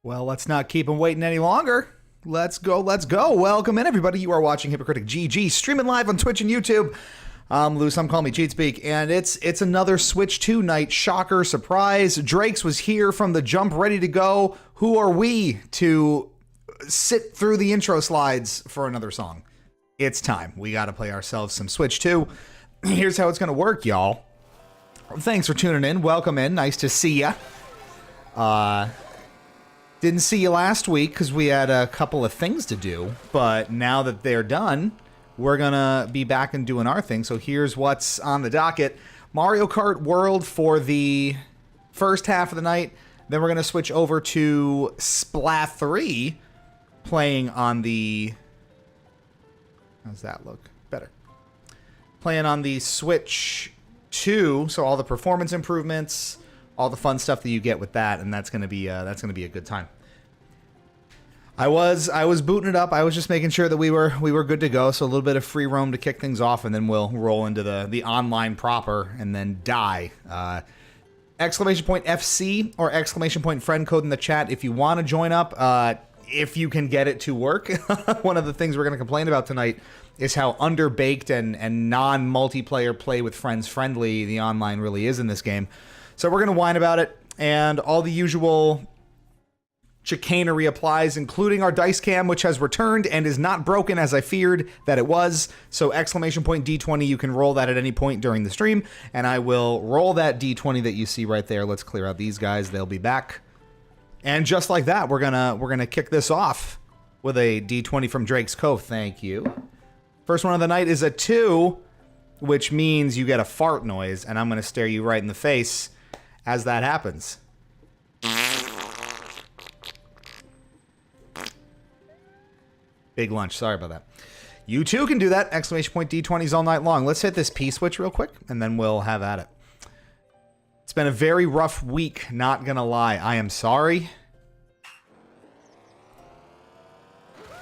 Well, let's not keep them waiting any longer. Let's go, let's go. Welcome in, everybody. You are watching Hypocritic GG, streaming live on Twitch and YouTube. I'm Lou, some call me Cheatspeak, and it's another Switch 2 night. Shocker, surprise. Drake's was here from the jump, ready to go. Who are we to sit through the intro slides for another song? It's time. We got to play ourselves some Switch 2. Here's how it's going to work, y'all. Thanks for tuning in. Welcome in. Nice to see ya. Didn't see you last week because we had a couple of things to do, but now that they're done, we're gonna be back and doing our thing. So here's what's on the docket. Mario Kart World for the first half of the night. Then we're gonna switch over to Splat 3, playing on the... How's that look? Better. Playing on the Switch 2, so all the performance improvements, all the fun stuff that you get with that, and that's gonna be a good time. I was booting it up. I was just making sure that we were good to go. So a little bit of free roam to kick things off, and then we'll roll into the online proper and then die. Exclamation point FC or exclamation point friend code in the chat if you want to join up. If you can get it to work. One of the things we're going to complain about tonight is how underbaked and non-multiplayer play with friends friendly the online really is in this game. So we're going to whine about it, and all the usual chicanery applies, including our dice cam, which has returned and is not broken as I feared that it was. So exclamation point D20, you can roll that at any point during the stream, and I will roll that D20 that you see right there. Let's clear out these guys. They'll be back. And just like that, we're gonna kick this off with a D20 from Drake's Cove. Thank you. First one of the night is a 2, which means you get a fart noise, and I'm gonna stare you right in the face as that happens. Big lunch. Sorry about that. You too can do that. Exclamation point D20s all night long. Let's hit this P switch real quick, and then we'll have at it. It's been a very rough week, not gonna lie. I am sorry.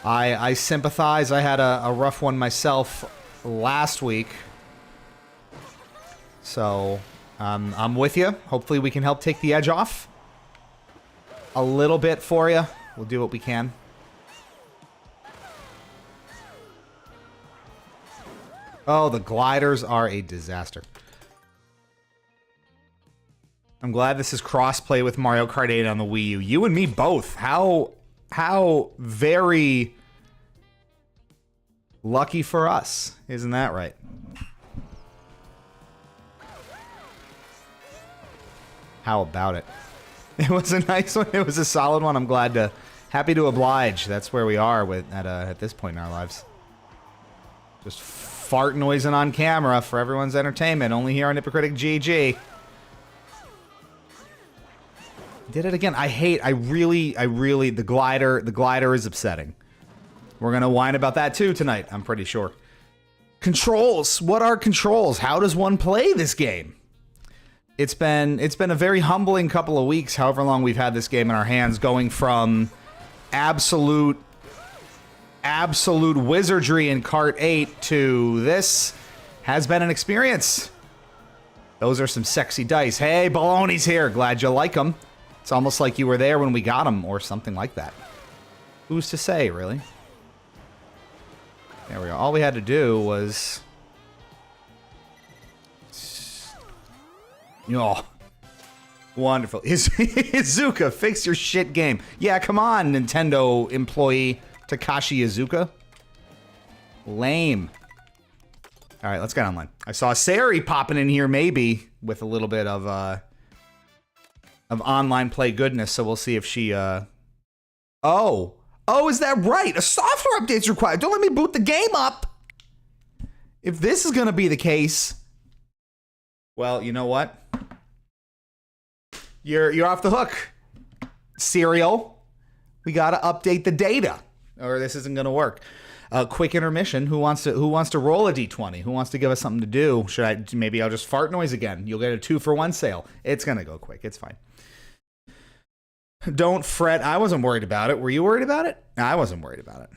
I sympathize. I had a rough one myself last week. So, I'm with you. Hopefully we can help take the edge off a little bit for you. We'll do what we can. Oh, the gliders are a disaster. I'm glad this is cross-play with Mario Kart 8 on the Wii U. You and me both. How very lucky for us. Isn't that right? How about it? It was a nice one. It was a solid one. I'm happy to oblige. That's where we are at this point in our lives. Just fart noising on camera for everyone's entertainment. Only here on Hypocritic GG. Did it again. I really, the glider is upsetting. We're gonna whine about that too tonight, I'm pretty sure. Controls. What are controls? How does one play this game? It's been a very humbling couple of weeks, however long we've had this game in our hands, going from absolute wizardry in Kart 8 to this has been an experience. Those are some sexy dice. Hey, Baloney's here. Glad you like them. It's almost like you were there when we got them or something like that. Who's to say, really? There we go. All we had to do was... Oh, wonderful. Izuka, fix your shit game. Yeah, come on, Nintendo employee Takashi Izuka. Lame. All right, let's get online. I saw Sari popping in here, maybe, with a little bit of online play goodness, so we'll see if she... Oh, is that right? A software update's required. Don't let me boot the game up. If this is going to be the case... Well, you know what? You're off the hook, Serial. We got to update the data, or this isn't going to work. Quick intermission. Who wants to roll a d20? Who wants to give us something to do? Maybe I'll just fart noise again. You'll get a 2-for-1 sale. It's going to go quick. It's fine. Don't fret. I wasn't worried about it. Were you worried about it? I wasn't worried about it.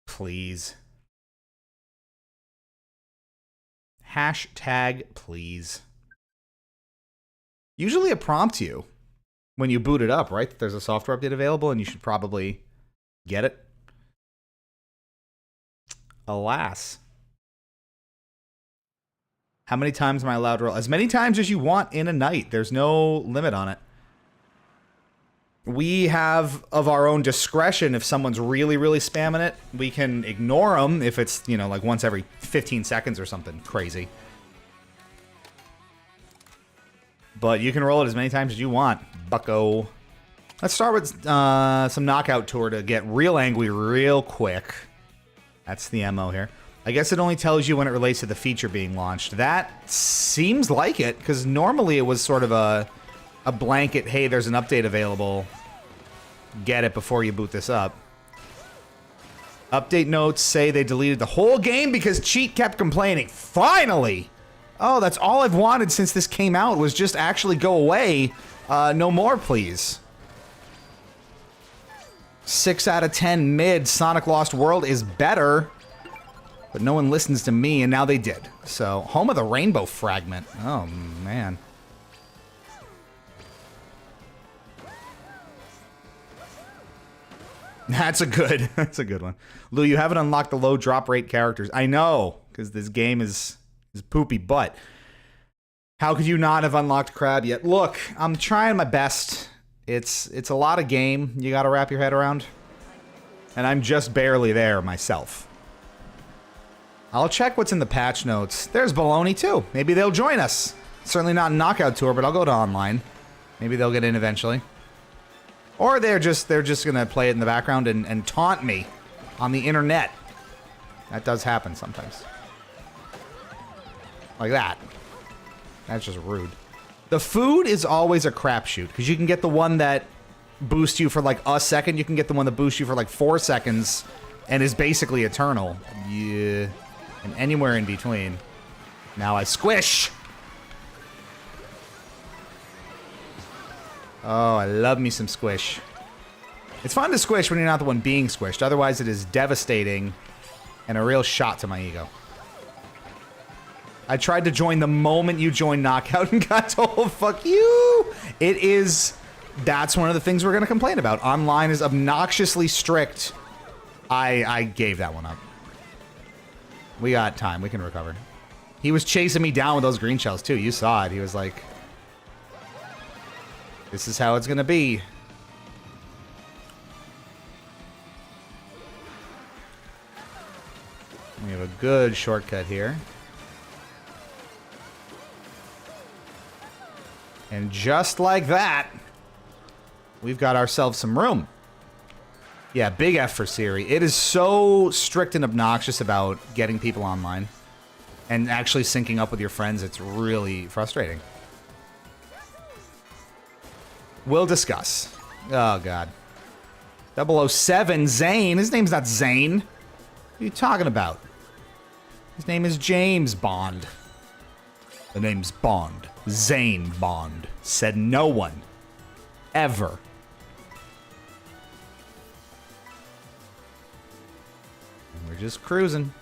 Please. Hashtag please. Usually it prompts you when you boot it up, right? That there's a software update available and you should probably get it. Alas. How many times am I allowed to roll? As many times as you want in a night. There's no limit on it. We have of our own discretion. If someone's really, really spamming it, we can ignore them if it's, you know, like once every 15 seconds or something crazy. But you can roll it as many times as you want, bucko. Let's start with some Knockout Tour to get real angry real quick. That's the MO here. I guess it only tells you when it relates to the feature being launched. That seems like it, because normally it was sort of a blanket, hey, there's an update available. Get it before you boot this up. Update notes say they deleted the whole game because Cheat kept complaining. Finally! Oh, that's all I've wanted since this came out was just actually go away. No more, please. 6 out of 10 mid. Sonic Lost World is better. But no one listens to me, and now they did. So, home of the rainbow fragment. Oh, man. That's a good one. Lou, you haven't unlocked the low drop rate characters. I know, because this game is poopy butt. How could you not have unlocked Crab yet? Look, I'm trying my best. It's a lot of game you gotta wrap your head around. And I'm just barely there myself. I'll check what's in the patch notes. There's Baloney too. Maybe they'll join us. Certainly not in Knockout Tour, but I'll go to online. Maybe they'll get in eventually. Or they're just gonna play it in the background and taunt me on the internet. That does happen sometimes. Like that. That's just rude. The food is always a crapshoot, because you can get the one that boosts you for like a second, you can get the one that boosts you for like 4 seconds, and is basically eternal. Yeah. And anywhere in between. Now I squish! Oh, I love me some squish. It's fun to squish when you're not the one being squished. Otherwise, it is devastating and a real shot to my ego. I tried to join the moment you joined Knockout and got told, fuck you! It is... That's one of the things we're going to complain about. Online is obnoxiously strict. I gave that one up. We got time. We can recover. He was chasing me down with those green shells, too. You saw it. He was like... This is how it's gonna be. We have a good shortcut here. And just like that, we've got ourselves some room. Yeah, big F for Siri. It is so strict and obnoxious about getting people online and actually syncing up with your friends. It's really frustrating. We'll discuss. Oh, God. 007, Zane. His name's not Zane. What are you talking about? His name is James Bond. The name's Bond. Zane Bond. Said no one. Ever. We're just cruising.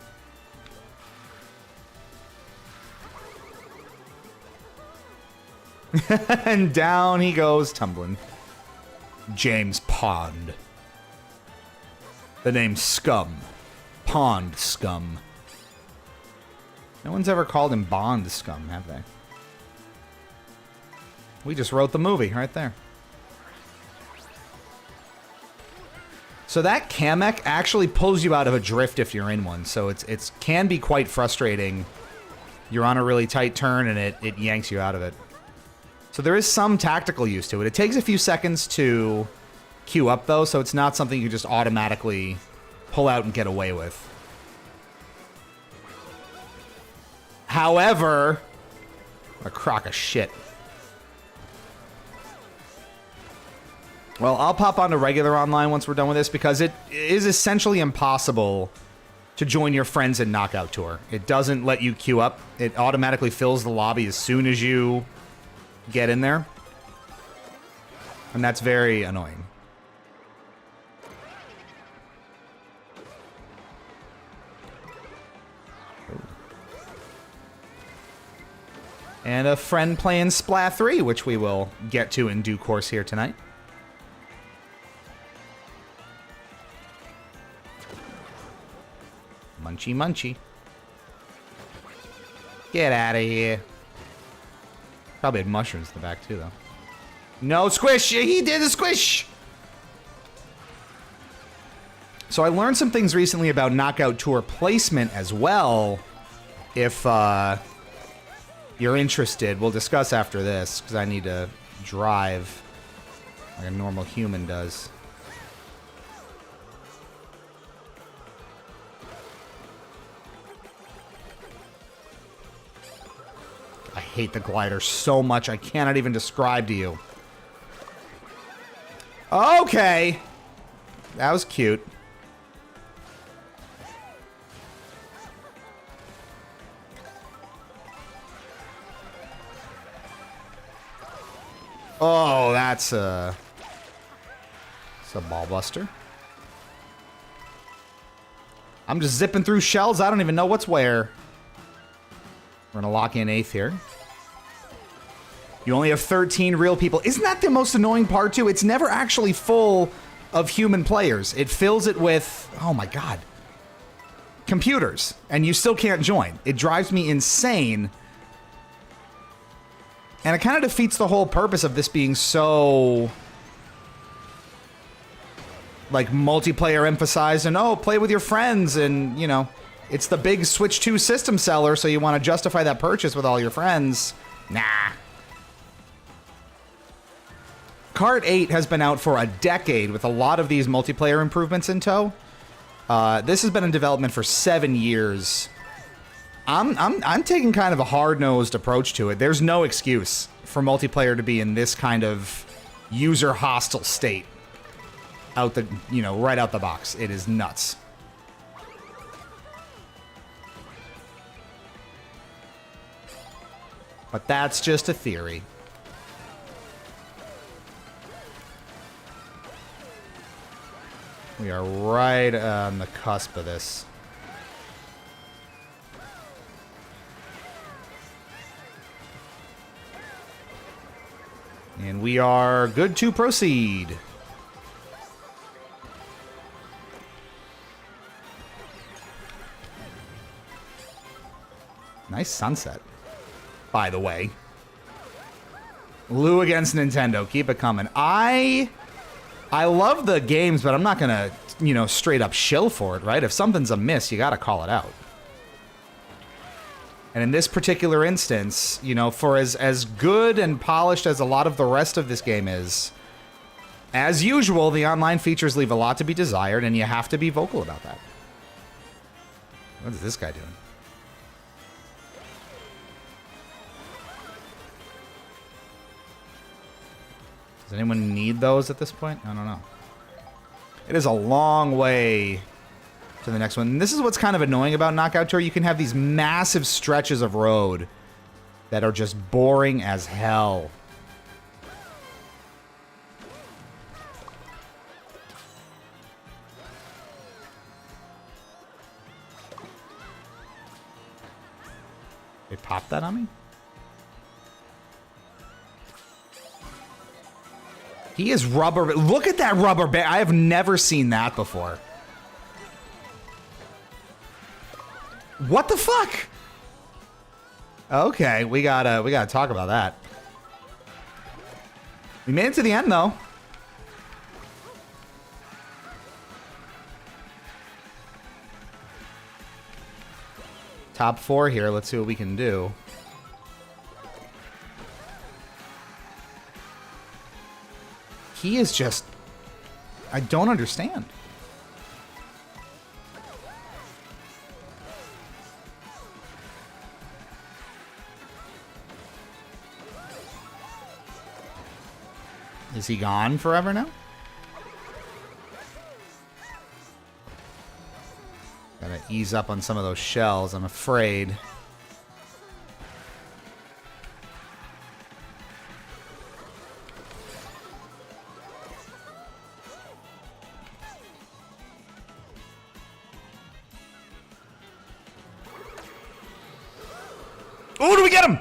And down he goes, tumbling. James Pond. The name's Scum. Pond Scum. No one's ever called him Bond Scum, have they? We just wrote the movie right there. So that Kamek actually pulls you out of a drift if you're in one. So it's can be quite frustrating. You're on a really tight turn and it yanks you out of it. So there is some tactical use to it. It takes a few seconds to queue up, though, so it's not something you just automatically pull out and get away with. However, a crock of shit. Well, I'll pop onto regular online once we're done with this, because it is essentially impossible to join your friends in Knockout Tour. It doesn't let you queue up. It automatically fills the lobby as soon as you get in there. And that's very annoying. And a friend playing Splat 3, which we will get to in due course here tonight. Munchy, munchy. Get out of here. Probably had mushrooms in the back, too, though. No squish! He did a squish! So I learned some things recently about Knockout Tour placement as well. If you're interested, we'll discuss after this, because I need to drive like a normal human does. I hate the glider so much, I cannot even describe to you. Okay. That was cute. Oh, that's a ball buster. I'm just zipping through shells. I don't even know what's where. We're gonna lock in 8th here. You only have 13 real people. Isn't that the most annoying part, too? It's never actually full of human players. It fills it with, oh my god, computers. And you still can't join. It drives me insane. And it kind of defeats the whole purpose of this being so, like, multiplayer emphasized. And, oh, play with your friends. And, you know, it's the big Switch 2 system seller, so you want to justify that purchase with all your friends. Nah. Kart 8 has been out for a decade with a lot of these multiplayer improvements in tow. This has been in development for 7 years. I'm taking kind of a hard-nosed approach to it. There's no excuse for multiplayer to be in this kind of user-hostile state out the, you know, right out the box. It is nuts. But that's just a theory. We are right on the cusp of this. And we are good to proceed. Nice sunset, by the way. Lou against Nintendo. Keep it coming. I love the games, but I'm not going to, you know, straight up shill for it, right? If something's amiss, you got to call it out. And in this particular instance, you know, for as good and polished as a lot of the rest of this game is, As usual, the online features leave a lot to be desired, and you have to be vocal about that. What is this guy doing? Does anyone need those at this point? I don't know. It is a long way to the next one. And this is what's kind of annoying about Knockout Tour. You can have these massive stretches of road that are just boring as hell. They popped that on me? He is rubber. Look at that rubber band. I have never seen that before. What the fuck? Okay, we gotta talk about that. We made it to the end though. Top 4 here. Let's see what we can do. He is just... I don't understand. Is he gone forever now? Gotta ease up on some of those shells, I'm afraid. Oh, do we get him?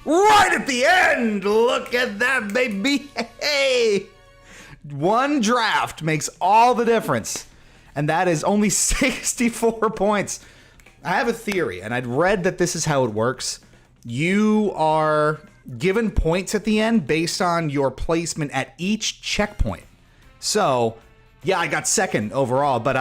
Right at the end! Look at that, baby! Hey! One draft makes all the difference. And that is only 64 points. I have a theory, and I'd read that this is how it works. You are given points at the end based on your placement at each checkpoint. So, yeah, I got second overall, but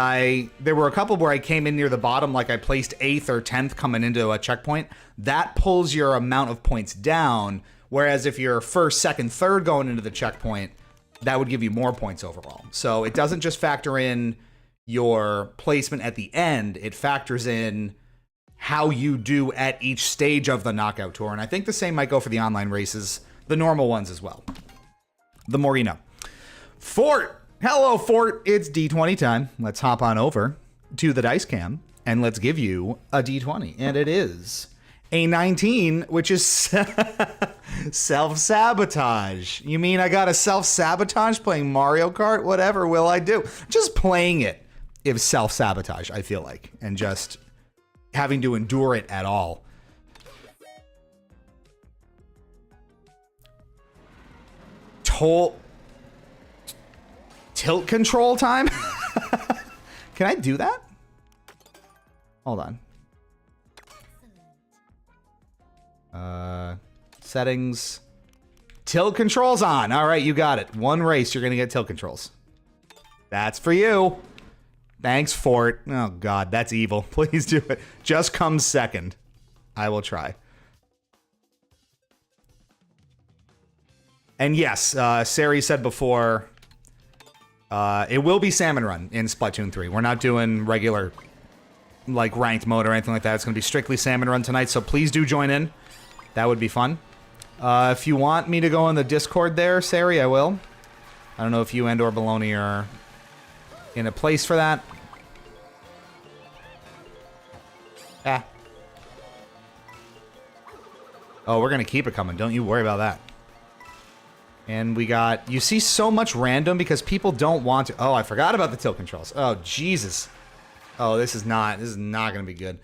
there were a couple where I came in near the bottom, like I placed 8th or 10th coming into a checkpoint. That pulls your amount of points down, whereas if you're first, second, third going into the checkpoint, that would give you more points overall. So it doesn't just factor in your placement at the end, it factors in how you do at each stage of the Knockout Tour. And I think the same might go for the online races, the normal ones as well. The more you know. Fort! Hello, Fort! It's D20 time. Let's hop on over to the dice cam and let's give you a D20. And it is a 19, which is self-sabotage. You mean I gotta self-sabotage playing Mario Kart? Whatever will I do? Just playing it is self-sabotage, I feel like. And just having to endure it at all. Tilt control time? Can I do that? Hold on. Settings. Tilt controls on. All right, you got it. One race, you're going to get tilt controls. That's for you. Thanks, Fort. Oh, God, that's evil. Please do it. Just come second. I will try. And yes, Sari said before, it will be Salmon Run in Splatoon 3. We're not doing regular, like, ranked mode or anything like that. It's going to be strictly Salmon Run tonight, so please do join in. That would be fun. If you want me to go in the Discord there, Sari, I will. I don't know if you and or Baloney are in a place for that. Ah. Oh, we're going to keep it coming. Don't you worry about that. And we got... You see so much random because people don't want to... Oh, I forgot about the tilt controls. Oh, Jesus. Oh, this is not going to be good.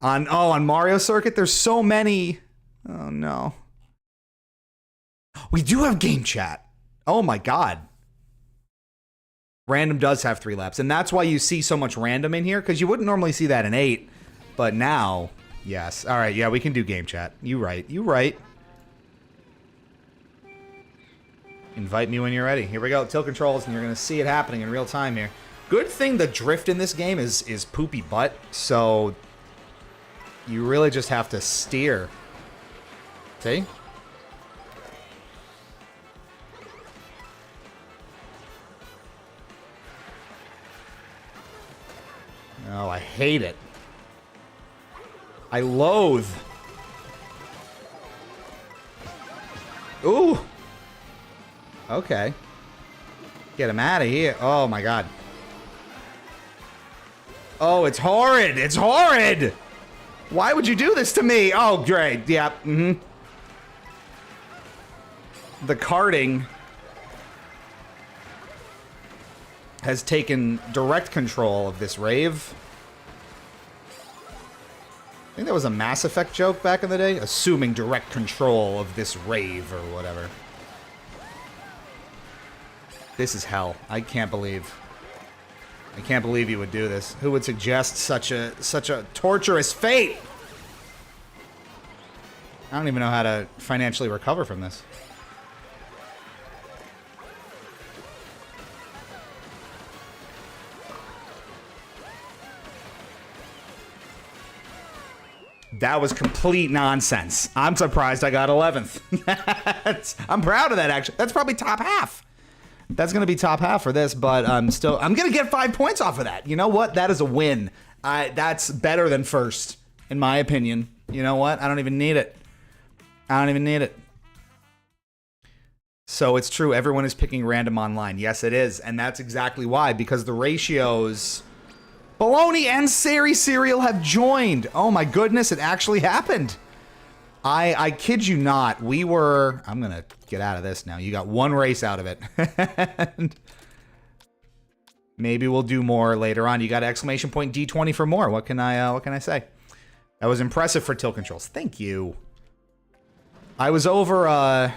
On Mario Circuit, there's so many... Oh, no. We do have game chat. Oh, my God. Random does have 3 laps. And that's why you see so much random in here, because you wouldn't normally see that in 8. But now, yes. All right, yeah, we can do game chat. You right. You right. Invite me when you're ready. Here we go. Tilt controls, and you're going to see it happening in real time here. Good thing the drift in this game is poopy butt, so you really just have to steer. See? Oh, I hate it. I loathe. Ooh. Okay. Get him out of here. Oh, my God. Oh, it's horrid. It's horrid. Why would you do this to me? Oh, great. Yeah. Mm-hmm. The karting has taken direct control of this rave. I think that was a Mass Effect joke back in the day. Assuming direct control of this rave or whatever. This is hell. I can't believe you would do this. Who would suggest such a torturous fate? I don't even know how to financially recover from this. That was complete nonsense. I'm surprised I got 11th. I'm proud of that, actually. That's probably top half. That's going to be top half for this, but I'm going to get 5 points off of that. You know what? That is a win. That's better than first, in my opinion. You know what? I don't even need it. I don't even need it. So it's true. Everyone is picking random online. Yes, it is. And that's exactly why, because the ratios... Baloney and Sari Cereal have joined. Oh my goodness, it actually happened. I kid you not. We were... I'm going to get out of this now. You got one race out of it. And maybe we'll do more later on. You got exclamation point D20 for more. What can I say? That was impressive for tilt controls. Thank you. I was over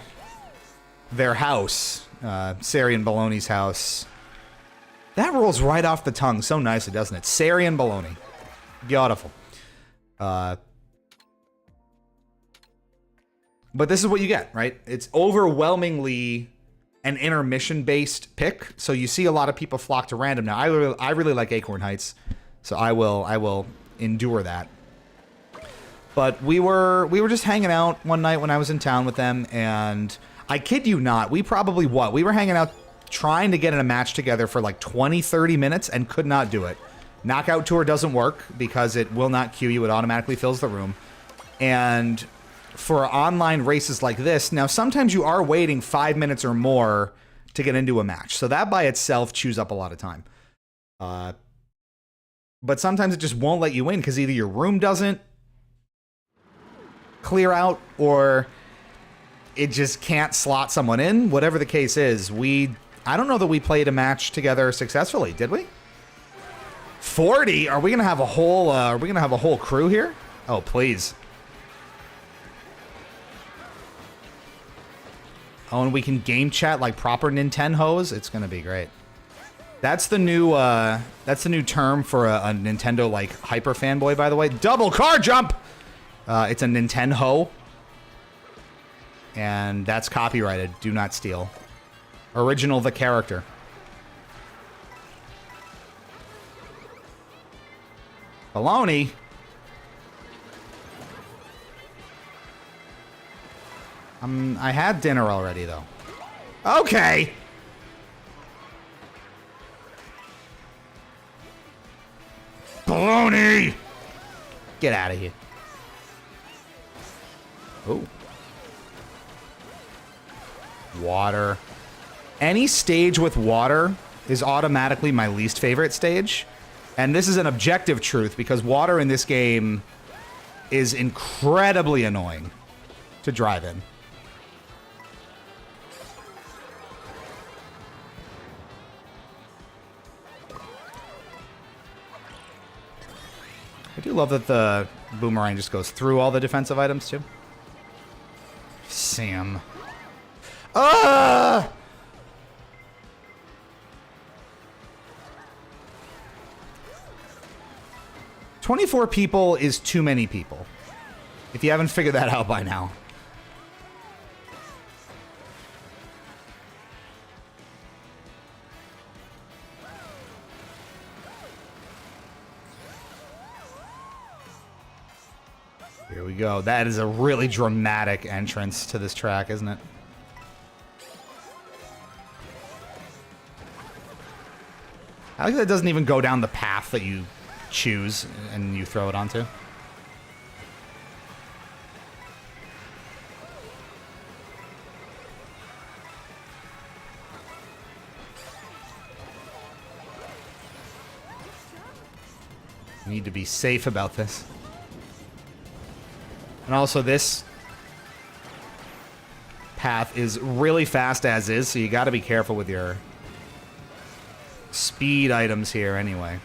their house, Sari and Baloney's house. That rolls right off the tongue so nicely, doesn't it? Sari and Baloney. Beautiful. But this is what you get, right? It's overwhelmingly an intermission-based pick, so you see a lot of people flock to random now. I really like Acorn Heights, so I will endure that. But we were just hanging out one night when I was in town with them, and I kid you not, we probably we were hanging out trying to get in a match together for like 20-30 minutes and could not do it. Knockout Tour doesn't work because it will not queue you. It automatically fills the room. And for online races like this, now sometimes you are waiting 5 minutes or more to get into a match. So that by itself chews up a lot of time. But sometimes it just won't let you in because either your room doesn't clear out or it just can't slot someone in. Whatever the case is, I don't know that we played a match together successfully, did we? 40? Are we gonna have a whole crew here? Oh, please. Oh, and we can game chat like proper Nintendo-hos? It's gonna be great. That's the new term for a Nintendo like hyper fanboy, by the way. Double car jump! It's a Nintendo. And that's copyrighted. Do not steal. Original the character. Baloney. I had dinner already, though. Okay. Baloney. Get out of here. Oh. Water. Any stage with water is automatically my least favorite stage. And this is an objective truth because water in this game is incredibly annoying to drive in. I do love that the boomerang just goes through all the defensive items too. Sam. Ah! 24 people is too many people. If you haven't figured that out by now. Here we go. That is a really dramatic entrance to this track, isn't it? I like that it doesn't even go down the path that you choose and you throw it onto. Need to be safe about this. And also this path is really fast as is, so you got to be careful with your speed items here anyway.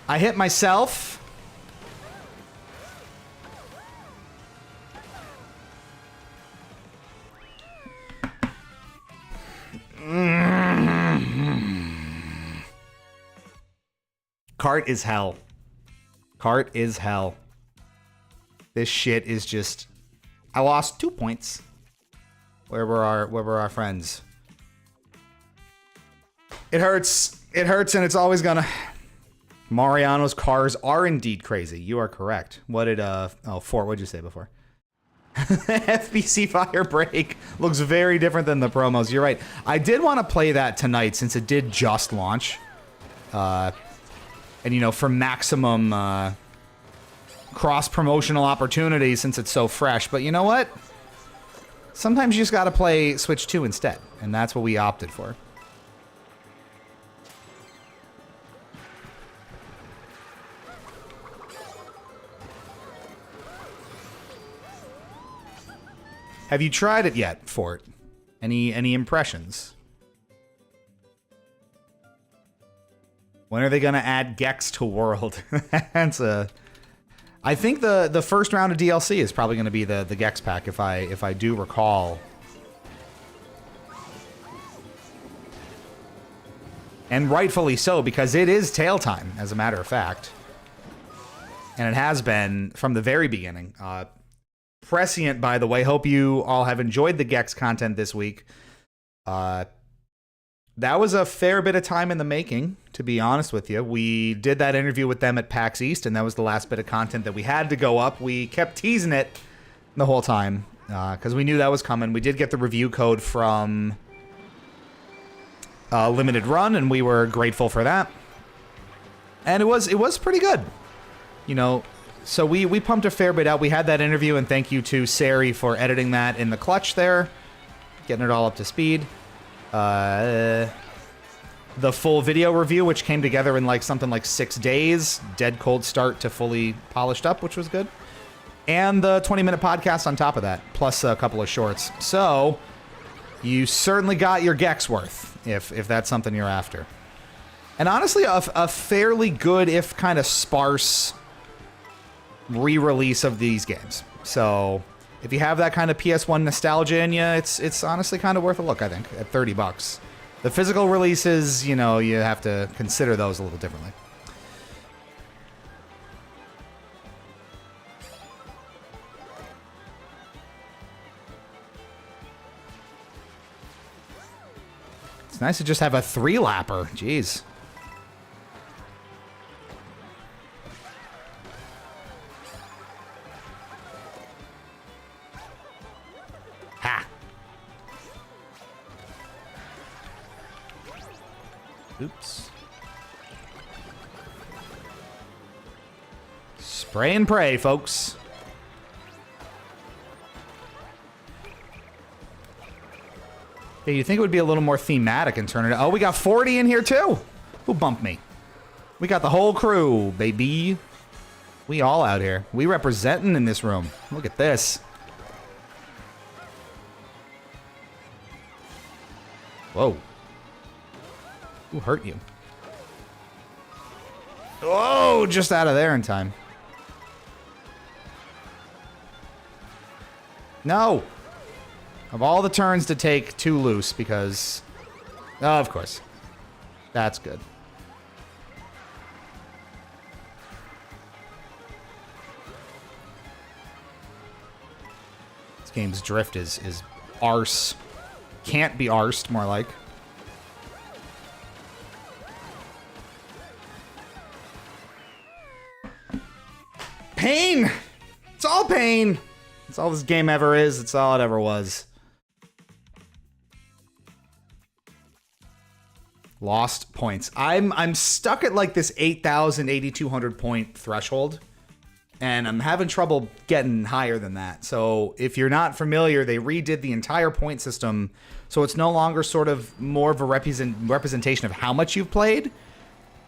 I hit myself. Kart is hell. Kart is hell. This shit is just... I lost 2 points. Where were our friends? It hurts. It hurts, and it's always gonna... Mariano's cars are indeed crazy. You are correct. What did, Fort, what'd you say before? FBC Fire Break looks very different than the promos. You're right. I did want to play that tonight since it did just launch. And, you know, for maximum cross-promotional opportunities since it's so fresh. But you know what? Sometimes you just got to play Switch 2 instead. And that's what we opted for. Have you tried it yet, Fort? Any impressions? When are they gonna add Gex to World? That's a... I think the first round of DLC is probably gonna be the Gex pack, if I do recall. And rightfully so, because it is tail time, as a matter of fact. And it has been from the very beginning. Prescient, by the way. Hope you all have enjoyed the Gex content this week. That was a fair bit of time in the making, to be honest with you. We did that interview with them at PAX East, and that was the last bit of content that we had to go up. We kept teasing it the whole time, because we knew that was coming. We did get the review code from Limited Run, and we were grateful for that. And it was pretty good. You know, so we pumped a fair bit out. We had that interview, and thank you to Sari for editing that in the clutch there, getting it all up to speed. The full video review, which came together in like something like 6 days, dead cold start to fully polished up, which was good. And the 20-minute podcast on top of that, plus a couple of shorts. So you certainly got your Gex worth, if that's something you're after. And honestly, a fairly good, if kind of sparse, re-release of these games. So if you have that kind of PS1 nostalgia in you, it's honestly kind of worth a look, I think, at $30. The physical releases, you know, you have to consider those a little differently. It's nice to just have a 3-lapper. Jeez. Ha! Oops. Spray and pray, folks. Hey, you think it would be a little more thematic and turn it... Oh, we got 40 in here, too! Who bumped me? We got the whole crew, baby. We all out here. We representing in this room. Look at this. Whoa. Who hurt you? Oh, just out of there in time. No! Of all the turns to take, 2 loose because... Oh, of course. That's good. This game's drift is arse. Can't be arsed, more like. Pain! It's all pain! It's all this game ever is. It's all it ever was. Lost points. I'm stuck at like this 8,000, 8,200 point threshold. And I'm having trouble getting higher than that. So if you're not familiar, they redid the entire point system. So it's no longer sort of more of a representation of how much you've played.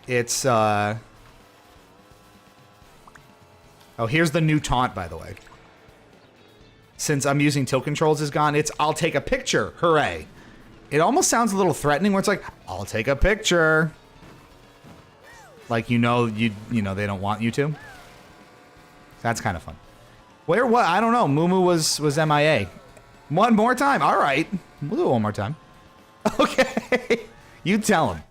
It's, oh, here's the new taunt, by the way. Since I'm using tilt controls is gone, it's, I'll take a picture. Hooray. It almost sounds a little threatening where it's like, I'll take a picture. Like, you know, they don't want you to. That's kind of fun. Where, what? I don't know. Moo was MIA. One more time. All right. We'll do it one more time. Okay. You tell him.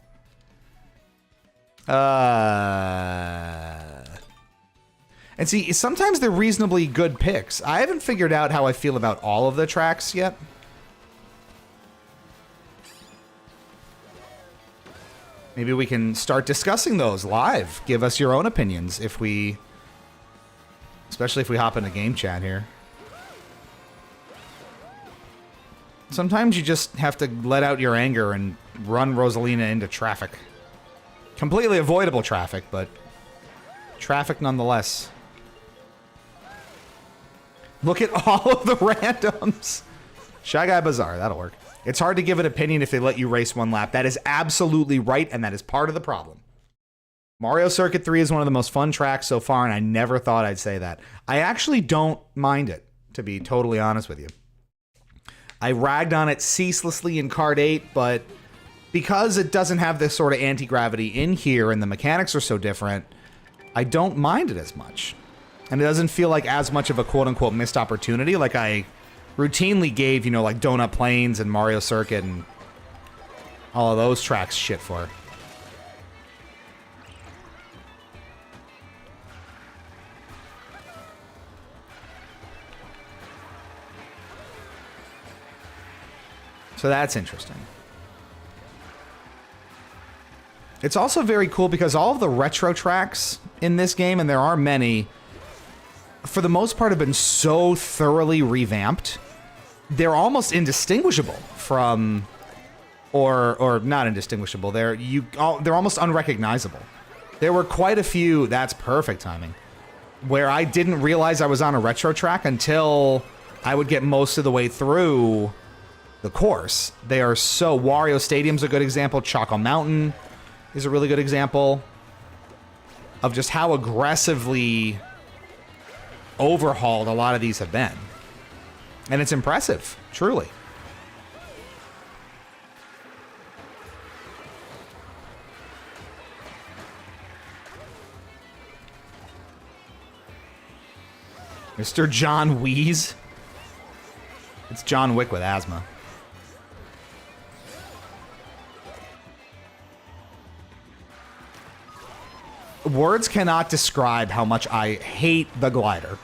And see, sometimes they're reasonably good picks. I haven't figured out how I feel about all of the tracks yet. Maybe we can start discussing those live. Give us your own opinions if we... Especially if we hop into game chat here. Sometimes you just have to let out your anger and run Rosalina into traffic. Completely avoidable traffic, but traffic nonetheless. Look at all of the randoms. Shy Guy Bazaar, that'll work. It's hard to give an opinion if they let you race one lap. That is absolutely right, and that is part of the problem. Mario Circuit 3 is one of the most fun tracks so far, and I never thought I'd say that. I actually don't mind it, to be totally honest with you. I ragged on it ceaselessly in Kart 8, but because it doesn't have this sort of anti-gravity in here and the mechanics are so different, I don't mind it as much. And it doesn't feel like as much of a quote-unquote missed opportunity like I routinely gave, you know, like Donut Plains and Mario Circuit and all of those tracks shit for. So that's interesting. It's also very cool because all of the retro tracks in this game, and there are many, for the most part have been so thoroughly revamped, they're almost indistinguishable from, or not indistinguishable, they're almost unrecognizable. There were quite a few, that's perfect timing, where I didn't realize I was on a retro track until I would get most of the way through the course. They are so... Wario Stadium's a good example. Choco Mountain is a really good example of just how aggressively overhauled a lot of these have been. And it's impressive, truly. Mr. John Wheeze. It's John Wick with asthma. Words cannot describe how much I hate the glider.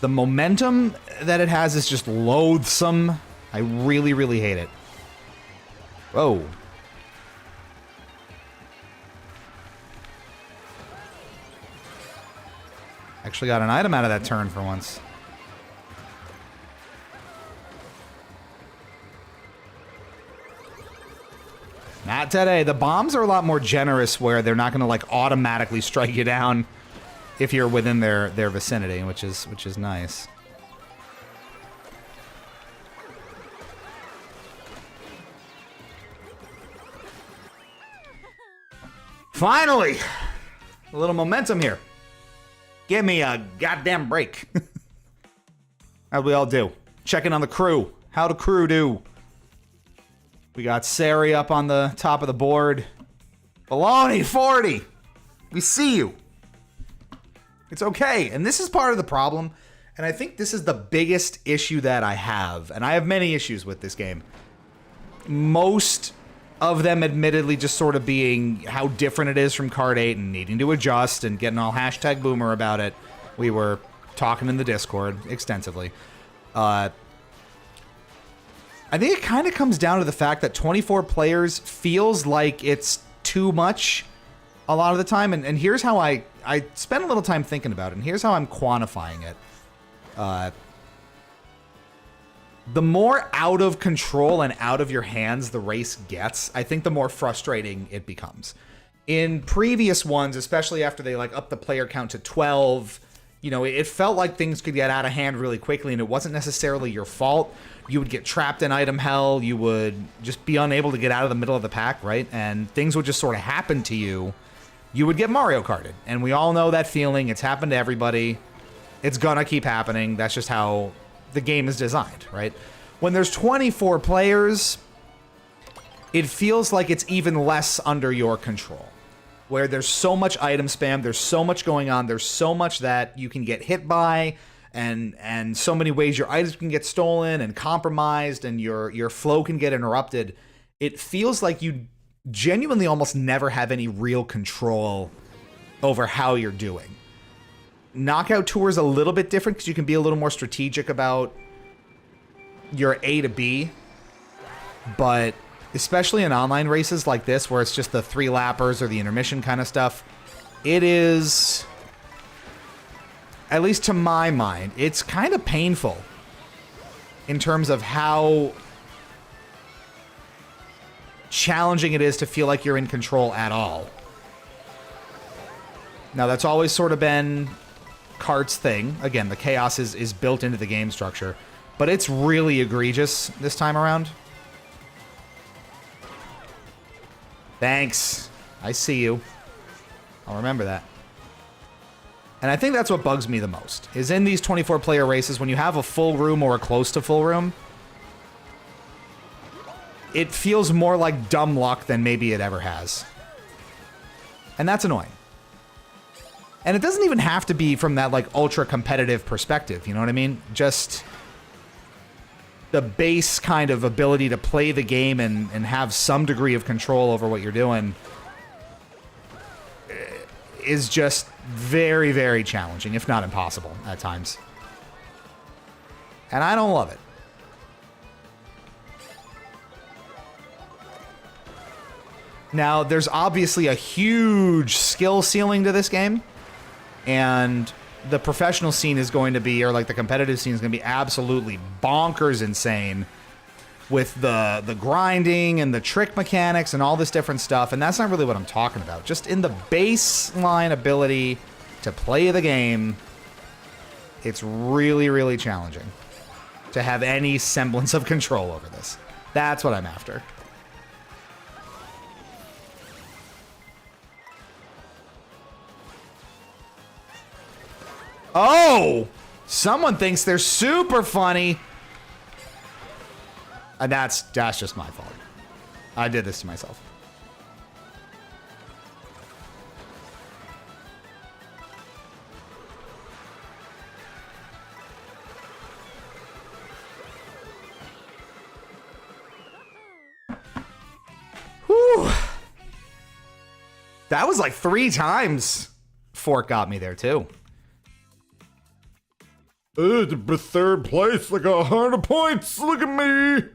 The momentum that it has is just loathsome. I really, really hate it. Whoa. Actually got an item out of that turn for once. Not today. The bombs are a lot more generous where they're not going to like automatically strike you down if you're within their vicinity, which is nice. Finally! A little momentum here. Give me a goddamn break. How'd we all do? Checking on the crew. How'd the crew do? We got Sari up on the top of the board. Baloney 40. We see you. It's okay. And this is part of the problem. And I think this is the biggest issue that I have. And I have many issues with this game. Most of them admittedly just sort of being how different it is from Kart 8 and needing to adjust and getting all hashtag boomer about it. We were talking in the Discord extensively. I think it kind of comes down to the fact that 24 players feels like it's too much a lot of the time. And here's how I spent a little time thinking about it, and here's how I'm quantifying it. The more out of control and out of your hands the race gets, I think the more frustrating it becomes. In previous ones, especially after they like up the player count to 12, you know, it felt like things could get out of hand really quickly, and it wasn't necessarily your fault. You would get trapped in item hell, you would just be unable to get out of the middle of the pack, right? And things would just sort of happen to you. You would get Mario Karted, and we all know that feeling. It's happened to everybody. It's gonna keep happening. That's just how the game is designed, right? When there's 24 players, it feels like it's even less under your control. Where there's so much item spam, there's so much going on, there's so much that you can get hit by, and so many ways your items can get stolen and compromised, and your flow can get interrupted. It feels like you genuinely almost never have any real control over how you're doing. Knockout Tour is a little bit different because you can be a little more strategic about your A to B, but especially in online races like this where it's just the 3-lappers or the intermission kind of stuff, it is, at least to my mind, it's kind of painful in terms of how challenging it is to feel like you're in control at all. Now, that's always sort of been Kart's thing. Again, the chaos is built into the game structure, but it's really egregious this time around. Thanks. I see you. I'll remember that. And I think that's what bugs me the most, is in these 24-player races, when you have a full room or a close to full room, it feels more like dumb luck than maybe it ever has. And that's annoying. And it doesn't even have to be from that, like, ultra-competitive perspective, you know what I mean? Just the base kind of ability to play the game and have some degree of control over what you're doing is just very, very challenging, if not impossible, at times. And I don't love it. Now, there's obviously a huge skill ceiling to this game, and the professional scene is going to be, or like the competitive scene is going to be absolutely bonkers insane with the grinding and the trick mechanics and all this different stuff, and that's not really what I'm talking about. Just in the baseline ability to play the game, it's really, really challenging to have any semblance of control over this. That's what I'm after. Oh! Someone thinks they're super funny. And that's just my fault. I did this to myself. Whew. That was like 3 times Fork got me there too. Third place, like 100 points. Look at me.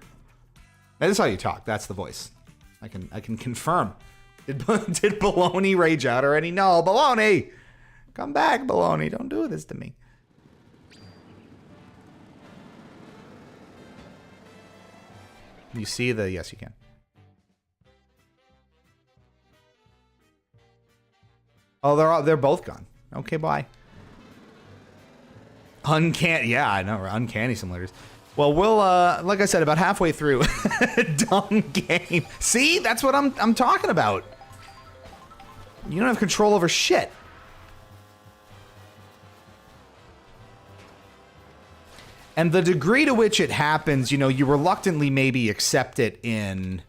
That is how you talk. That's the voice. I can confirm. Did Baloney rage out already? No, Baloney. Come back, Baloney. Don't do this to me. You see the... Yes, you can. Oh, they're both gone. Okay, bye. Uncanny, yeah, I know, uncanny simulators. Well, we'll, like I said, about halfway through. Dumb game. See, that's what I'm talking about. You don't have control over shit. And the degree to which it happens, you know, you reluctantly maybe accept it in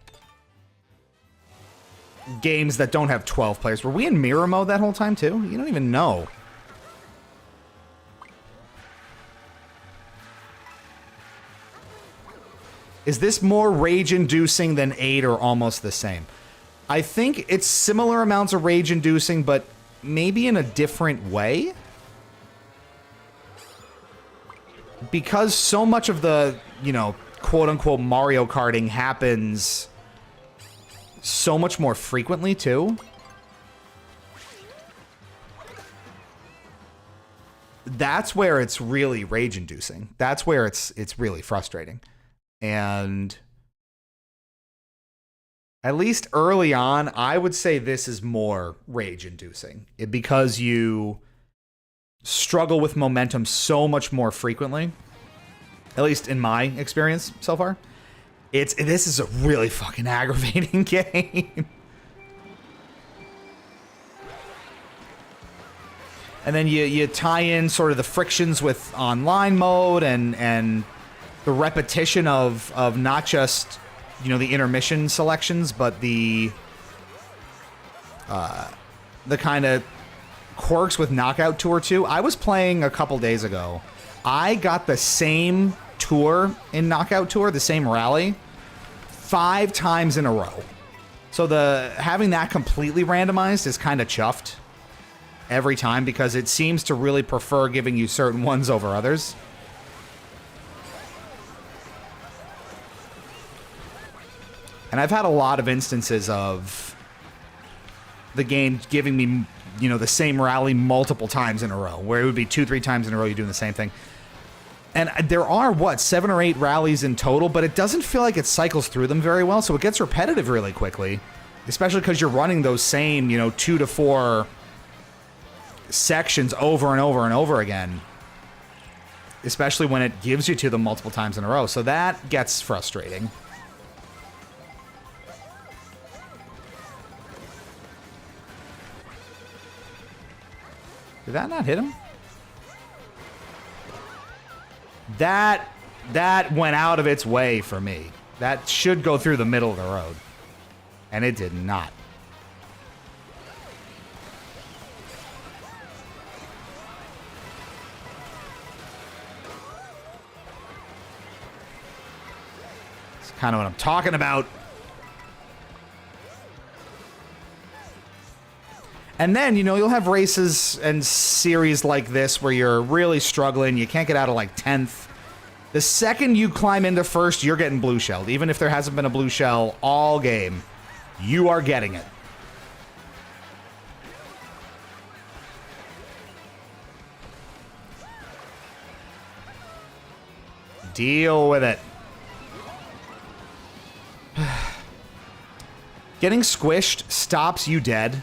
games that don't have 12 players. Were we in mirror mode that whole time, too? You don't even know. Is this more rage-inducing than 8 or almost the same? I think it's similar amounts of rage-inducing, but maybe in a different way? Because so much of the, you know, quote-unquote Mario Karting happens so much more frequently, too. That's where it's really rage-inducing. That's where it's really frustrating. And at least early on, I would say this is more rage-inducing because you struggle with momentum so much more frequently. At least in my experience so far. This is a really fucking aggravating game. And then you tie in sort of the frictions with online mode and the repetition of not just, you know, the intermission selections, but the kind of quirks with Knockout Tour too. I was playing a couple days ago. I got the same tour in Knockout Tour, the same rally, 5 times in a row. So having that completely randomized is kind of chuffed every time because it seems to really prefer giving you certain ones over others. And I've had a lot of instances of the game giving me, you know, the same rally multiple times in a row, where it would be 2-3 times in a row you're doing the same thing. And there are, what, 7 or 8 rallies in total, but it doesn't feel like it cycles through them very well, so it gets repetitive really quickly, especially because you're running those same, you know, 2 to 4 sections over and over and over again, especially when it gives you to them multiple times in a row. So that gets frustrating. Did that not hit him? That went out of its way for me. That should go through the middle of the road. And it did not. It's kind of what I'm talking about. And then, you know, you'll have races and series like this where you're really struggling. You can't get out of like 10th. The second you climb into first, you're getting blue shelled. Even if there hasn't been a blue shell all game, you are getting it. Deal with it. Getting squished stops you dead.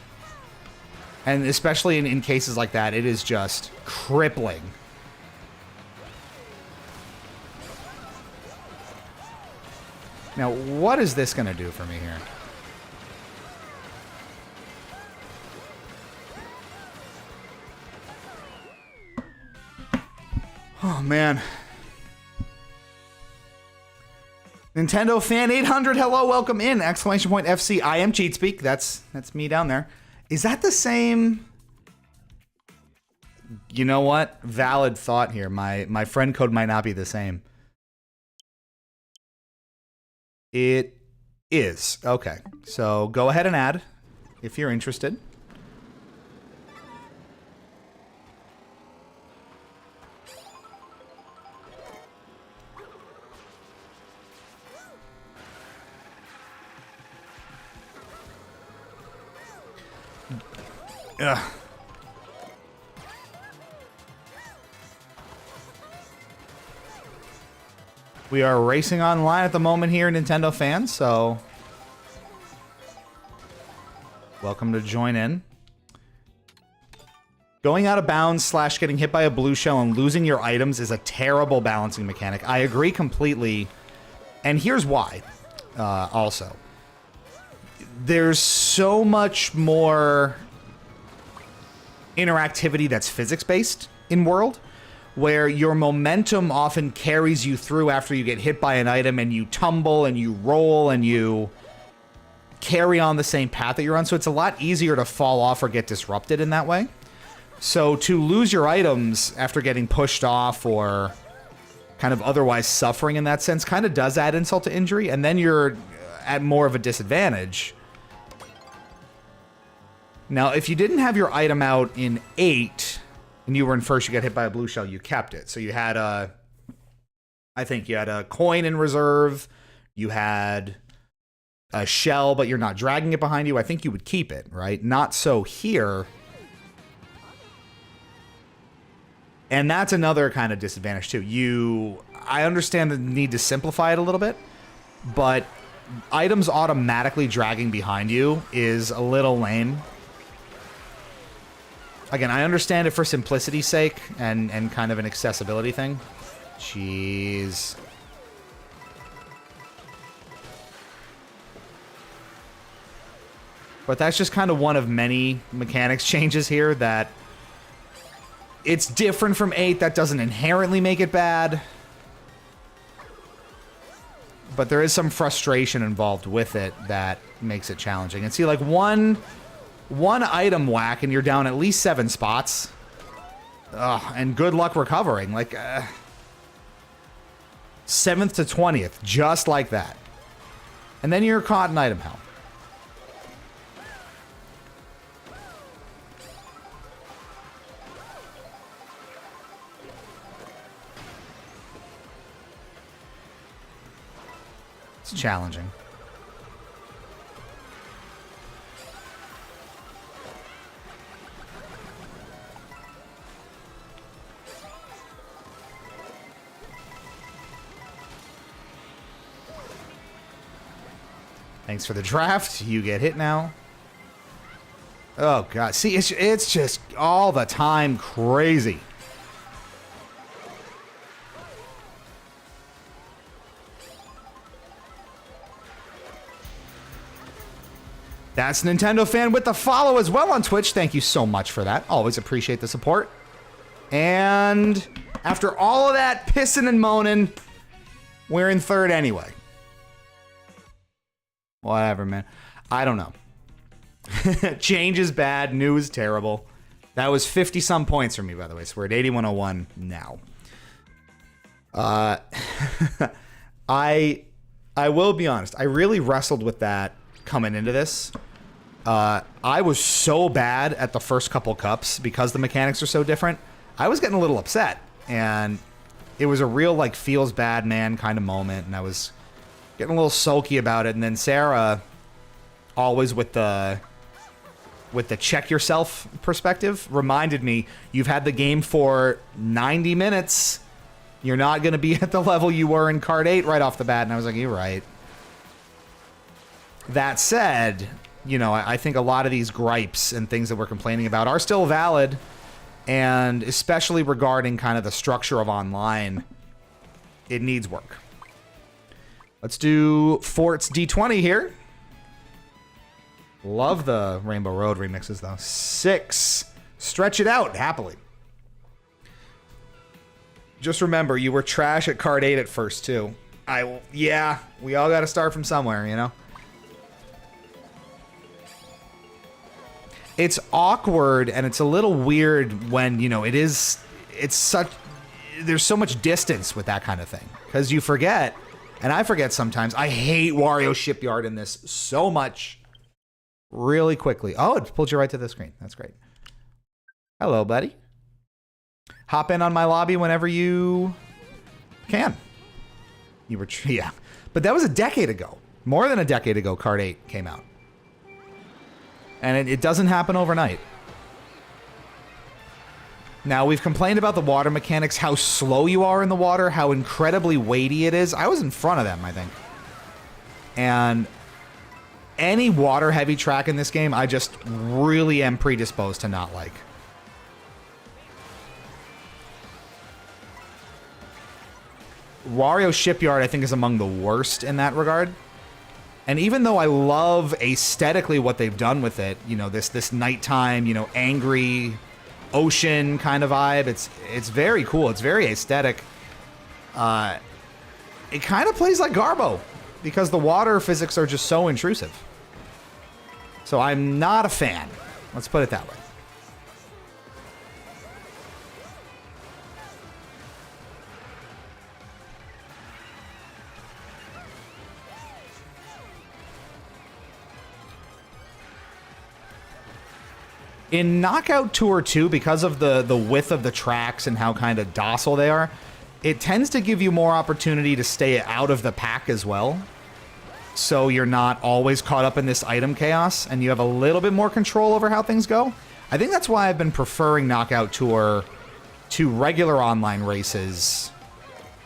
And especially in cases like that, it is just crippling. Now, what is this going to do for me here? Oh, man. Nintendo Fan 800, hello, welcome in! Exclamation point FC, I am Cheatspeak. That's me down there. Is that the same? You know what? Valid thought here. My friend code might not be the same. It is. Okay. So go ahead and add if you're interested. Ugh. We are racing online at the moment here, Nintendo fans, so welcome to join in. Going out of bounds / getting hit by a blue shell and losing your items is a terrible balancing mechanic. I agree completely, and here's why. Also, there's so much more interactivity that's physics-based in World, where your momentum often carries you through after you get hit by an item, and you tumble and you roll and you carry on the same path that you're on. So it's a lot easier to fall off or get disrupted in that way. So to lose your items after getting pushed off or kind of otherwise suffering in that sense kind of does add insult to injury, and then you're at more of a disadvantage. Now, if you didn't have your item out in 8 and you were in first, you got hit by a blue shell, you kept it. So you had I think you had a coin in reserve. You had a shell, but you're not dragging it behind you, I think you would keep it, right? Not so here. And that's another kind of disadvantage too. I understand the need to simplify it a little bit, but items automatically dragging behind you is a little lame. Again, I understand it for simplicity's sake and kind of an accessibility thing. Jeez. But that's just kind of one of many mechanics changes here that it's different from 8. That doesn't inherently make it bad. But there is some frustration involved with it that makes it challenging. And see, like one item whack and you're down at least 7 spots. Ugh, and good luck recovering. Like, 7th to 20th, just like that. And then you're caught in item hell. It's challenging. Thanks for the draft. You get hit now. Oh, God. See, it's just all the time crazy. That's Nintendo Fan with the follow as well on Twitch. Thank you so much for that. Always appreciate the support. And after all of that pissing and moaning, we're in 3rd anyway. Whatever, man. I don't know. Change is bad. New is terrible. That was 50-some points for me, by the way. So we're at 8101 now. I will be honest. I really wrestled with that coming into this. I was so bad at the first couple cups because the mechanics are so different. I was getting a little upset, and it was a real, like, feels bad man kind of moment, and I was getting a little sulky about it. And then Sarah, always with the check yourself perspective, reminded me, you've had the game for 90 minutes. You're not going to be at the level you were in Kart 8 right off the bat. And I was like, you're right. That said, you know, I think a lot of these gripes and things that we're complaining about are still valid. And especially regarding kind of the structure of online, it needs work. Let's do Fort's D20 here. Love the Rainbow Road remixes, though. 6. Stretch it out, happily. Just remember, you were trash at Kart 8 at first, too. Yeah, we all got to start from somewhere, you know? It's awkward, and it's a little weird when, you know, it's such... There's so much distance with that kind of thing. Because you forget... And I forget sometimes. I hate Wario Shipyard in this so much. Really quickly. Oh, it pulled you right to the screen. That's great. Hello, buddy. Hop in on my lobby whenever you can. You were... Yeah. But that was a decade ago. More than a decade ago, Kart 8 came out. And it doesn't happen overnight. Now, we've complained about the water mechanics, how slow you are in the water, how incredibly weighty it is. I was in front of them, I think. And any water-heavy track in this game, I just really am predisposed to not like. Wario Shipyard, I think, is among the worst in that regard. And even though I love aesthetically what they've done with it, you know, this nighttime, you know, angry... ocean kind of vibe. It's very cool. It's very aesthetic. It kind of plays like Garbo because the water physics are just so intrusive. So I'm not a fan. Let's put it that way. In Knockout Tour 2, because of the width of the tracks and how kind of docile they are, it tends to give you more opportunity to stay out of the pack as well. so you're not always caught up in this item chaos, and you have a little bit more control over how things go. I think that's why I've been preferring Knockout Tour to regular online races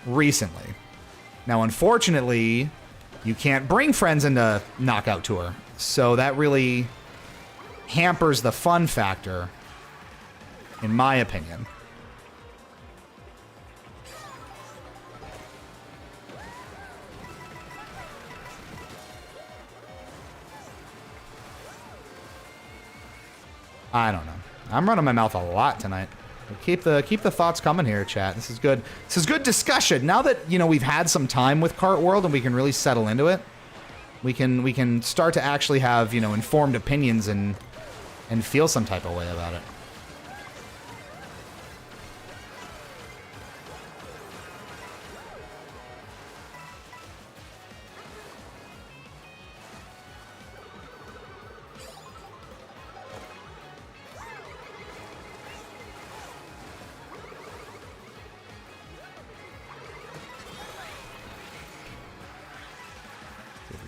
recently. Now, unfortunately, you can't bring friends into Knockout Tour, so that really hampers the fun factor, in my opinion. I don't know. I'm running my mouth a lot tonight. Keep the thoughts coming here, chat. This is good. This is good discussion. Now that, you know, we've had some time with Kart World and we can really settle into it, we can start to actually have, you know, informed opinions and feel some type of way about it.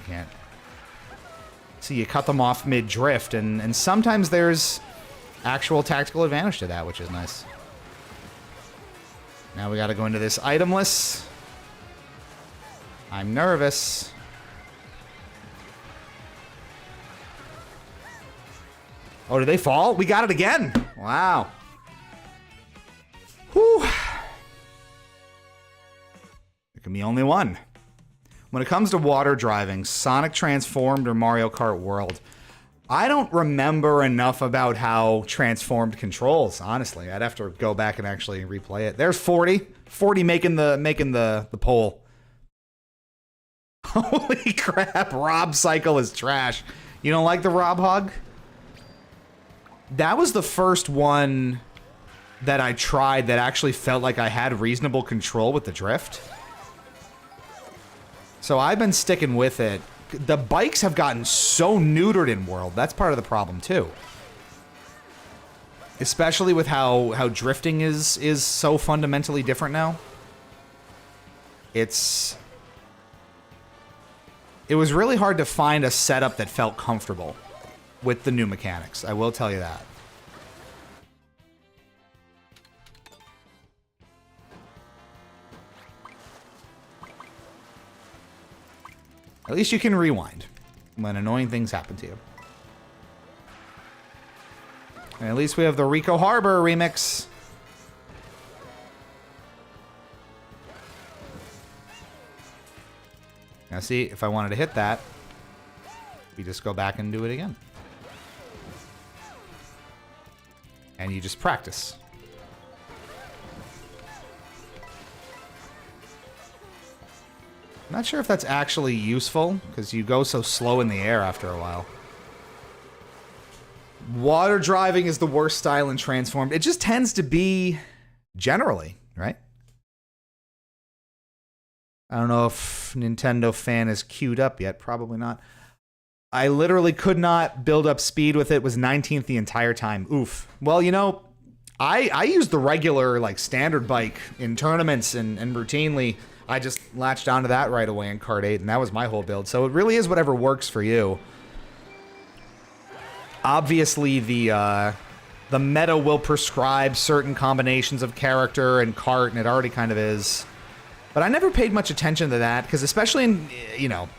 Can't. See, you cut them off mid-drift, and sometimes there's actual tactical advantage to that, which is nice. Now we gotta go into this itemless. I'm nervous. Oh, did they fall? We got it again! Wow. Whew. There can be only one. When it comes to water driving, Sonic Transformed or Mario Kart World, I don't remember enough about how Transformed controls, honestly. I'd have to go back and actually replay it. There's 40. 40 making the poll. Holy crap, Rob Cycle is trash. You don't like the Rob Hog? That was the first one that I tried that actually felt like I had reasonable control with the drift. So I've been sticking with it. The bikes have gotten so neutered in World. That's part of the problem, too. Especially with how drifting is so fundamentally different now. It was really hard to find a setup that felt comfortable with the new mechanics. I will tell you that. At least you can rewind when annoying things happen to you. And at least we have the Rico Harbor remix. Now see, if I wanted to hit that, we just go back and do it again. And you just practice. I'm not sure if that's actually useful, because you go so slow in the air after a while. Water driving is the worst style in Transformed. It just tends to be generally, right? I don't know if Nintendo fan is queued up yet. Probably not. I literally could not build up speed with it. Was 19th the entire time. Oof. Well, you know, I use the regular, like, standard bike in tournaments and routinely. I just latched onto that right away in Kart 8, and that was my whole build. So it really is whatever works for you. Obviously, the meta will prescribe certain combinations of character and kart, and it already kind of is. But I never paid much attention to that, because especially in, you know,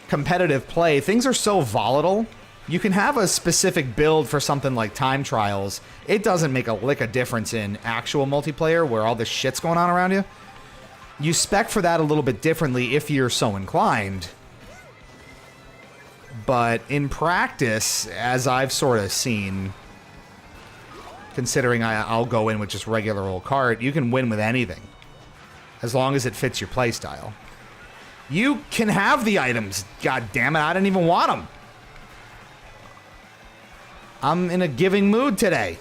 competitive play, things are so volatile. You can have a specific build for something like time trials. It doesn't make a lick of difference in actual multiplayer where all this shit's going on around you. You spec for that a little bit differently if you're so inclined. But in practice, as I've sort of seen, considering I'll go in with just regular old kart, you can win with anything. As long as it fits your playstyle. You can have the items. God damn it, I didn't even want them. I'm in a giving mood today.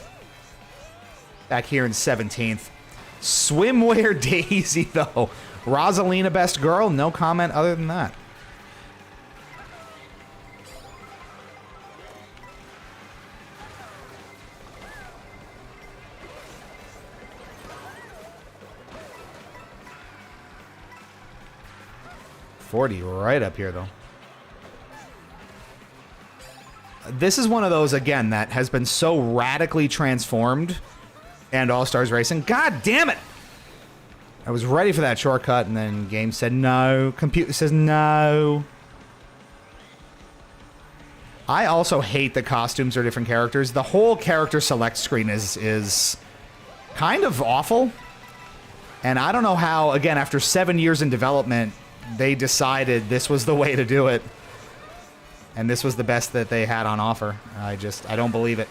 Back here in 17th. Swimwear Daisy, though. Rosalina, best girl. No comment other than that. .40 right up here, though. This is one of those, again, that has been so radically transformed. And All-Stars Racing. God damn it! I was ready for that shortcut, and then game said no. Computer says no. I also hate that costumes are different characters. The whole character select screen is kind of awful. And I don't know how, again, after 7 years in development, they decided this was the way to do it. And this was the best that they had on offer. I don't believe it.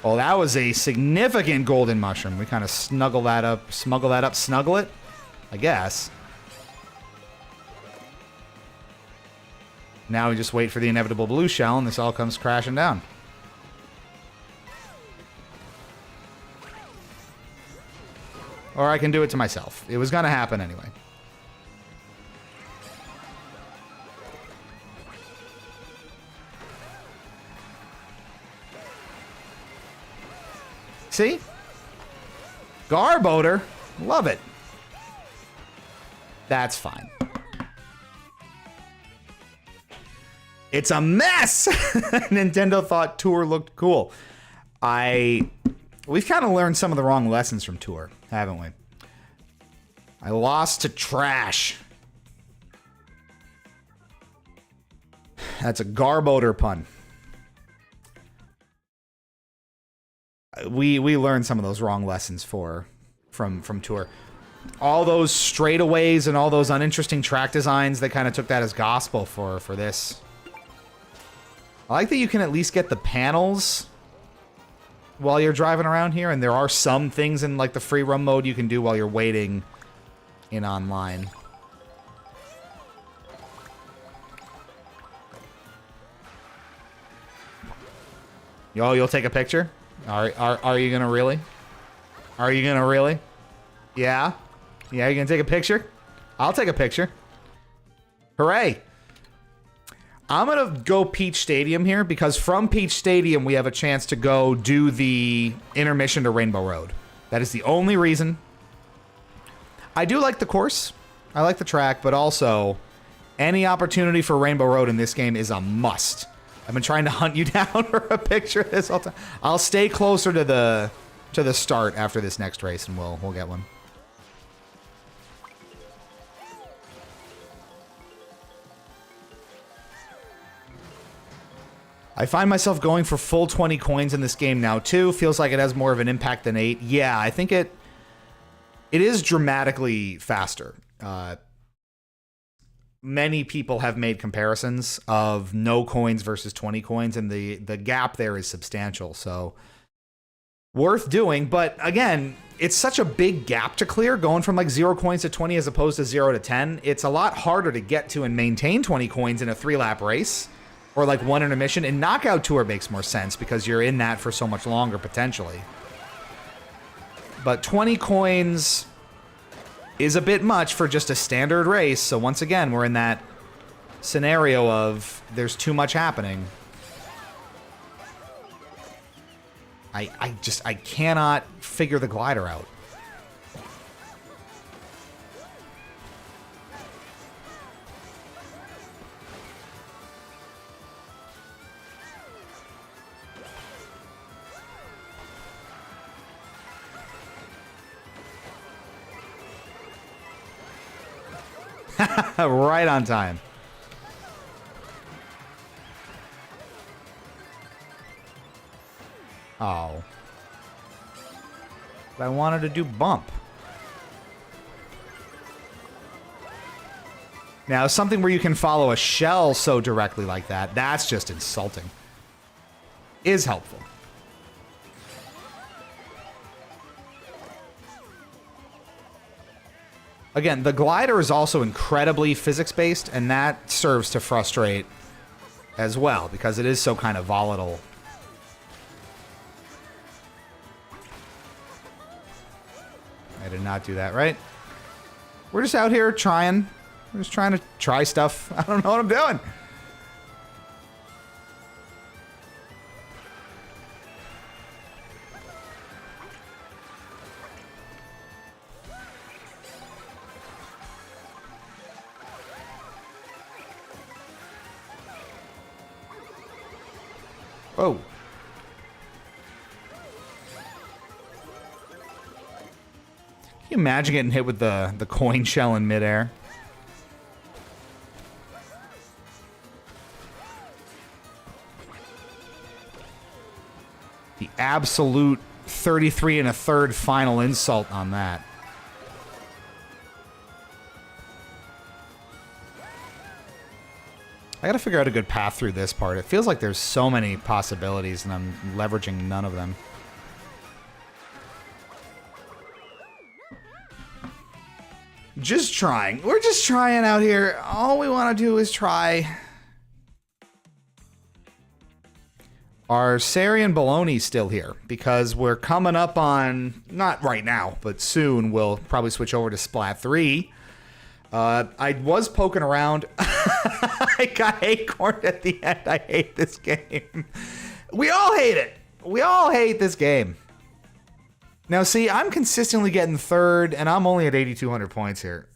Oh, that was a significant golden mushroom. We kind of smuggle that up, snuggle it, I guess. Now we just wait for the inevitable blue shell, and this all comes crashing down. Or I can do it to myself. It was going to happen anyway. See? Garboater. Love it. That's fine. It's a mess! Nintendo thought Tour looked cool. We've kind of learned some of the wrong lessons from Tour, haven't we? I lost to trash. That's a Garboater pun. We learned some of those wrong lessons from Tour. All those straightaways and all those uninteresting track designs, they kind of took that as gospel for this. I like that you can at least get the panels while you're driving around here, and there are some things in like the free roam mode you can do while you're waiting in online. Oh, you'll take a picture? Are you gonna really? Are you gonna really? Yeah? Yeah, you gonna take a picture? I'll take a picture. Hooray! I'm gonna go Peach Stadium here, because from Peach Stadium we have a chance to go do the intermission to Rainbow Road. That is the only reason. I do like the course. I like the track, but also any opportunity for Rainbow Road in this game is a must. I've been trying to hunt you down for a picture of this all the time. I'll stay closer to the start after this next race, and we'll get one. I find myself going for full 20 coins in this game now too. Feels like it has more of an impact than 8. Yeah, I think it is dramatically faster. Many people have made comparisons of no coins versus 20 coins, and the gap there is substantial, so worth doing. But again, it's such a big gap to clear, going from like 0 coins to 20 as opposed to 0 to 10. It's a lot harder to get to and maintain 20 coins in a 3-lap race, or like one intermission. In Knockout Tour makes more sense because you're in that for so much longer potentially. But 20 coins is a bit much for just a standard race, so once again, we're in that scenario of there's too much happening. I cannot figure the glider out. Right on time. Oh. But I wanted to do bump. Now, something where you can follow a shell so directly like that, that's just insulting. Is helpful. Again, the glider is also incredibly physics-based, and that serves to frustrate as well, because it is so kind of volatile. I did not do that right. We're just out here trying. We're just trying to try stuff. I don't know what I'm doing. Oh. Can you imagine getting hit with the coin shell in midair? The absolute 33 1/3 final insult on that. I gotta figure out a good path through this part. It feels like there's so many possibilities and I'm leveraging none of them. Just trying. We're just trying out here. All we want to do is try. Are Sari and Baloney still here? Because we're coming up on, not right now, but soon we'll probably switch over to Splat 3. I was poking around. I got acorned at the end. I hate this game. We all hate it. We all hate this game. Now, see, I'm consistently getting third, and I'm only at 8,200 points here.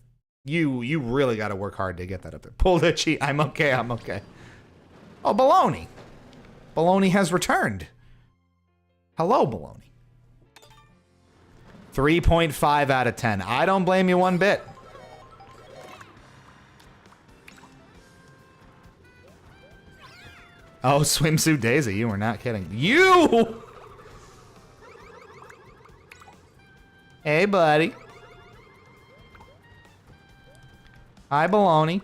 You really got to work hard to get that up there. Pull the cheat. I'm okay. I'm okay. Oh, Baloney. Baloney has returned. Hello, Baloney. 3.5 out of 10. I don't blame you one bit. Oh, Swimsuit Daisy, you were not kidding. You! Hey, buddy. Hi, Baloney.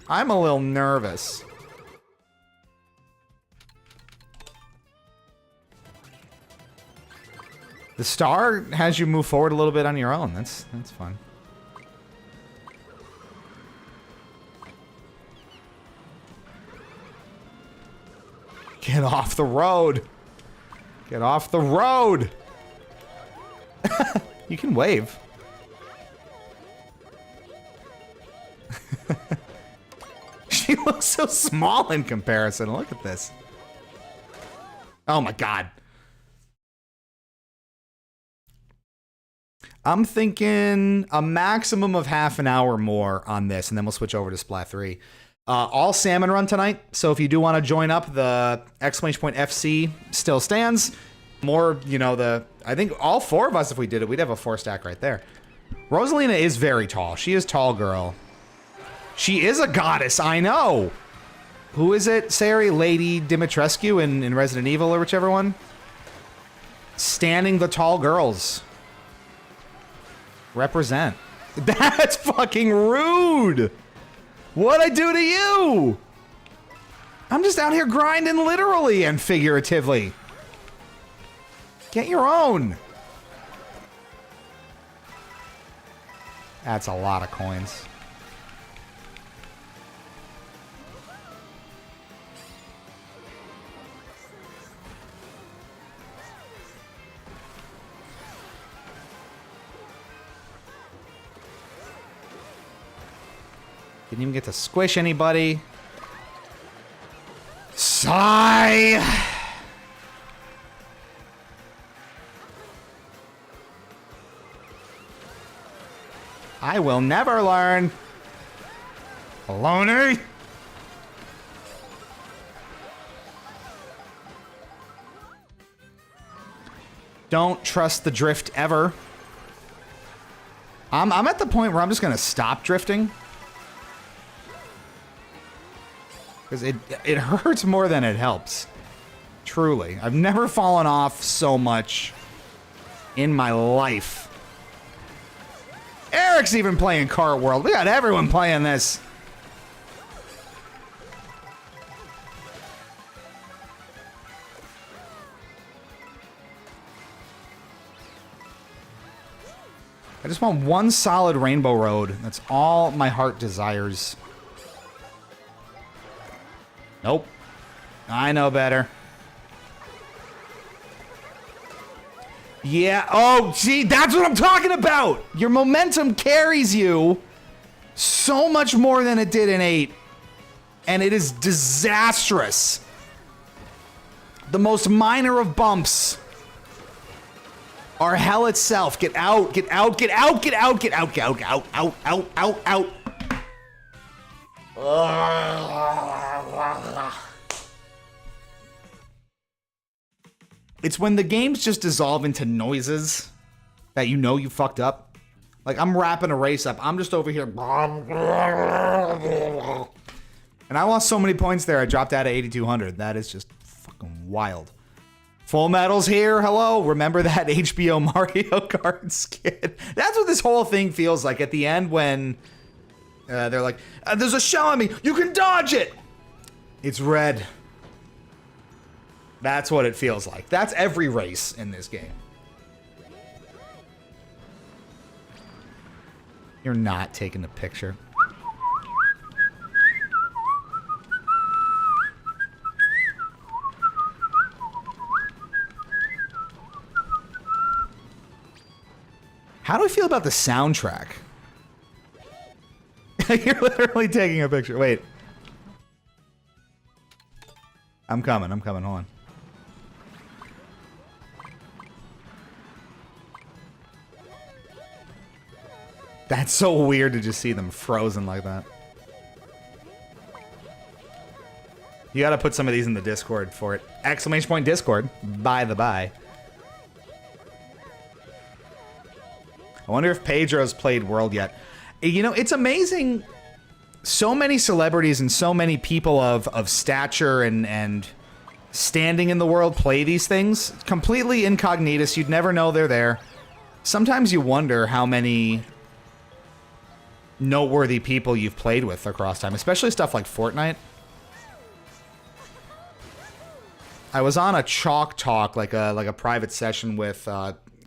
I'm a little nervous. The star has you move forward a little bit on your own. That's fun. Get off the road. Get off the road. You can wave. She looks so small in comparison. Look at this. Oh my god. I'm thinking a maximum of half an hour more on this, and then we'll switch over to Splat 3. All salmon run tonight, so if you do want to join up, the exclamation point FC still stands. More, you know, I think all four of us, if we did it, we'd have a 4-stack right there. Rosalina is very tall. She is tall girl. She is a goddess, I know. Who is it, Sari? Lady Dimitrescu in Resident Evil or whichever one? Standing the tall girls. Represent. That's fucking rude. What'd I do to you? I'm just out here grinding literally and figuratively. Get your own. That's a lot of coins. Didn't even get to squish anybody. Sigh! I will never learn. Baloney! Don't trust the drift ever. I'm at the point where I'm just gonna stop drifting. Because it hurts more than it helps. Truly. I've never fallen off so much in my life. Eric's even playing Kart World. We got everyone playing this. I just want one solid rainbow road. That's all my heart desires. Nope. I know better. Yeah. Oh, gee, that's what I'm talking about. Your momentum carries you so much more than it did in 8. And it is disastrous. The most minor of bumps are hell itself. Get out, get out, get out, get out, get out, get out, get out, out, out, out, out. It's when the games just dissolve into noises that you know you fucked up. Like, I'm wrapping a race up. I'm just over here. And I lost so many points there. I dropped out of 8,200. That is just fucking wild. Full Metal's here. Hello. Remember that HBO Mario Kart skit? That's what this whole thing feels like at the end when they're like, there's a shell on me. You can dodge it. It's red. That's what it feels like. That's every race in this game. You're not taking a picture. How do I feel about the soundtrack? You're literally taking a picture. Wait. I'm coming. Hold on. That's so weird to just see them frozen like that. You gotta put some of these in the Discord for it. Exclamation point Discord, by the by. I wonder if Pedro's played World yet. You know, it's amazing. So many celebrities and so many people of stature and standing in the world play these things. Completely incognitus. You'd never know they're there. Sometimes you wonder how many noteworthy people you've played with across time, especially stuff like Fortnite. I was on a Chalk Talk, like a private session with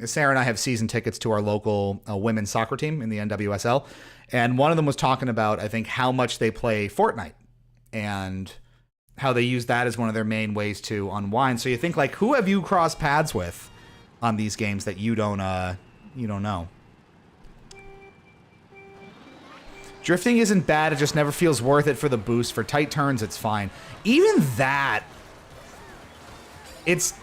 Sarah and I have season tickets to our local women's soccer team in the NWSL, and one of them was talking about, I think, how much they play Fortnite and how they use that as one of their main ways to unwind. So you think, like, who have you crossed paths with on these games that you don't know? Drifting isn't bad, it just never feels worth it for the boost. For tight turns, it's fine. Even that, it's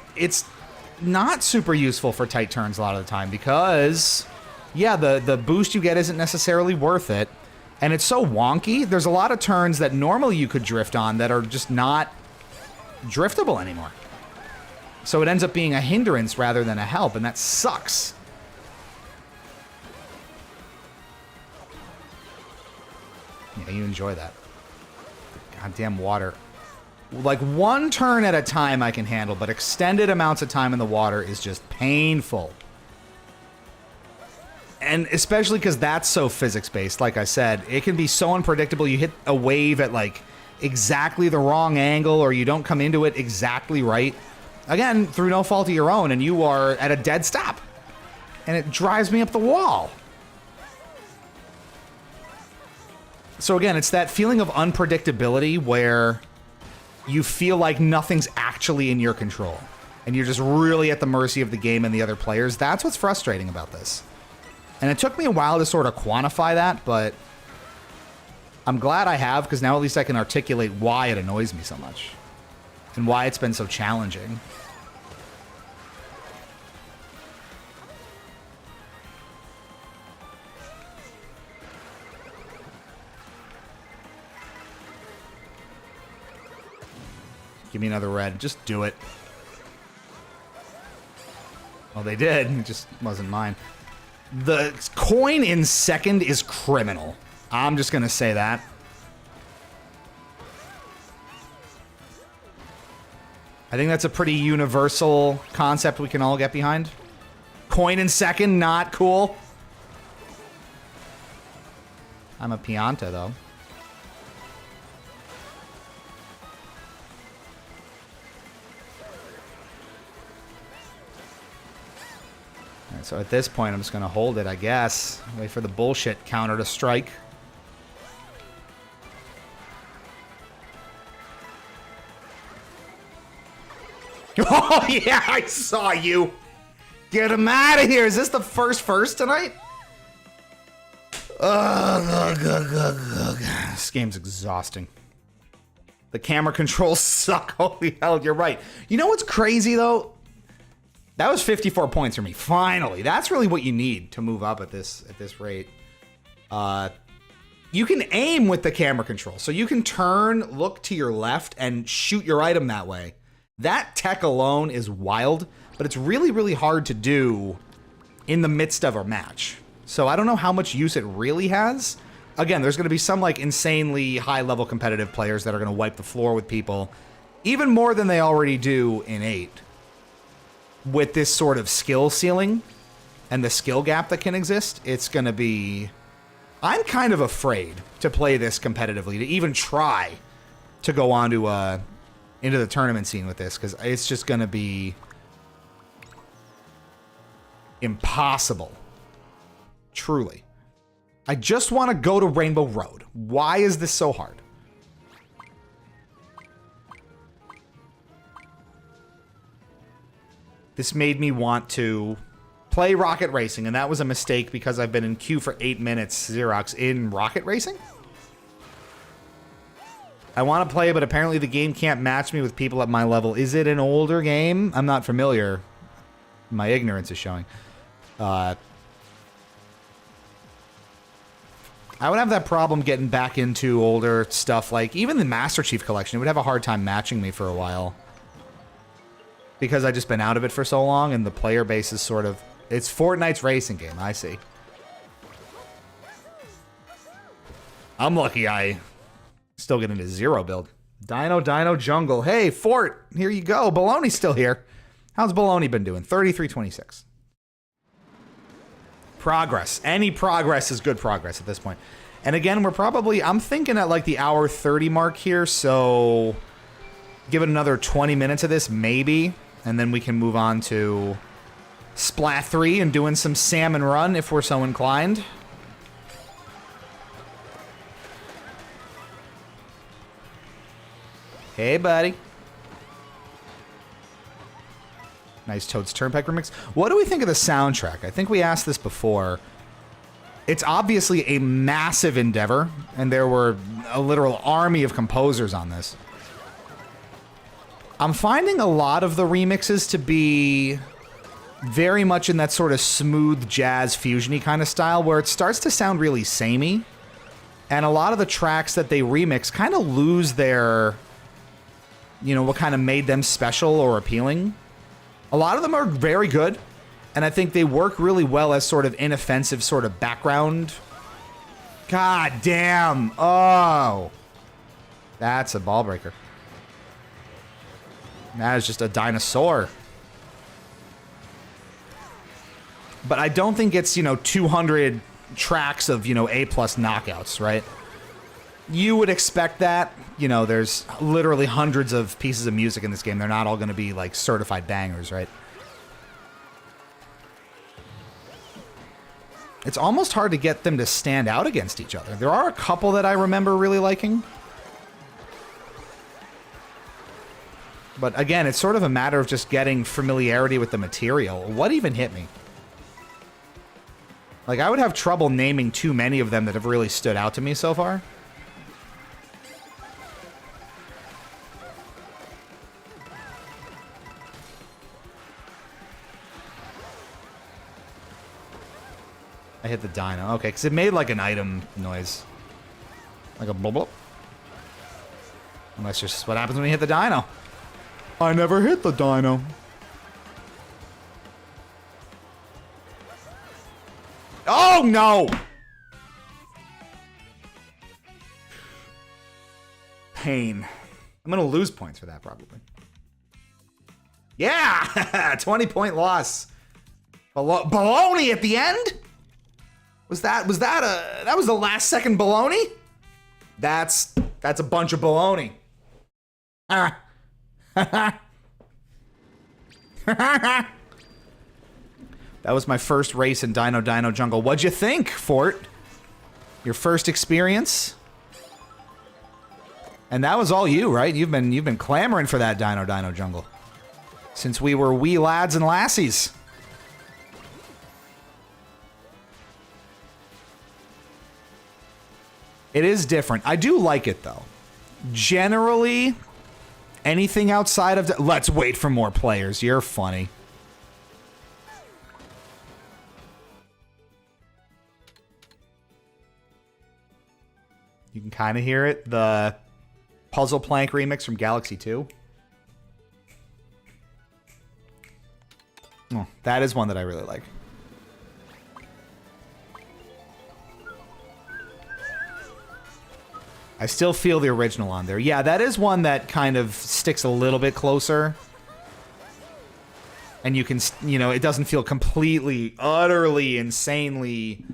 not super useful for tight turns a lot of the time because, yeah, the boost you get isn't necessarily worth it. And it's so wonky. There's a lot of turns that normally you could drift on that are just not driftable anymore. So it ends up being a hindrance rather than a help, and that sucks. Yeah, you enjoy that. Goddamn water. Like, one turn at a time I can handle, but extended amounts of time in the water is just painful. And especially because that's so physics-based, like I said. It can be so unpredictable. You hit a wave at, like, exactly the wrong angle, or you don't come into it exactly right. Again, through no fault of your own, and you are at a dead stop. And it drives me up the wall. So again, it's that feeling of unpredictability where you feel like nothing's actually in your control. And you're just really at the mercy of the game and the other players. That's what's frustrating about this. And it took me a while to sort of quantify that, but I'm glad I have, because now at least I can articulate why it annoys me so much. And why it's been so challenging. Give me another red. Just do it. Well, they did. It just wasn't mine. The coin in second is criminal. I'm just going to say that. I think that's a pretty universal concept we can all get behind. Coin in second, not cool. I'm a Pianta, though. So at this point, I'm just going to hold it, I guess. Wait for the bullshit counter to strike. Oh, yeah, I saw you. Get him out of here. Is this the first tonight? This game's exhausting. The camera controls suck. Holy hell, you're right. You know what's crazy, though? That was 54 points for me. Finally. That's really what you need to move up at this rate. You can aim with the camera control. So you can turn, look to your left, and shoot your item that way. That tech alone is wild, but it's really, really hard to do in the midst of a match. So I don't know how much use it really has. Again, there's going to be some like insanely high-level competitive players that are going to wipe the floor with people, even more than they already do in 8. With this sort of skill ceiling and the skill gap that can exist, it's going to be... I'm kind of afraid to play this competitively, to even try to go on to into the tournament scene with this, because it's just going to be impossible. Truly. I just want to go to Rainbow Road. Why is this so hard? This made me want to play Rocket Racing, and that was a mistake because I've been in queue for 8 minutes, Xerox, in Rocket Racing? I want to play, but apparently the game can't match me with people at my level. Is it an older game? I'm not familiar. My ignorance is showing. I would have that problem getting back into older stuff, like even the Master Chief Collection. It would have a hard time matching me for a while. Because I've just been out of it for so long, and the player base is sort of... It's Fortnite's racing game, I see. I'm lucky I still get into 0 build. Dino Jungle. Hey, Fort, here you go. Baloney's still here. How's Baloney been doing? 33-26. Progress. Any progress is good progress at this point. And again, we're probably... I'm thinking at like the hour 30 mark here, so... Give it another 20 minutes of this, maybe. And then we can move on to Splat 3 and doing some salmon run if we're so inclined. Hey, buddy. Nice Toad's Turnpike remix. What do we think of the soundtrack? I think we asked this before. It's obviously a massive endeavor, and there were a literal army of composers on this. I'm finding a lot of the remixes to be very much in that sort of smooth jazz fusion-y kind of style where it starts to sound really samey. And a lot of the tracks that they remix kind of lose their, you know, what kind of made them special or appealing. A lot of them are very good, and I think they work really well as sort of inoffensive sort of background. God damn. Oh. That's a ball breaker. That is just a dinosaur. But I don't think it's, you know, 200 tracks of, you know, A+ knockouts, right? You would expect that. You know, there's literally hundreds of pieces of music in this game. They're not all going to be, like, certified bangers, right? It's almost hard to get them to stand out against each other. There are a couple that I remember really liking. But again, it's sort of a matter of just getting familiarity with the material. What even hit me? Like, I would have trouble naming too many of them that have really stood out to me so far. I hit the dino. Okay, because it made like an item noise. Like a blub blub. And that's just what happens when you hit the dino. I never hit the dino. Oh, no! Pain. I'm going to lose points for that, probably. Yeah! 20-point loss. Baloney at the end? That was the last second baloney? That's a bunch of baloney. Ah. That was my first race in Dino Jungle. What'd you think, Fort? Your first experience? And that was all you, right? You've been clamoring for that Dino Jungle since we were wee lads and lassies. It is different. I do like it, though. Generally, anything outside of... Let's wait for more players. You're funny. You can kind of hear it. The Puzzle Plank remix from Galaxy 2. Oh, that is one that I really like. I still feel the original on there. Yeah, that is one that kind of sticks a little bit closer. And you can, you know, it doesn't feel completely, utterly, insanely,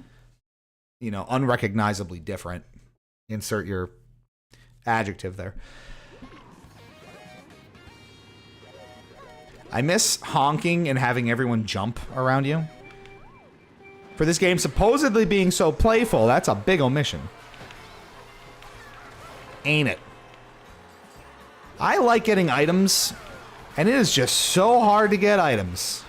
you know, unrecognizably different. Insert your adjective there. I miss honking and having everyone jump around you. For this game supposedly being so playful, that's a big omission. Ain't it? I like getting items, and it is just so hard to get items.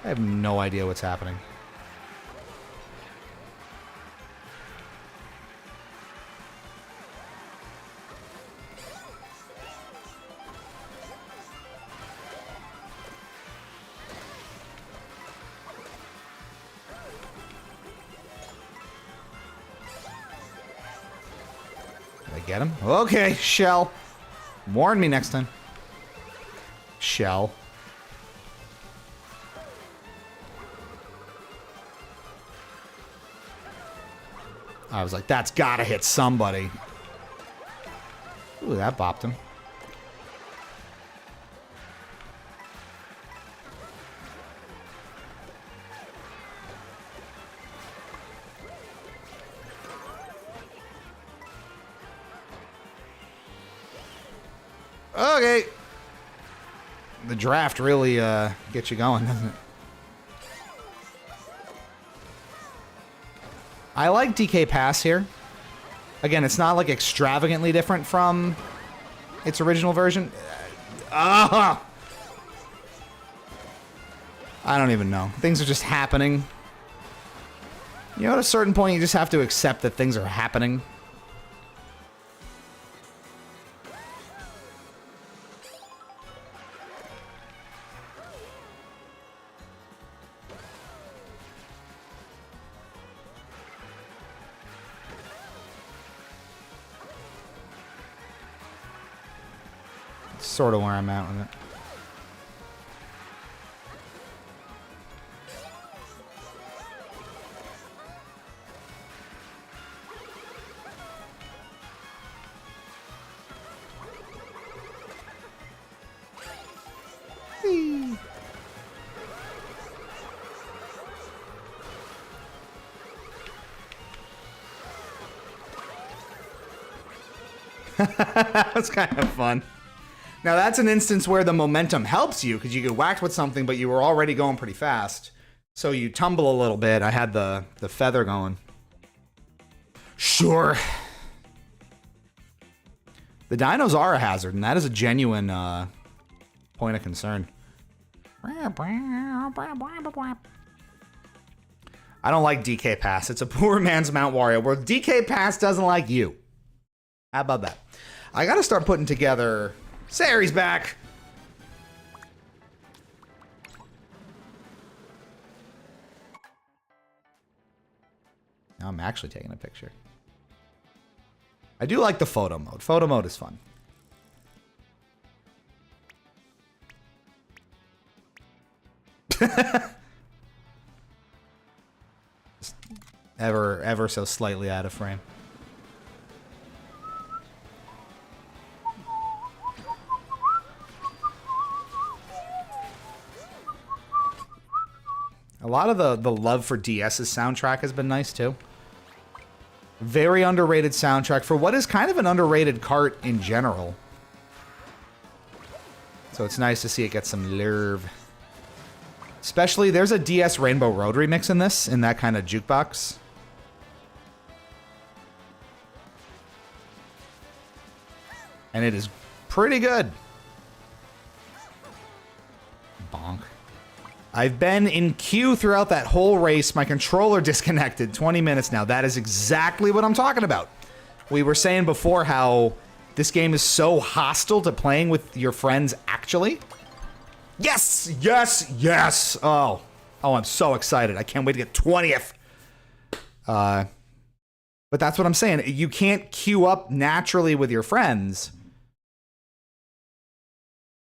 I have no idea what's happening. Get him? Okay, Shell. Warn me next time. Shell. I was like, that's gotta hit somebody. Ooh, that bopped him. Okay. The draft really gets you going, doesn't it? I like DK Pass here. Again, it's not like extravagantly different from its original version. I don't even know. Things are just happening. You know, at a certain point, you just have to accept that things are happening. Sort of where I'm at with it. That's kind of fun. Now, that's an instance where the momentum helps you, because you get whacked with something, but you were already going pretty fast. So you tumble a little bit. I had the feather going. Sure. The dinos are a hazard, and that is a genuine point of concern. I don't like DK Pass. It's a poor man's Mount Wario, where DK Pass doesn't like you. How about that? I gotta start putting together... Sari's back! Now I'm actually taking a picture. I do like the photo mode. Photo mode is fun. ever so slightly out of frame. A lot of the love for DS's soundtrack has been nice, too. Very underrated soundtrack for what is kind of an underrated kart in general. So it's nice to see it get some love. Especially, there's a DS Rainbow Road remix in this, in that kind of jukebox. And it is pretty good. Bonk. I've been in queue throughout that whole race. My controller disconnected 20 minutes now. That is exactly what I'm talking about. We were saying before how this game is so hostile to playing with your friends actually. Yes! Yes! Yes! Oh, I'm so excited. I can't wait to get 20th. But that's what I'm saying. You can't queue up naturally with your friends.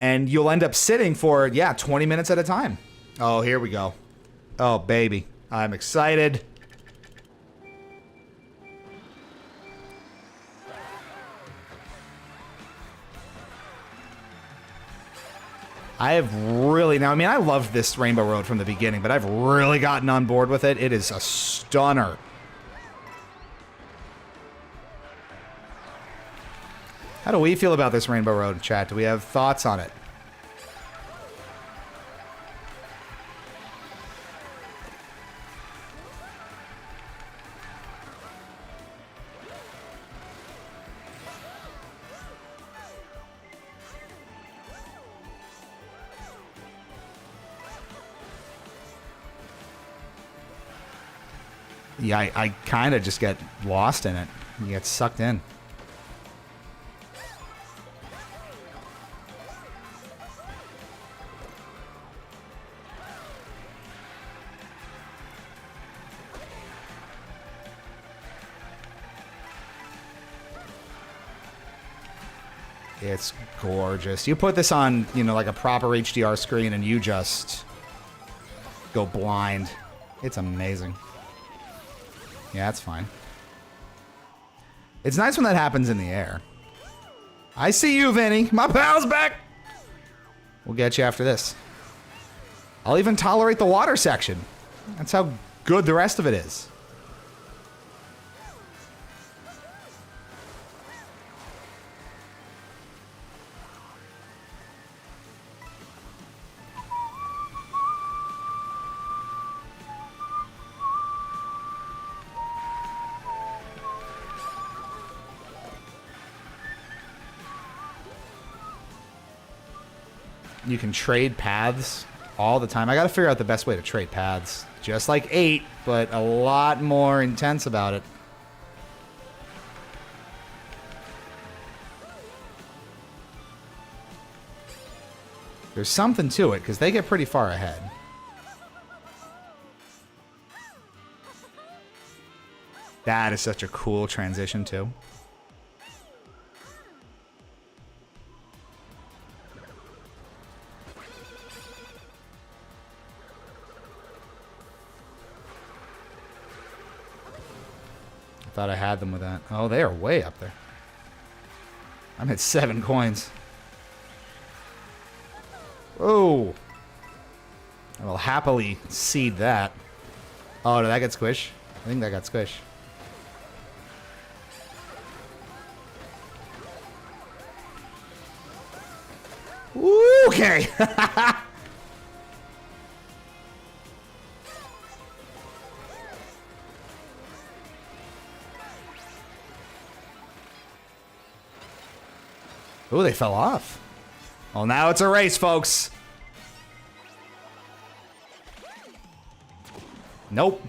And you'll end up sitting for, 20 minutes at a time. Oh, here we go. Oh, baby. I'm excited. I have really, now, I mean, I loved this Rainbow Road from the beginning, but I've really gotten on board with it. It is a stunner. How do we feel about this Rainbow Road, chat? Do we have thoughts on it? Yeah, I kind of just get lost in it. You get sucked in. It's gorgeous. You put this on, like a proper HDR screen and you just go blind. It's amazing. Yeah, that's fine. It's nice when that happens in the air. I see you, Vinny. My pal's back. We'll get you after this. I'll even tolerate the water section. That's how good the rest of it is. You can trade paths all the time. I gotta figure out the best way to trade paths. Just like 8, but a lot more intense about it. There's something to it, because they get pretty far ahead. That is such a cool transition, too. Thought I had them with that. Oh, they are way up there. I'm at 7 coins. Oh. I will happily cede that. Oh, did that get squish? I think that got squish. Okay. Oh, they fell off. Well, now it's a race, folks. Nope.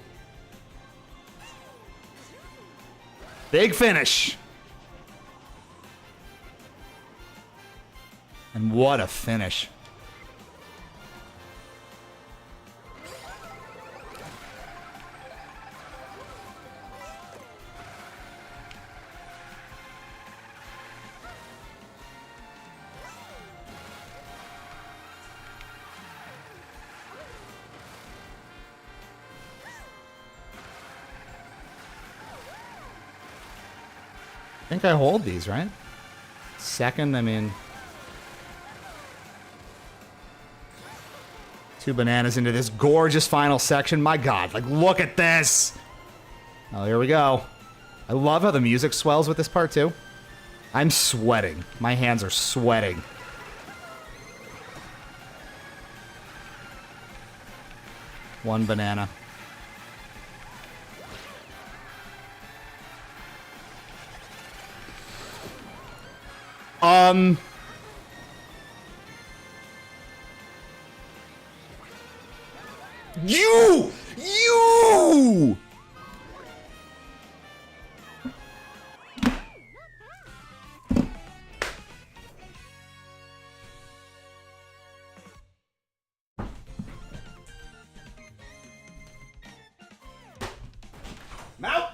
Big finish. And what a finish. I think I hold these, right? Second, I mean... 2 bananas into this gorgeous final section. My God, like, look at this! Oh, here we go. I love how the music swells with this part, too. I'm sweating. My hands are sweating. One banana. You! Mount!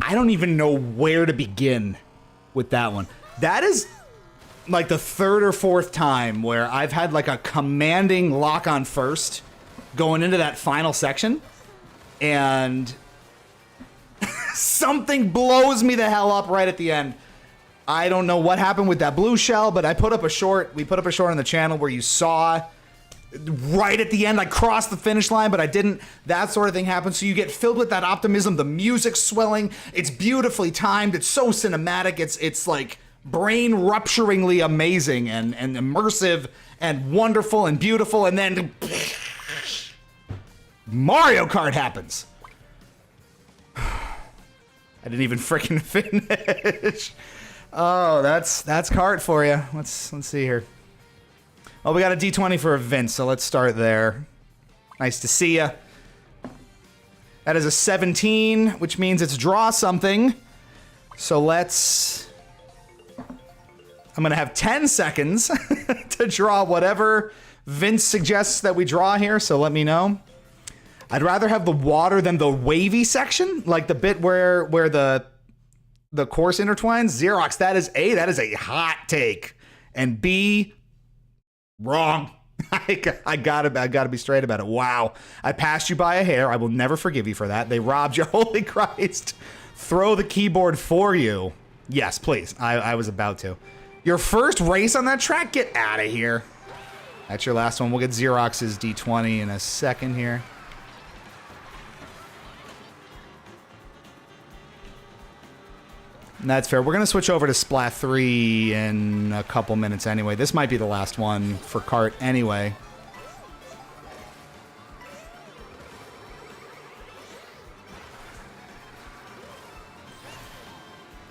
I don't even know where to begin with that one. That is like the third or fourth time where I've had like a commanding lock on first going into that final section, and something blows me the hell up right at the end. I don't know what happened with that blue shell, but I put up a short. We put up a short on the channel where you saw right at the end I crossed the finish line, but I didn't. That sort of thing happened. So you get filled with that optimism, the music's swelling, it's beautifully timed, it's so cinematic, it's like brain rupturingly amazing and immersive and wonderful and beautiful, and then Mario Kart happens. I didn't even freaking finish. Oh, that's Kart for you. Let's see here. Oh, we got a D20 for a Vince, so let's start there. Nice to see ya. That is a 17, which means it's draw something. So let's... I'm gonna have 10 seconds to draw whatever Vince suggests that we draw here, so let me know. I'd rather have the water than the wavy section, like the bit where the course intertwines. Xerox, that is a hot take. And B, wrong. I gotta be straight about it. Wow. I passed you by a hair. I will never forgive you for that. They robbed you. Holy Christ. Throw the keyboard for you. Yes, please. I was about to. Your first race on that track? Get out of here. That's your last one. We'll get Xerox's D20 in a second here. And that's fair. We're going to switch over to Splat 3 in a couple minutes anyway. This might be the last one for Kart anyway.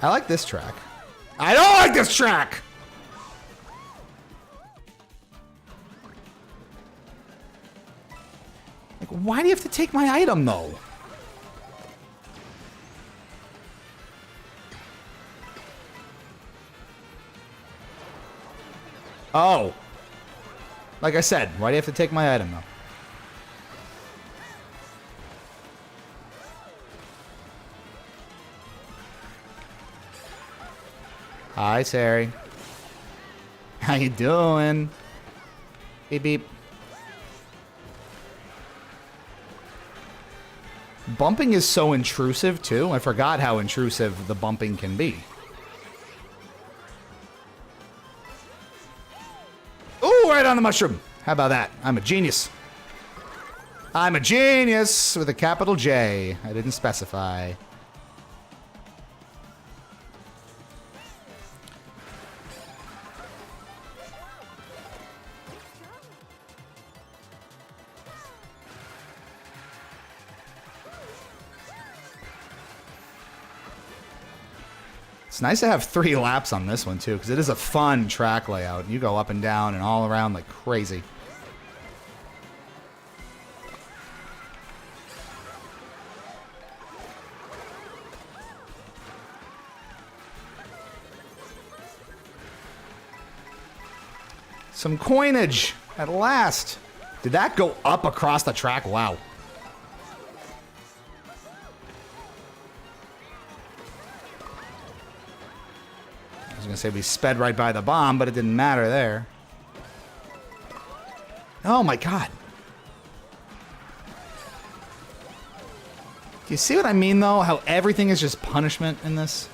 I like this track. I don't like this track! Like, why do you have to take my item, though? Oh. Like I said, why do you have to take my item, though? Hi, Sari. How you doing? Beep, beep. Bumping is so intrusive, too. I forgot how intrusive the bumping can be. Ooh, right on the mushroom. How about that? I'm a genius. I'm a genius with a capital J. I didn't specify. It's nice to have 3 laps on this one, too, because it is a fun track layout. You go up and down and all around like crazy. Some coinage at last. Did that go up across the track? Wow. I was gonna say we sped right by the bomb, but it didn't matter there. Oh my god. Do you see what I mean, though? How everything is just punishment in this?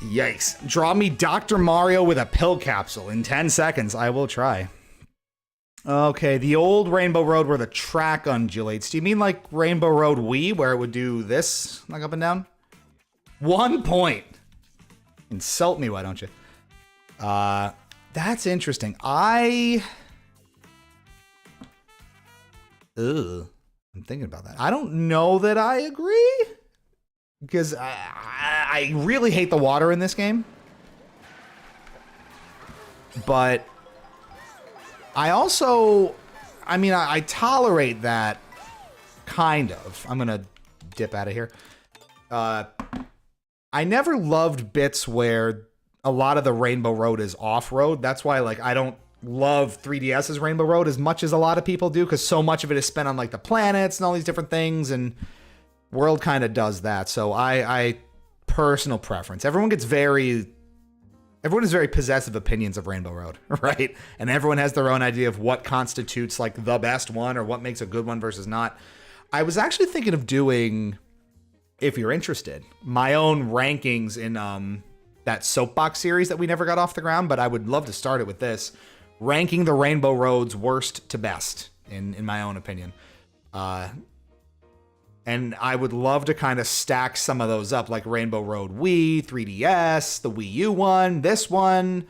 Yikes. Draw me Dr. Mario with a pill capsule in 10 seconds. I will try. Okay, the old Rainbow Road where the track undulates. Do you mean like Rainbow Road Wii, where it would do this, like up and down? 1 point. Insult me, why don't you? That's interesting. I'm thinking about that. I don't know that I agree. Because I really hate the water in this game. But I also, I mean, I tolerate that, kind of. I'm going to dip out of here. I I never loved bits where a lot of the Rainbow Road is off-road. That's why, like, I don't love 3DS's Rainbow Road as much as a lot of people do, because so much of it is spent on, like, the planets and all these different things, and World kind of does that. So I personal preference. Everyone has very possessive opinions of Rainbow Road, right? And everyone has their own idea of what constitutes, like, the best one or what makes a good one versus not. I was actually thinking of doing, if you're interested, my own rankings in that soapbox series that we never got off the ground, but I would love to start it with this. Ranking the Rainbow Roads worst to best, in my own opinion. And I would love to kind of stack some of those up, like Rainbow Road Wii, 3DS, the Wii U one, this one,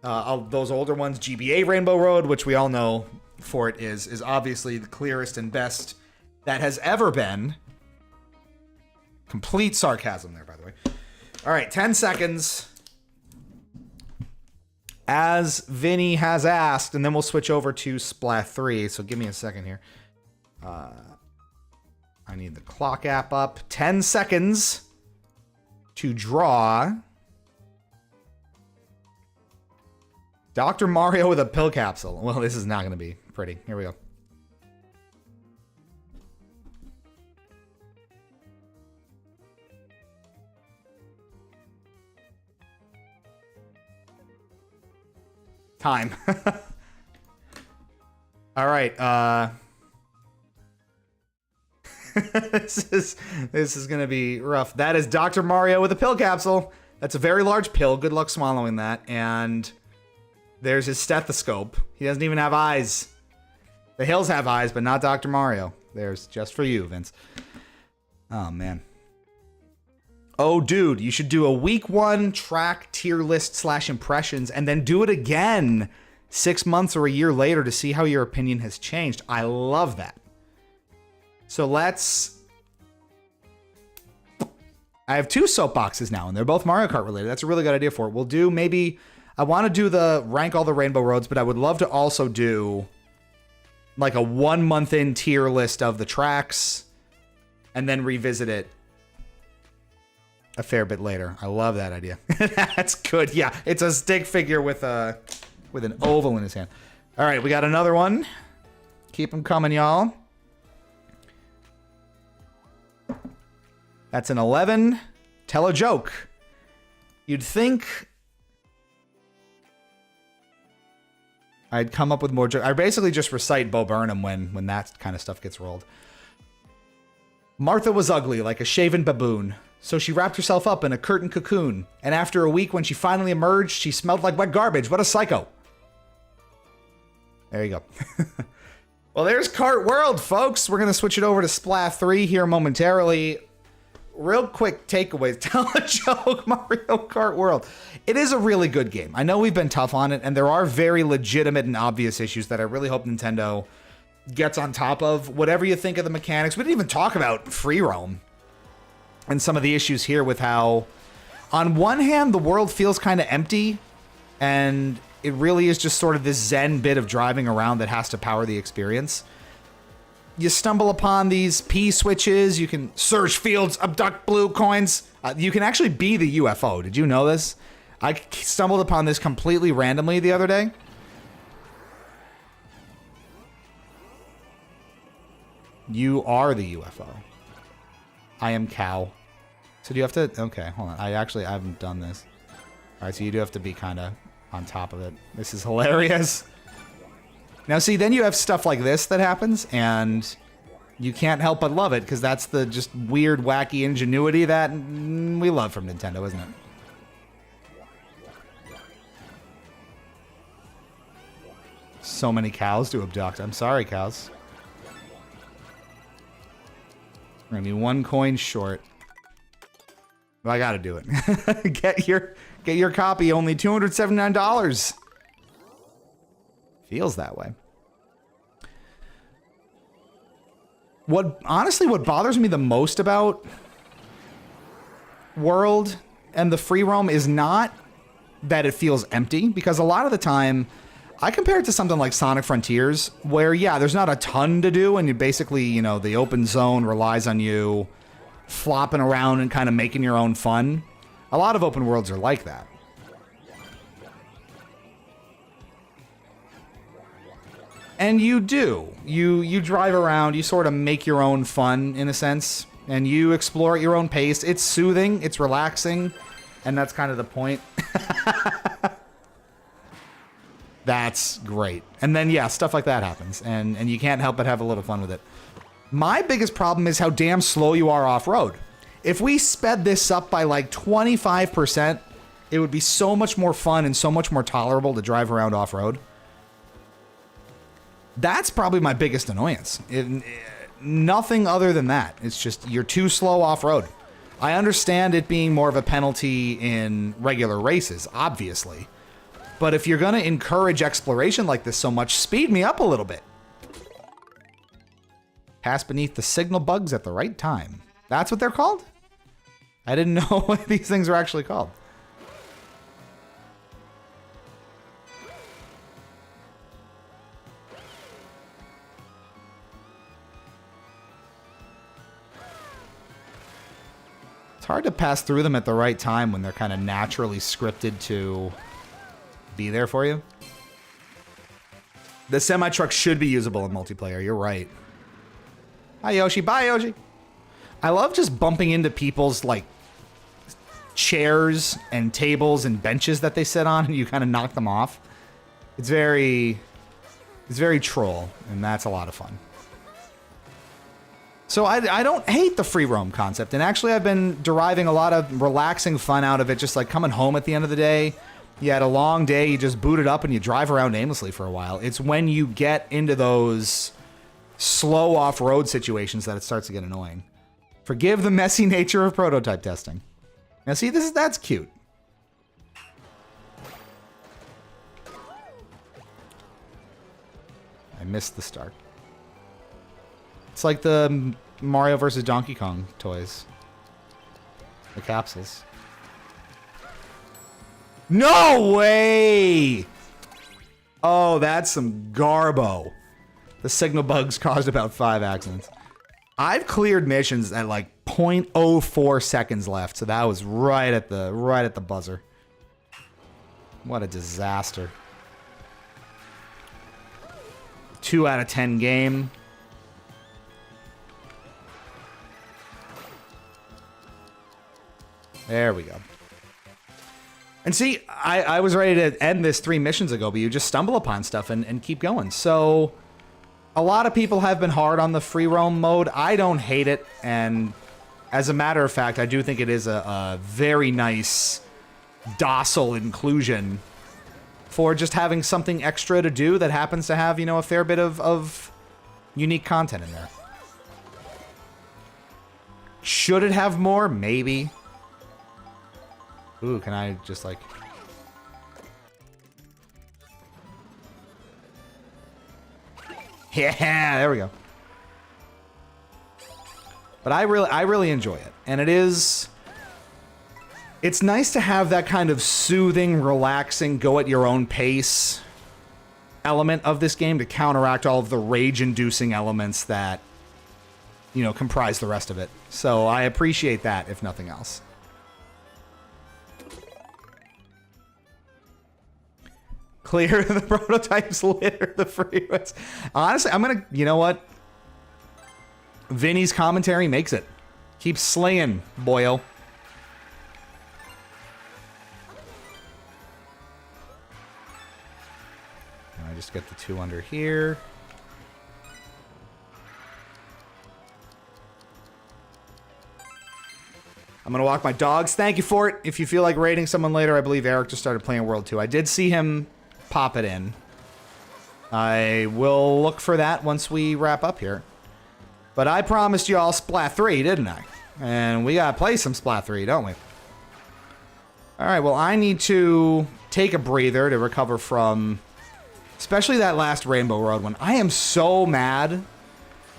those older ones, GBA Rainbow Road, which we all know for it is obviously the clearest and best that has ever been. Complete sarcasm there, by the way. All right, 10 seconds. As Vinny has asked, and then we'll switch over to Splat 3. So give me a second here. I need the clock app up. 10 seconds to draw Dr. Mario with a pill capsule. Well, this is not going to be pretty. Here we go. Time. All right. This is gonna be rough. That is Dr. Mario with a pill capsule. That's a very large pill. Good luck swallowing that. And there's his stethoscope. He doesn't even have eyes. The Hills have eyes, but not Dr. Mario. There's just for you, Vince. Oh man. Oh, dude, you should do a week 1 track tier list / impressions and then do it again 6 months or a year later to see how your opinion has changed. I love that. So I have 2 soapboxes now, and they're both Mario Kart related. That's a really good idea for it. We'll do I want to do the rank all the Rainbow Roads, but I would love to also do like a 1 month in tier list of the tracks and then revisit it a fair bit later. I love that idea. That's good. Yeah, it's a stick figure with an oval in his hand. All right, we got another one. Keep them coming, y'all. That's an 11. Tell a joke. You'd think I'd come up with more jokes. I basically just recite Bo Burnham when that kind of stuff gets rolled. Martha was ugly, like a shaven baboon. So she wrapped herself up in a curtain cocoon. And after a week, when she finally emerged, she smelled like wet garbage. What a psycho. There you go. Well, there's Kart World, folks. We're going to switch it over to Splat 3 here momentarily. Real quick takeaways. Tell a joke, Mario Kart World. It is a really good game. I know we've been tough on it, and there are very legitimate and obvious issues that I really hope Nintendo gets on top of. Whatever you think of the mechanics, we didn't even talk about free roam and some of the issues here with how, on one hand, the world feels kind of empty, and it really is just sort of this zen bit of driving around that has to power the experience. You stumble upon these P switches. You can search fields, abduct blue coins. You can actually be the UFO. Did you know this? I stumbled upon this completely randomly the other day. You are the UFO. I am cow. So do you have to... Okay, hold on. I haven't done this. All right, so you do have to be kind of on top of it. This is hilarious. Now, see, then you have stuff like this that happens, and you can't help but love it, because that's the just weird, wacky ingenuity that we love from Nintendo, isn't it? So many cows to abduct. I'm sorry, cows. We're gonna be 1 coin short. But I gotta do it. Get your copy, only $279. Feels that way. Honestly, what bothers me the most about World and the free roam is not that it feels empty, because a lot of the time, I compare it to something like Sonic Frontiers, where, yeah, there's not a ton to do, and you basically, you know, the open zone relies on you flopping around and kind of making your own fun. A lot of open worlds are like that. And you do. You drive around, you sort of make your own fun, in a sense, and you explore at your own pace. It's soothing, it's relaxing, and that's kind of the point. That's great. And then, yeah, stuff like that happens, and you can't help but have a little fun with it. My biggest problem is how damn slow you are off-road. If we sped this up by like 25%, it would be so much more fun and so much more tolerable to drive around off-road. That's probably my biggest annoyance. Nothing other than that. It's just you're too slow off-road. I understand it being more of a penalty in regular races, obviously. But if you're going to encourage exploration like this so much, speed me up a little bit. Pass beneath the signal bugs at the right time. That's what they're called? I didn't know what these things were actually called. It's hard to pass through them at the right time when they're kind of naturally scripted to be there for you. The semi-truck should be usable in multiplayer. You're right. Hi, Yoshi. Bye, Yoshi. I love just bumping into people's, like, chairs and tables and benches that they sit on, and you kind of knock them off. It's very troll, and that's a lot of fun. So I don't hate the free roam concept, and actually I've been deriving a lot of relaxing fun out of it, just like coming home at the end of the day. You had a long day, you just boot it up and you drive around aimlessly for a while. It's when you get into those slow off-road situations that it starts to get annoying. Forgive the messy nature of prototype testing. Now see, that's cute. I missed the start. It's like the Mario vs. Donkey Kong toys. The capsules. No way! Oh, that's some garbo. The signal bugs caused about 5 accidents. I've cleared missions at like 0.04 seconds left, so that was right at the buzzer. What a disaster. 2 out of 10 game. There we go. And see, I was ready to end this 3 missions ago, but you just stumble upon stuff and keep going. So, a lot of people have been hard on the free roam mode. I don't hate it, and as a matter of fact, I do think it is a very nice, docile inclusion for just having something extra to do that happens to have, you know, a fair bit of unique content in there. Should it have more? Maybe. Ooh, can I just like... Yeah, there we go. But I really enjoy it. And it's nice to have that kind of soothing, relaxing, go at your own pace element of this game to counteract all of the rage-inducing elements that, you know, comprise the rest of it. So I appreciate that, if nothing else. Clear the prototypes, litter the freeways. Honestly, I'm gonna... You know what? Vinny's commentary makes it. Keep slaying, boyo. Can I just get the 2 under here? I'm gonna walk my dogs. Thank you for it. If you feel like raiding someone later, I believe Eric just started playing World 2. I did see him pop it in. I will look for that once we wrap up here. But I promised you all Splat 3, didn't I? And we gotta play some Splat 3, don't we? Alright, well, I need to take a breather to recover from... especially that last Rainbow Road one. I am so mad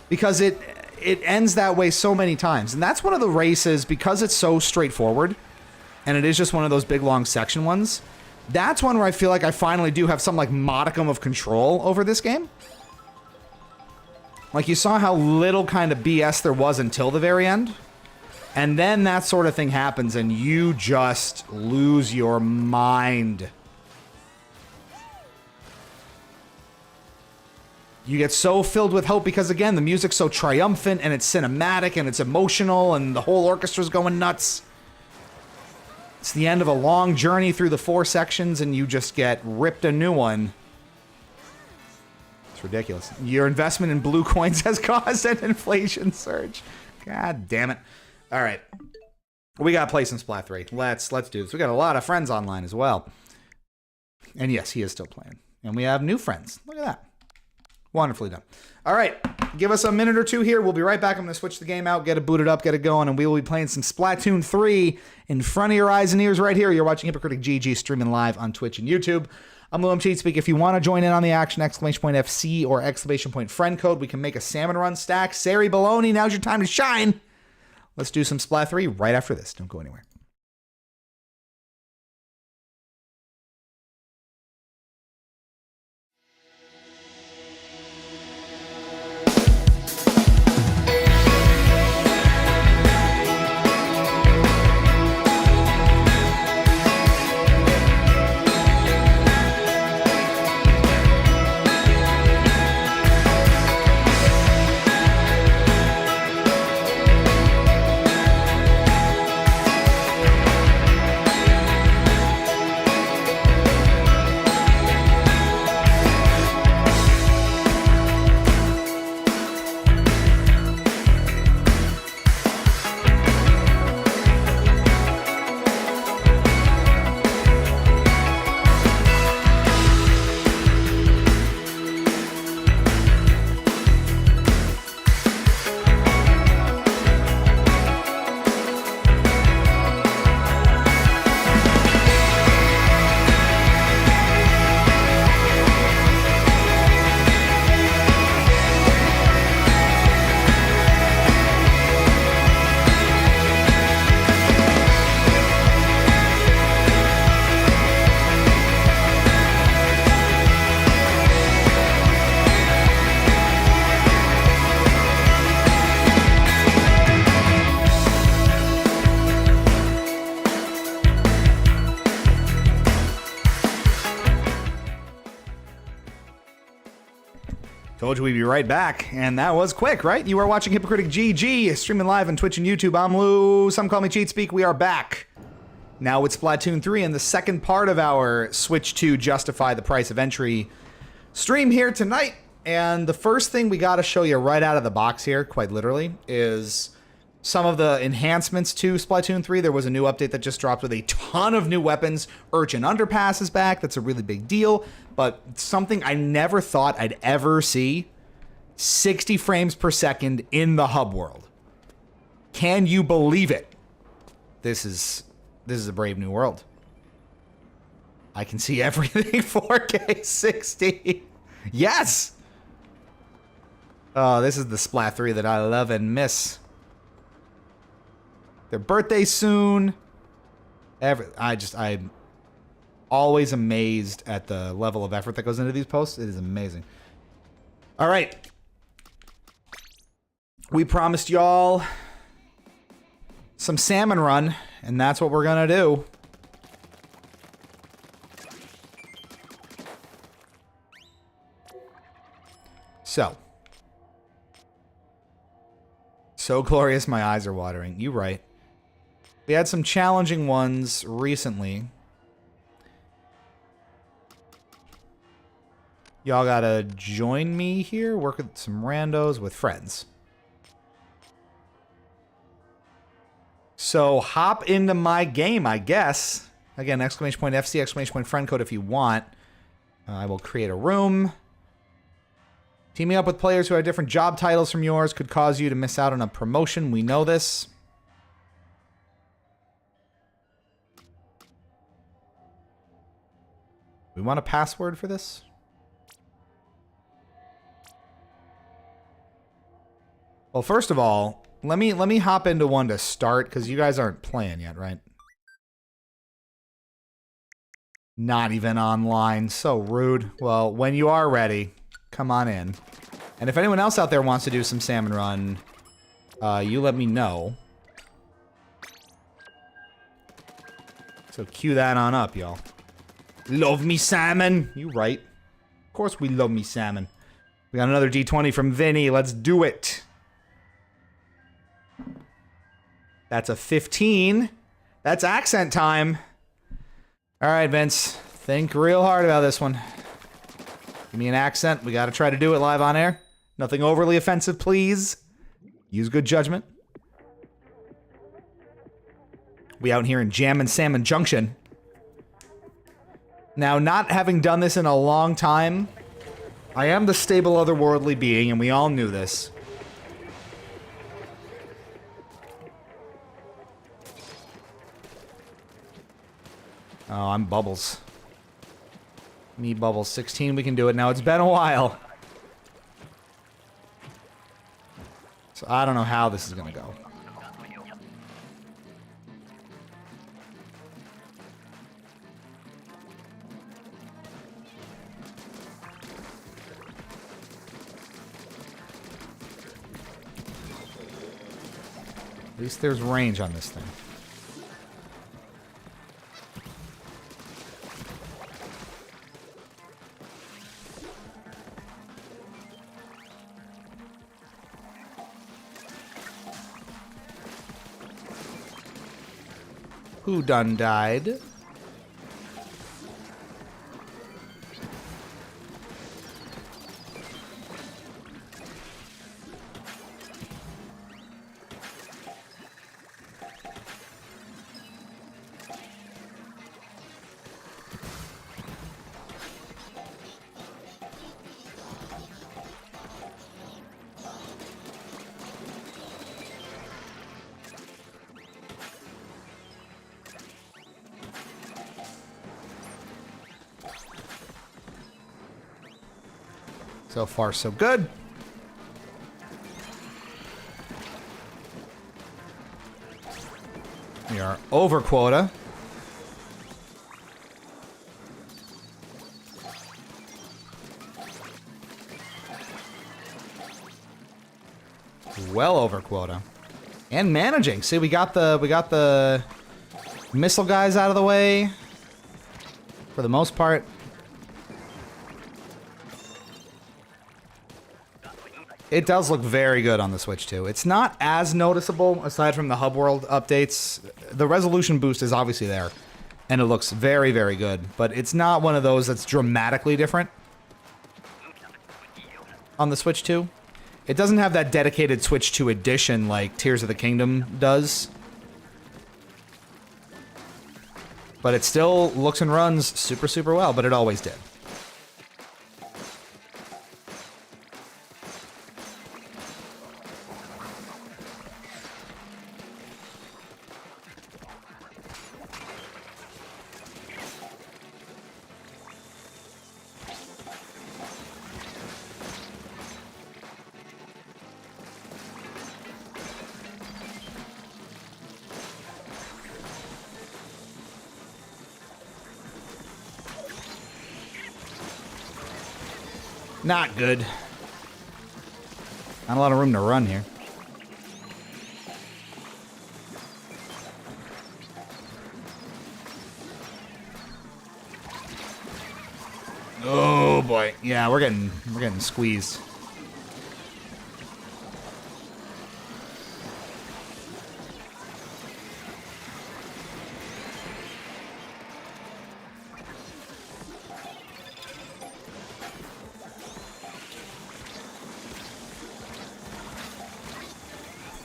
because it ends that way so many times. And that's one of the races, because it's so straightforward, and it is just one of those big, long section ones, that's one where I feel like I finally do have some, like, modicum of control over this game. Like, you saw how little kind of BS there was until the very end. And then that sort of thing happens and you just lose your mind. You get so filled with hope because, again, the music's so triumphant and it's cinematic and it's emotional and the whole orchestra's going nuts. It's the end of a long journey through the 4 sections and you just get ripped a new one. It's ridiculous. Your investment in blue coins has caused an inflation surge. God damn it. All right. We got to play some Splat 3. Let's do this. We got a lot of friends online as well. And yes, he is still playing. And we have new friends. Look at that. Wonderfully done. All right, give us a minute or two here. We'll be right back. I'm going to switch the game out, get it booted up, get it going, and we will be playing some Splatoon 3 in front of your eyes and ears right here. You're watching Hypocritic GG streaming live on Twitch and YouTube. I'm William Cheatspeak. If you want to join in on the action, !FC or ! Friend code, we can make a salmon run stack. Sari Baloney, now's your time to shine. Let's do some Splat 3 right after this. Don't go anywhere. Told you we'd be right back, and that was quick, right? You are watching Hypocritic GG, streaming live on Twitch and YouTube. I'm Lou, some call me Cheatspeak. We are back. Now with Splatoon 3 and the second part of our Switch to justify the price of entry stream here tonight. And the first thing we got to show you right out of the box here, quite literally, is some of the enhancements to Splatoon 3. There was a new update that just dropped with a ton of new weapons. Urchin Underpass is back. That's a really big deal. But something I never thought I'd ever see, 60 frames per second in the hub world. Can you believe it? This is a brave new world. I can see everything 4K 60. Yes! Oh, this is the Splat 3 that I love and miss. Their birthday soon. I'm always amazed at the level of effort that goes into these posts. It is amazing. All right. We promised y'all some salmon run, and that's what we're gonna do. So glorious, my eyes are watering. You right. We had some challenging ones recently. Y'all gotta join me here, work with some randos with friends. So hop into my game, I guess. Again, !FC, !friend code if you want. I will create a room. Teaming up with players who have different job titles from yours could cause you to miss out on a promotion. We know this. We want a password for this? Well, first of all, let me hop into one to start, because you guys aren't playing yet, right? Not even online. So rude. Well, when you are ready, come on in. And if anyone else out there wants to do some salmon run, you let me know. So cue that on up, y'all. Love me salmon. You right. Of course we love me salmon. We got another D20 from Vinny. Let's do it. That's a 15. That's accent time. All right, Vince. Think real hard about this one. Give me an accent. We got to try to do it live on air. Nothing overly offensive, please. Use good judgment. We out here in Jam and Salmon Junction. Now, not having done this in a long time, I am the stable otherworldly being, and we all knew this. Oh, I'm Bubbles. Me, Bubbles. 16, we can do it. Now, it's been a while. So, I don't know how this is gonna go. At least there's range on this thing. Who done died? So far, so good. We are over quota. Well over quota. And managing. See, we got the missile guys out of the way. For the most part. It does look very good on the Switch, too. It's not as noticeable, aside from the Hub World updates. The resolution boost is obviously there, and it looks very, very good. But it's not one of those that's dramatically different on the Switch 2. It doesn't have that dedicated Switch 2 edition like Tears of the Kingdom does. But it still looks and runs super, super well, but it always did. Not good. Not a lot of room to run here. Oh boy. Yeah, we're getting squeezed.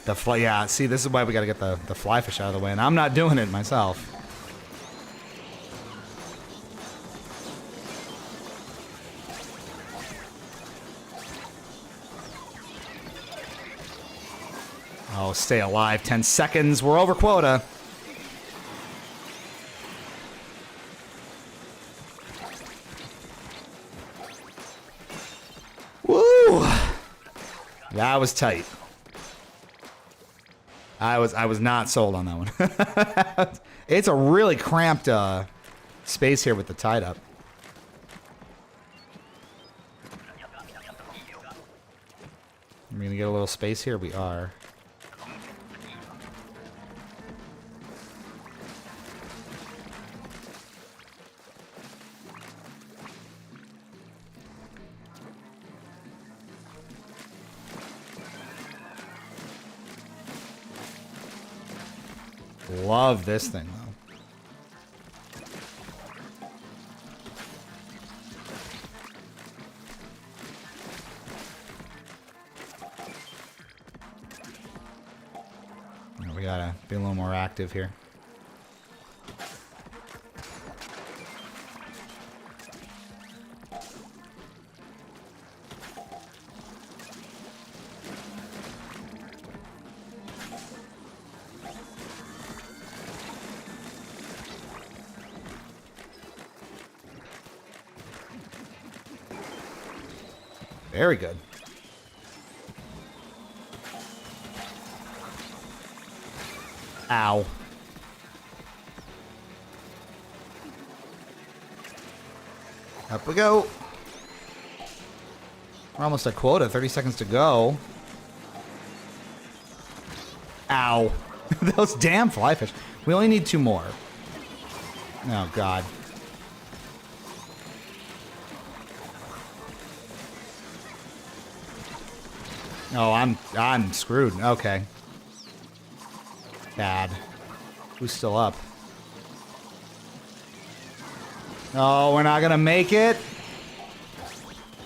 The fly, yeah, see, this is why we gotta get the fly fish out of the way, and I'm not doing it myself. Oh, stay alive. 10 seconds. We're over quota. Woo! That was tight. I was not sold on that one. It's a really cramped space here with the tide up. We're gonna get a little space here. We are. Love this thing, though. We gotta be a little more active here. Very good. Ow. Up we go. We're almost at quota. 30 seconds to go. Ow. Those damn fly fish. We only need 2 more. Oh, God. Oh, I'm screwed. Okay. Bad. Who's still up? Oh, we're not gonna make it.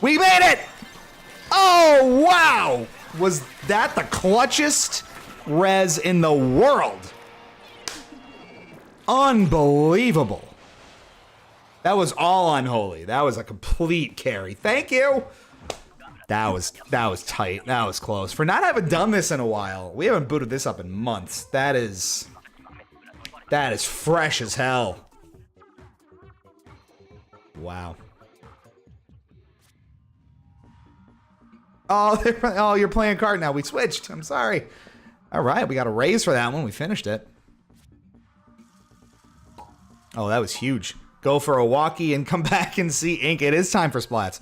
We made it! Oh, wow! Was that the clutchest res in the world? Unbelievable. That was all unholy. That was a complete carry. Thank you. That was tight. That was close. For not having done this in a while, we haven't booted this up in months. That is fresh as hell. Wow. Oh, you're playing card now. We switched. I'm sorry. All right, we got a raise for that one. We finished it. Oh, that was huge. Go for a walkie and come back and see ink. It is time for splats.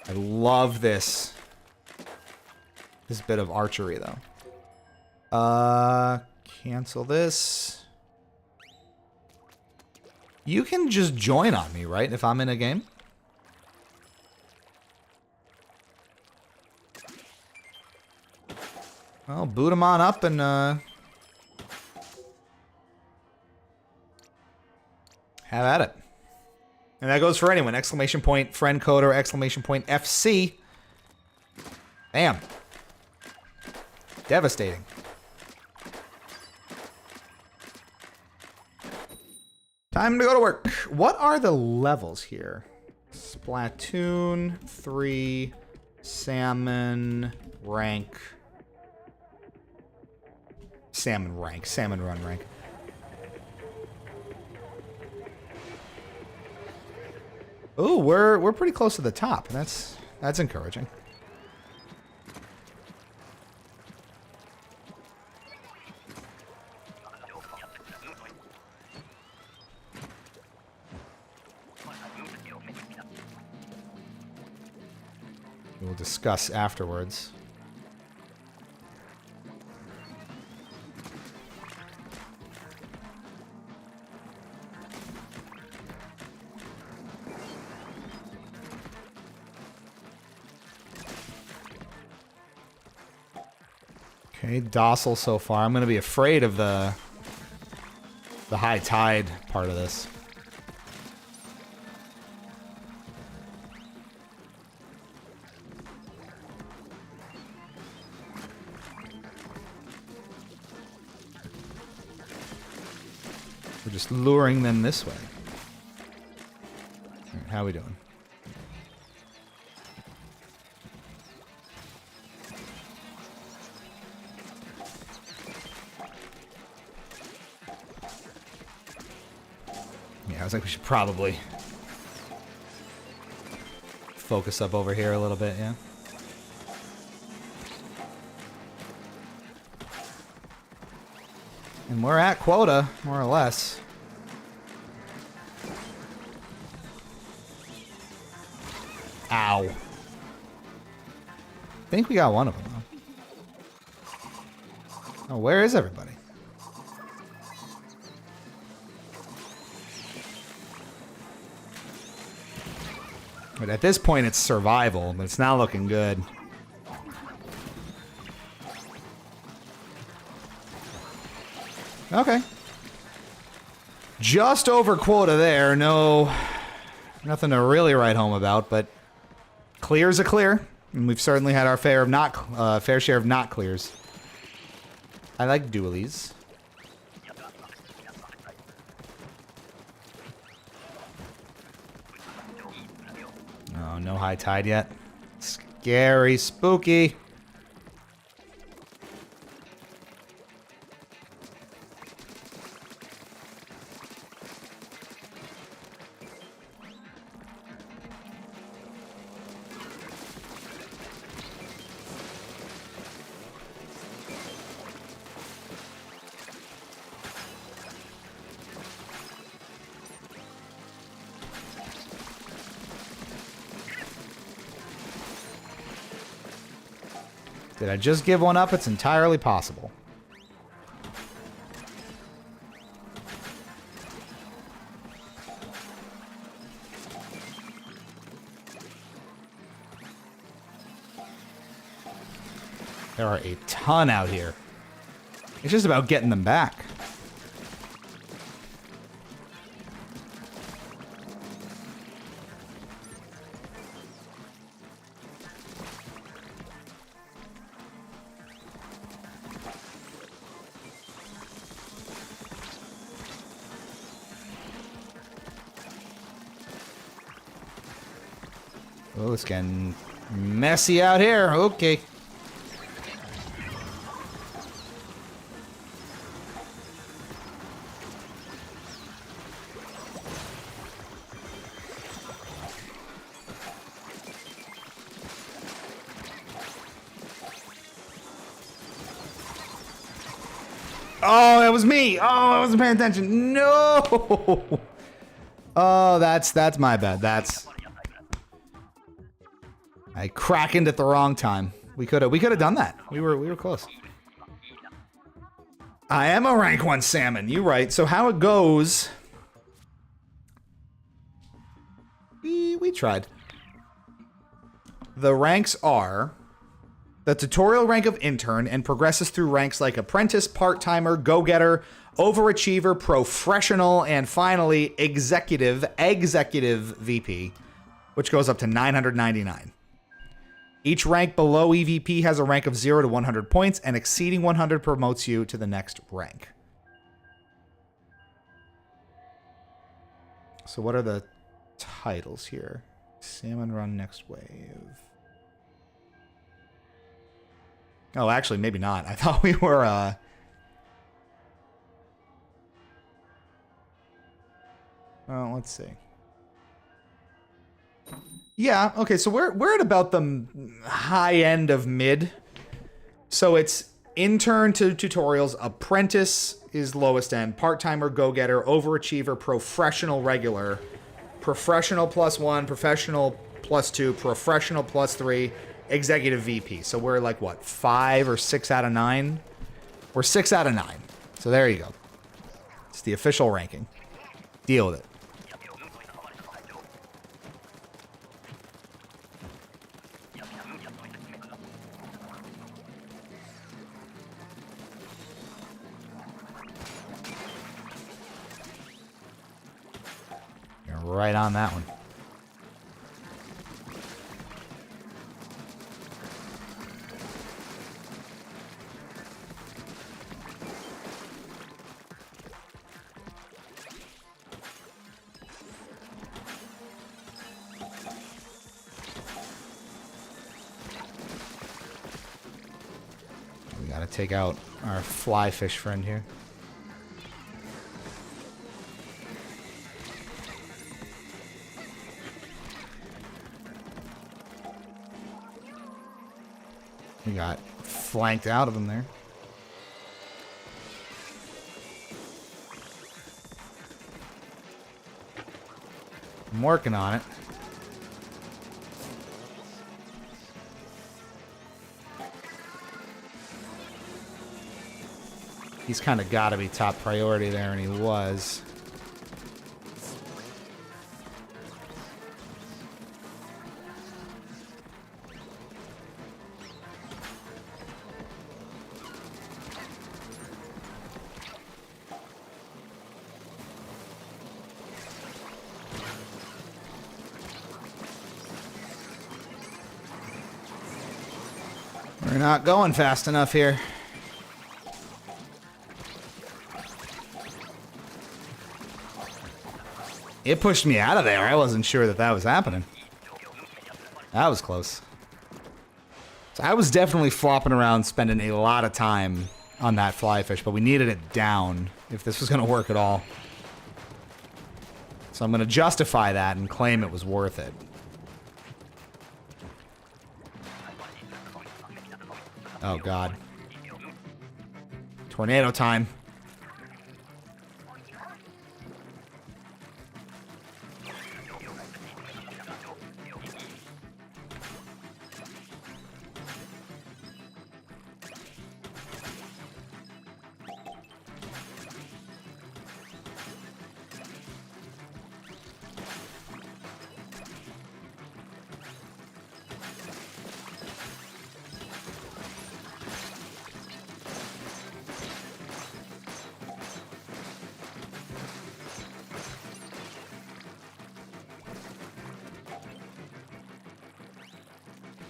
I love this. This bit of archery, though. Cancel this. You can just join on me, right? If I'm in a game? Well, boot him on up and, have at it. And that goes for anyone. Exclamation point friend code or exclamation point FC. Bam. Devastating. Time to go to work. What are the levels here? Splatoon 3, salmon rank. Salmon rank. Salmon run rank. Ooh, we're pretty close to the top. That's encouraging. We'll discuss afterwards. Okay, docile so far. I'm going to be afraid of the high tide part of this. We're just luring them this way. All right, how are we doing? I was like, we should probably focus up over here a little bit, yeah. And we're at quota, more or less. Ow. I think we got one of them, though. Oh, where is everybody? But at this point, it's survival, but it's not looking good. Okay. Just over quota there. No, nothing to really write home about, but clear's a clear. And we've certainly had our fair share of not clears. I like dualies. Oh, no high tide yet. Scary, spooky. Did I just give one up? It's entirely possible. There are a ton out here. It's just about getting them back. Oh, it's getting messy out here. Okay. Oh, it was me. Oh, I wasn't paying attention. No. Oh, that's my bad. I crackened at the wrong time. We could have done that. We were close. I am a rank 1 salmon. You're right. So how it goes? We tried. The ranks are the tutorial rank of intern and progresses through ranks like apprentice, part-timer, go-getter, overachiever, professional, and finally executive VP, which goes up to 999. Each rank below EVP has a rank of 0 to 100 points, and exceeding 100 promotes you to the next rank. So what are the titles here? Salmon Run Next Wave. Oh, actually, maybe not. I thought we were, well, let's see. Yeah, okay, so we're at about the high end of mid. So it's intern to tutorials, apprentice is lowest end, part-timer, go-getter, overachiever, professional, regular, professional +1, professional +2, professional +3, executive VP. So we're like, what, 5 or 6 out of 9? We're 6 out of 9. So there you go. It's the official ranking. Deal with it. Right on that one. We gotta take out our fly fish friend here. We got flanked out of him there. I'm working on it. He's kind of got to be top priority there, and he was. We're not going fast enough here. It pushed me out of there. I wasn't sure that that was happening. That was close. So I was definitely flopping around, spending a lot of time on that fly fish, but we needed it down if this was going to work at all. So I'm going to justify that and claim it was worth it. Oh, God. Tornado time.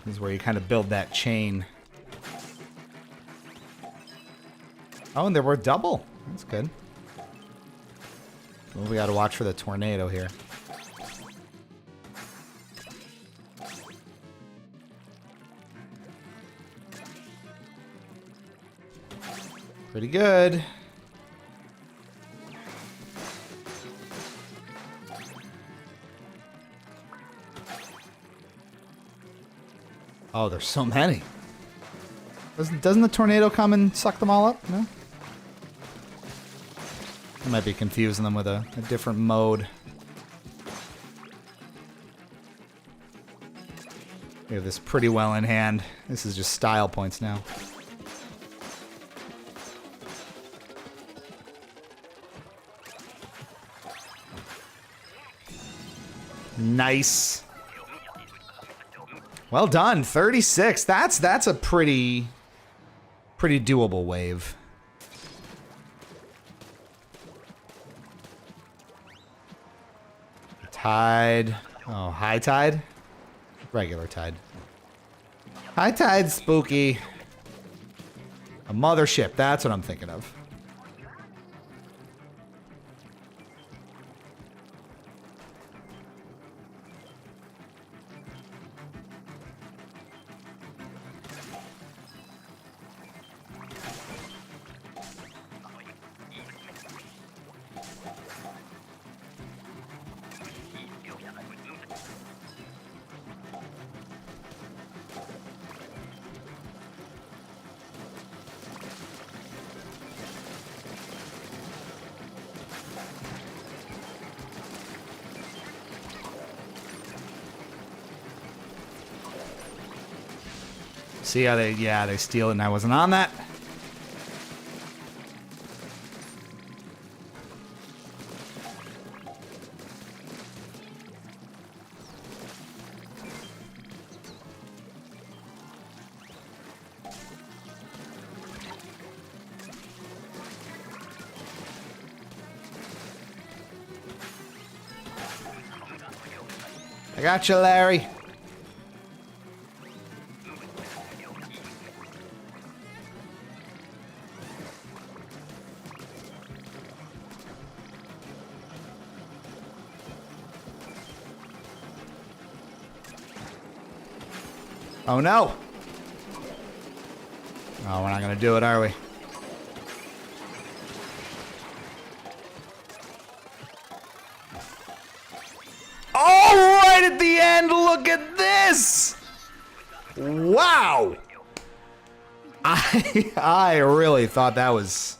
This is where you kind of build that chain. Oh, and there were double. That's good. Well, we got to watch for the tornado here. Pretty good. Oh, there's so many. Doesn't the tornado come and suck them all up? No? I might be confusing them with a different mode. We have this pretty well in hand. This is just style points now. Nice. Well done, 36. That's a pretty doable wave. Tide. Oh, high tide? Regular tide. High tide's spooky. A mothership, that's what I'm thinking of. See how they steal it and I wasn't on that. I got you, Larry. Oh no! Oh, we're not gonna do it, are we? Oh, right at the end! Look at this! Wow! I really thought that was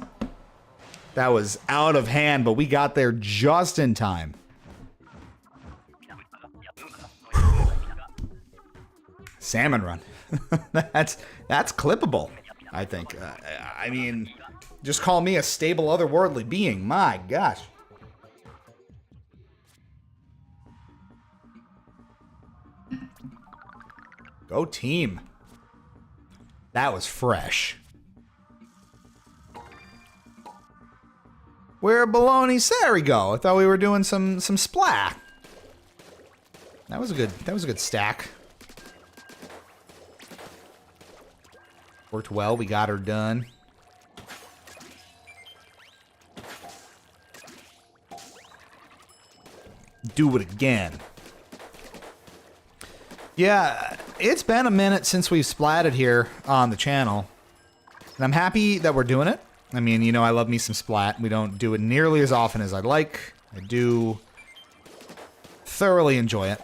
out of hand, but we got there just in time. Salmon run. that's clippable, I think. I mean, just call me a stable otherworldly being. My gosh. Go team. That was fresh. Where baloney there we go. I thought we were doing some splat. That was a good stack. Worked well. We got her done. Do it again. Yeah, it's been a minute since we've splatted here on the channel. And I'm happy that we're doing it. I mean, you know, I love me some splat. We don't do it nearly as often as I'd like. I do thoroughly enjoy it.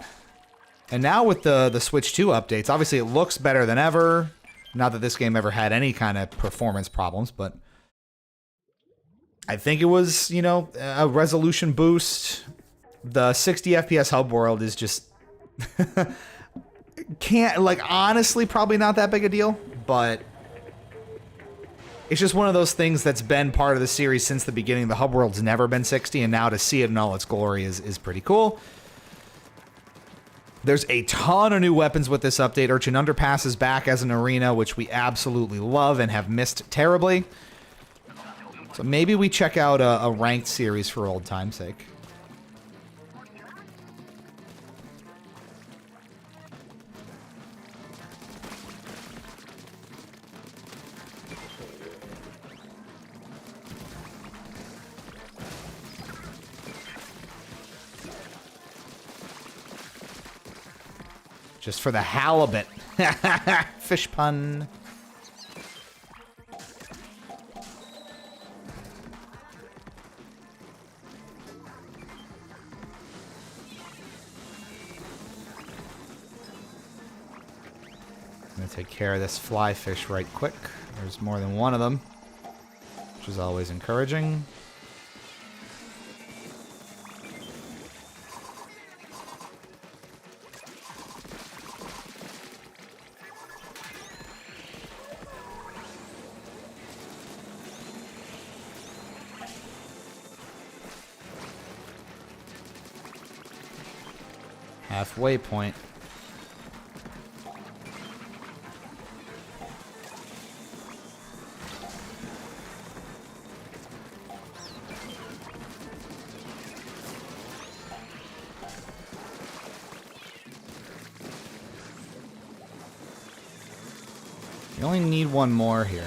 And now with the Switch 2 updates, obviously it looks better than ever. Not that this game ever had any kind of performance problems, but I think it was, you know, a resolution boost. The 60 FPS hub world is just can't, like, honestly, probably not that big a deal, but it's just one of those things that's been part of the series since the beginning. The hub world's never been 60, and now to see it in all its glory is pretty cool. There's a ton of new weapons with this update. Urchin Underpass is back as an arena, which we absolutely love and have missed terribly. So maybe we check out a ranked series for old time's sake. Just for the halibut. Fish pun. I'm gonna take care of this fly fish right quick. There's more than one of them, which is always encouraging. Halfway point. You only need one more here.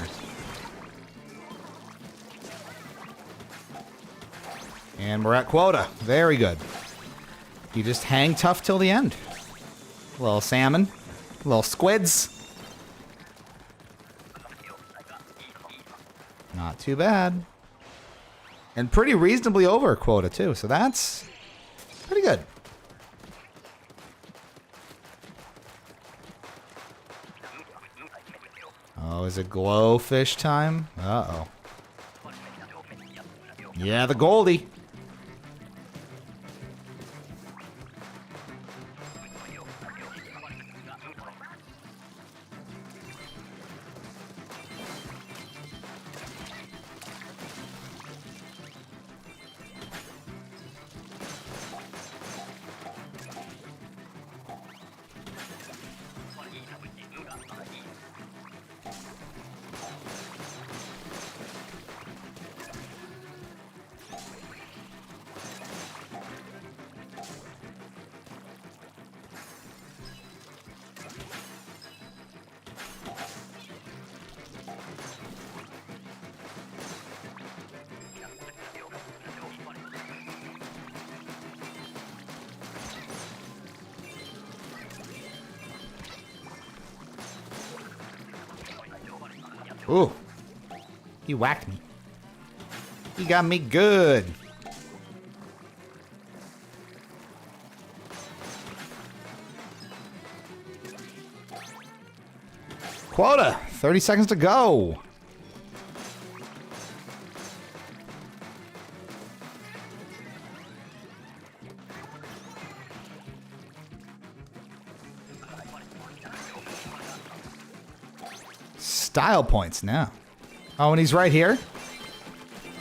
And we're at quota. Very good. You just hang tough till the end. Little salmon. Little squids. Not too bad. And pretty reasonably over quota, too. So that's pretty good. Oh, is it glowfish time? Uh-oh. Yeah, the Goldie. Ooh. He whacked me. He got me good. Quota. 30 seconds to go. Style points now. Oh, and he's right here?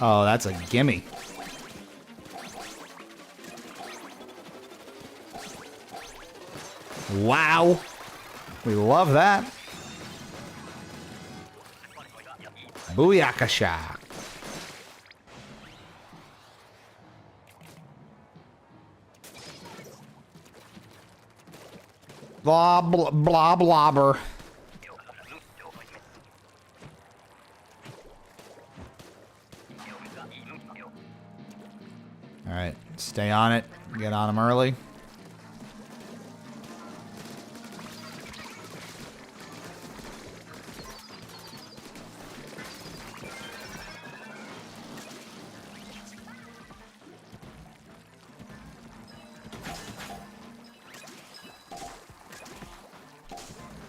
Oh, that's a gimme. Wow. We love that. Booyakasha. Blah, blah, blah, blobber. Alright, stay on it. Get on them early.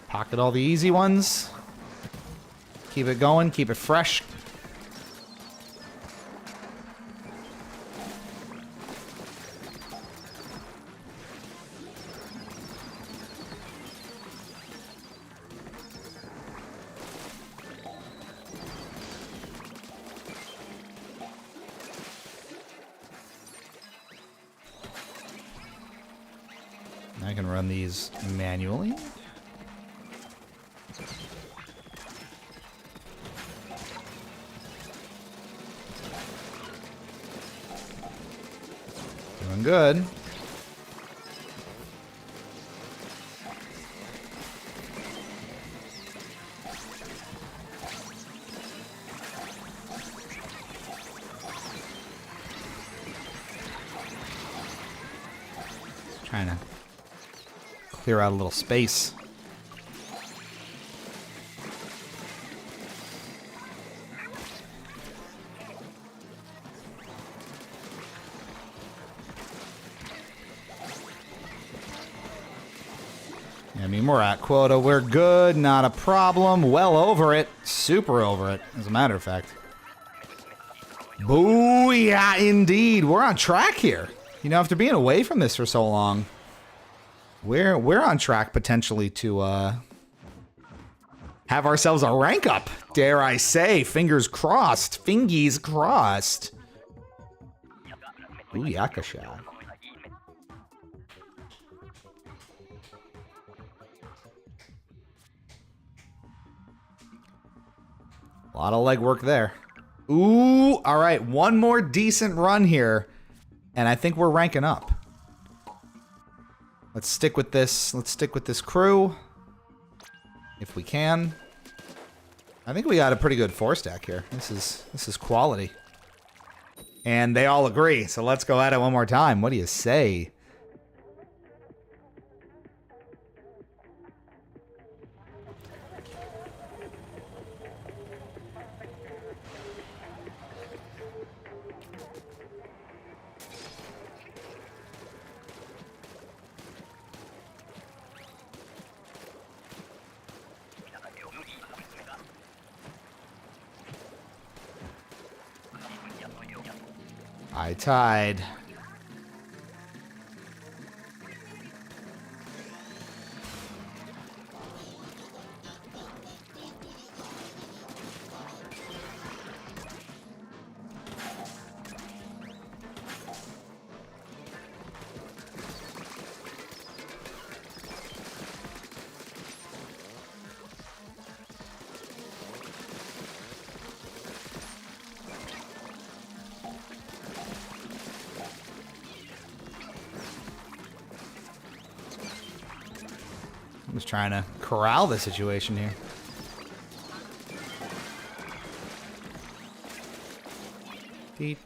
Pocket all the easy ones. Keep it going, keep it fresh. I can run these manually. Doing good. Trying to clear out a little space. I mean, we're at quota. We're good. Not a problem. Well over it. Super over it, as a matter of fact. Booyah, indeed. We're on track here. You know, after being away from this for so long, we're on track potentially to have ourselves a rank up. Dare I say? Fingers crossed. Fingies crossed. Booyakasha. A lot of legwork there. Ooh, all right. One more decent run here, and I think we're ranking up. Let's stick with this. Let's stick with this crew, if we can. I think we got a pretty good 4-stack here. This is quality, and they all agree. So let's go at it one more time. What do you say? I tied. I'm just trying to corral the situation here. Let's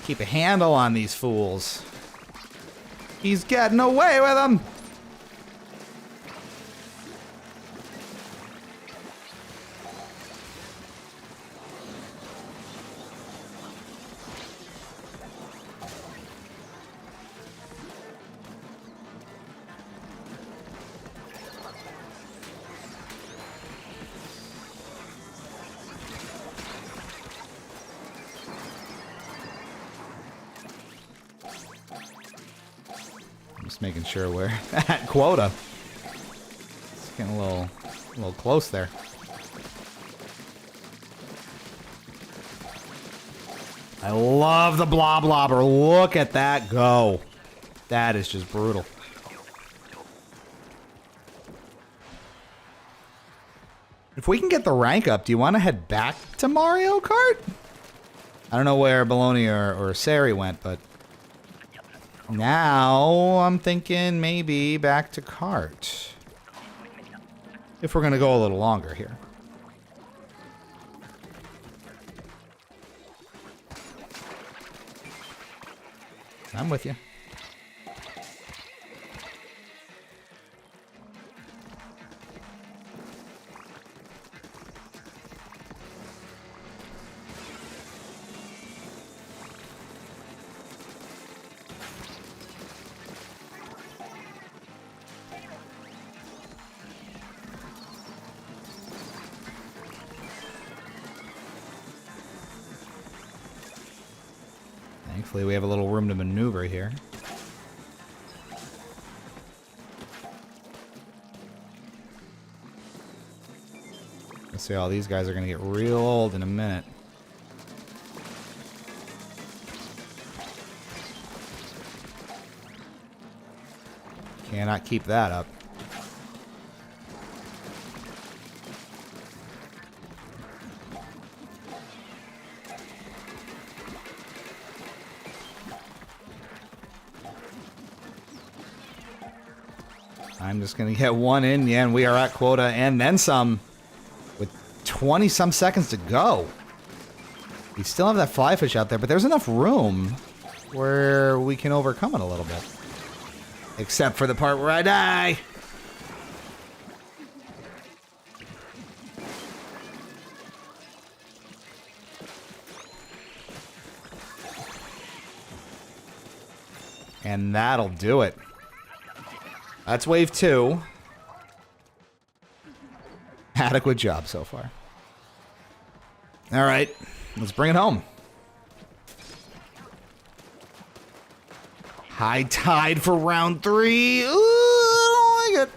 keep a handle on these fools. He's getting away with them. Just making sure we're at quota. It's getting a little close there. I love the blob lobber. Look at that go. That is just brutal. If we can get the rank up, do you want to head back to Mario Kart? I don't know where Baloney or Sari went, but now I'm thinking maybe back to Kart. if we're going to go a little longer here. I'm with you. Thankfully, we have a little room to maneuver here. Let's see, all these guys are going to get real old in a minute. Cannot keep that up. I'm just going to get one in, yeah, and we are at quota and then some with 20-some seconds to go. We still have that fly fish out there, but there's enough room where we can overcome it a little bit. Except for the part where I die. And that'll do it. That's wave 2. Adequate job so far. All right, let's bring it home. High tide for round 3. Ooh, I don't like it.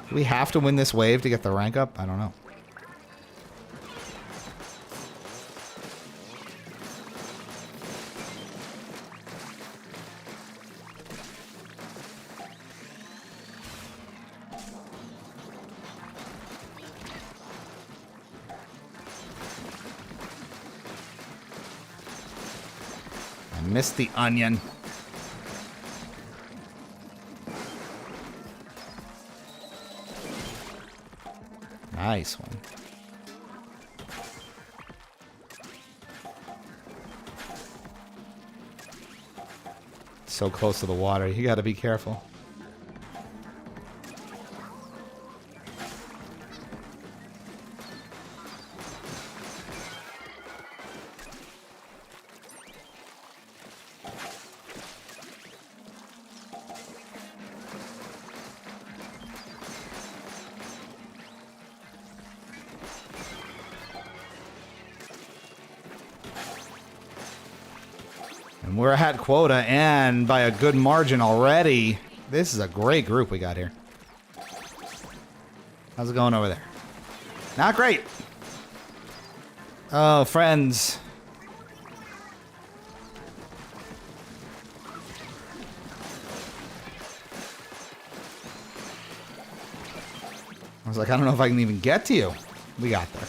Do we have to win this wave to get the rank up? I don't know. Missed the onion. Nice one. So close to the water. You got to be careful. And we're at quota, and by a good margin already. This is a great group we got here. How's it going over there? Not great. Oh, friends. I was like, I don't know if I can even get to you. We got there.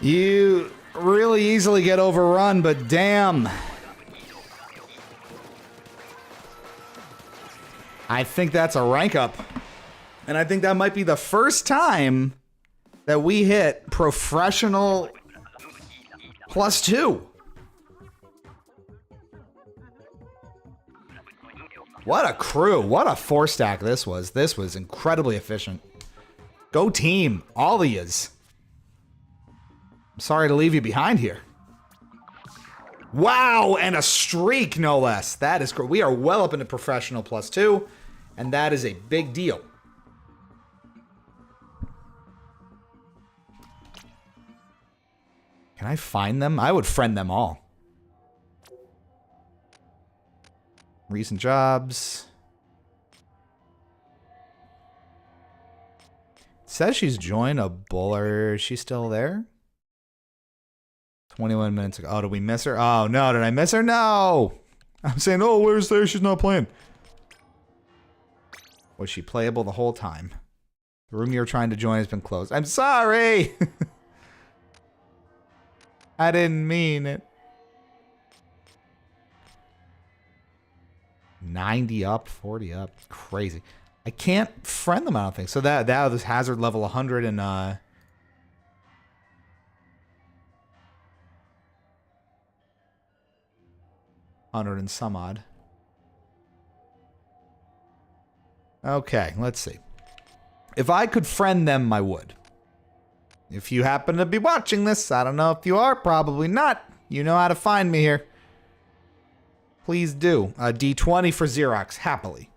You really easily get overrun, but damn. I think that's a rank up. And I think that might be the first time that we hit professional +2. What a crew. What a 4-stack this was. This was incredibly efficient. Go team. All of yous. I'm sorry to leave you behind here. Wow, and a streak, no less. That is great. We are well up into professional +2, and that is a big deal. Can I find them? I would friend them all. Recent jobs. It says she's joined a buller. Is she still there? 21 minutes ago. Oh, did we miss her? Oh, no. Did I miss her? No. I'm saying, oh, where's there? She's not playing. Was she playable the whole time? The room you're trying to join has been closed. I'm sorry. I didn't mean it. 90 up, 40 up. Crazy. I can't friend them, I don't think. So that was hazard level 100 and 100 and some odd. Okay, let's see. If I could friend them, I would. If you happen to be watching this, I don't know if you are, probably not. You know how to find me here. Please do. A D20 for Xerox, happily.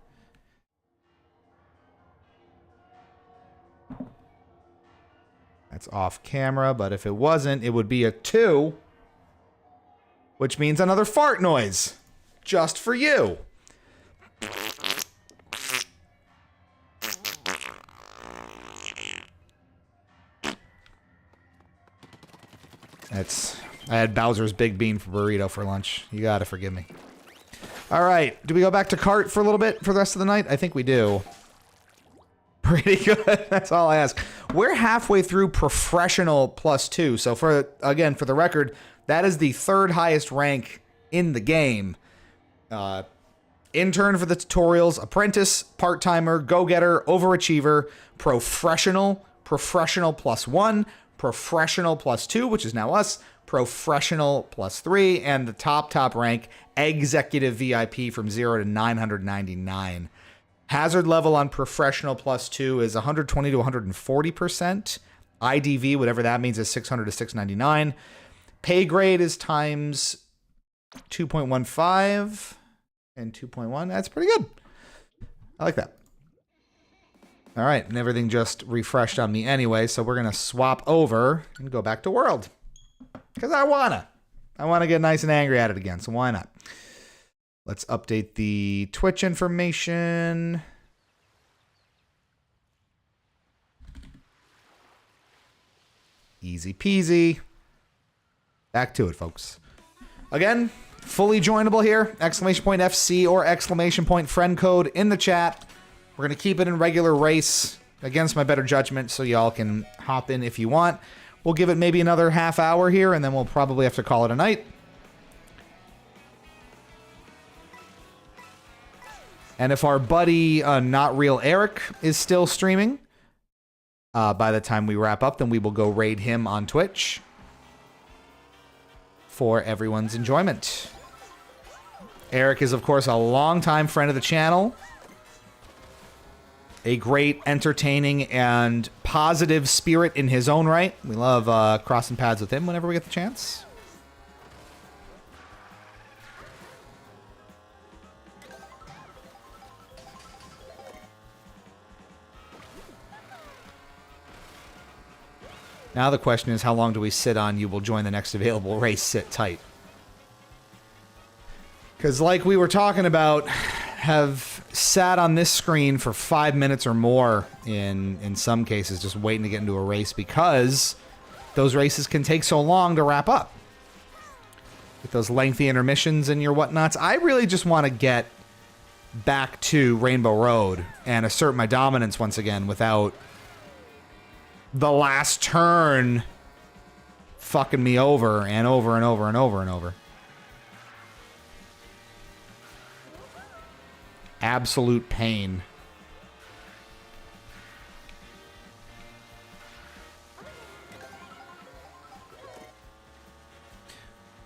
That's off camera, but if it wasn't, it would be a 2. Which means another fart noise. Just for you. I had Bowser's Big Bean for burrito for lunch. You gotta forgive me. All right, do we go back to Kart for a little bit for the rest of the night? I think we do. Pretty good. That's all I ask. We're halfway through Professional +2. So for the record, that is the 3rd highest rank in the game. Intern for the tutorials, apprentice, part-timer, go-getter, overachiever, professional, professional +1, professional +2, which is now us, professional +3, and the top rank, executive VIP from 0 to 999. Hazard level on professional +2 is 120 to 140%. IDV, whatever that means, is 600 to 699. Pay grade is times 2.15 and 2.1. That's pretty good. I like that. All right, and everything just refreshed on me anyway, so we're going to swap over and go back to World. Because I want to get nice and angry at it again, so why not? Let's update the Twitch information. Easy peasy. Back to it, folks. Again, fully joinable here. !FC or ! Friend code in the chat. We're going to keep it in regular race against my better judgment so y'all can hop in if you want. We'll give it maybe another half hour here, and then we'll probably have to call it a night. And if our buddy Not Real Eric is still streaming, by the time we wrap up, then we will go raid him on Twitch for everyone's enjoyment. Eric is, of course, a longtime friend of the channel. A great, entertaining, and positive spirit in his own right. We love crossing paths with him whenever we get the chance. Now the question is, how long do we sit on you will join the next available race? Sit tight. Because like we were talking about, have sat on this screen for 5 minutes or more in some cases, just waiting to get into a race because those races can take so long to wrap up. With those lengthy intermissions and your whatnots, I really just want to get back to Rainbow Road and assert my dominance once again without the last turn fucking me over and over and over and over and over. Absolute pain.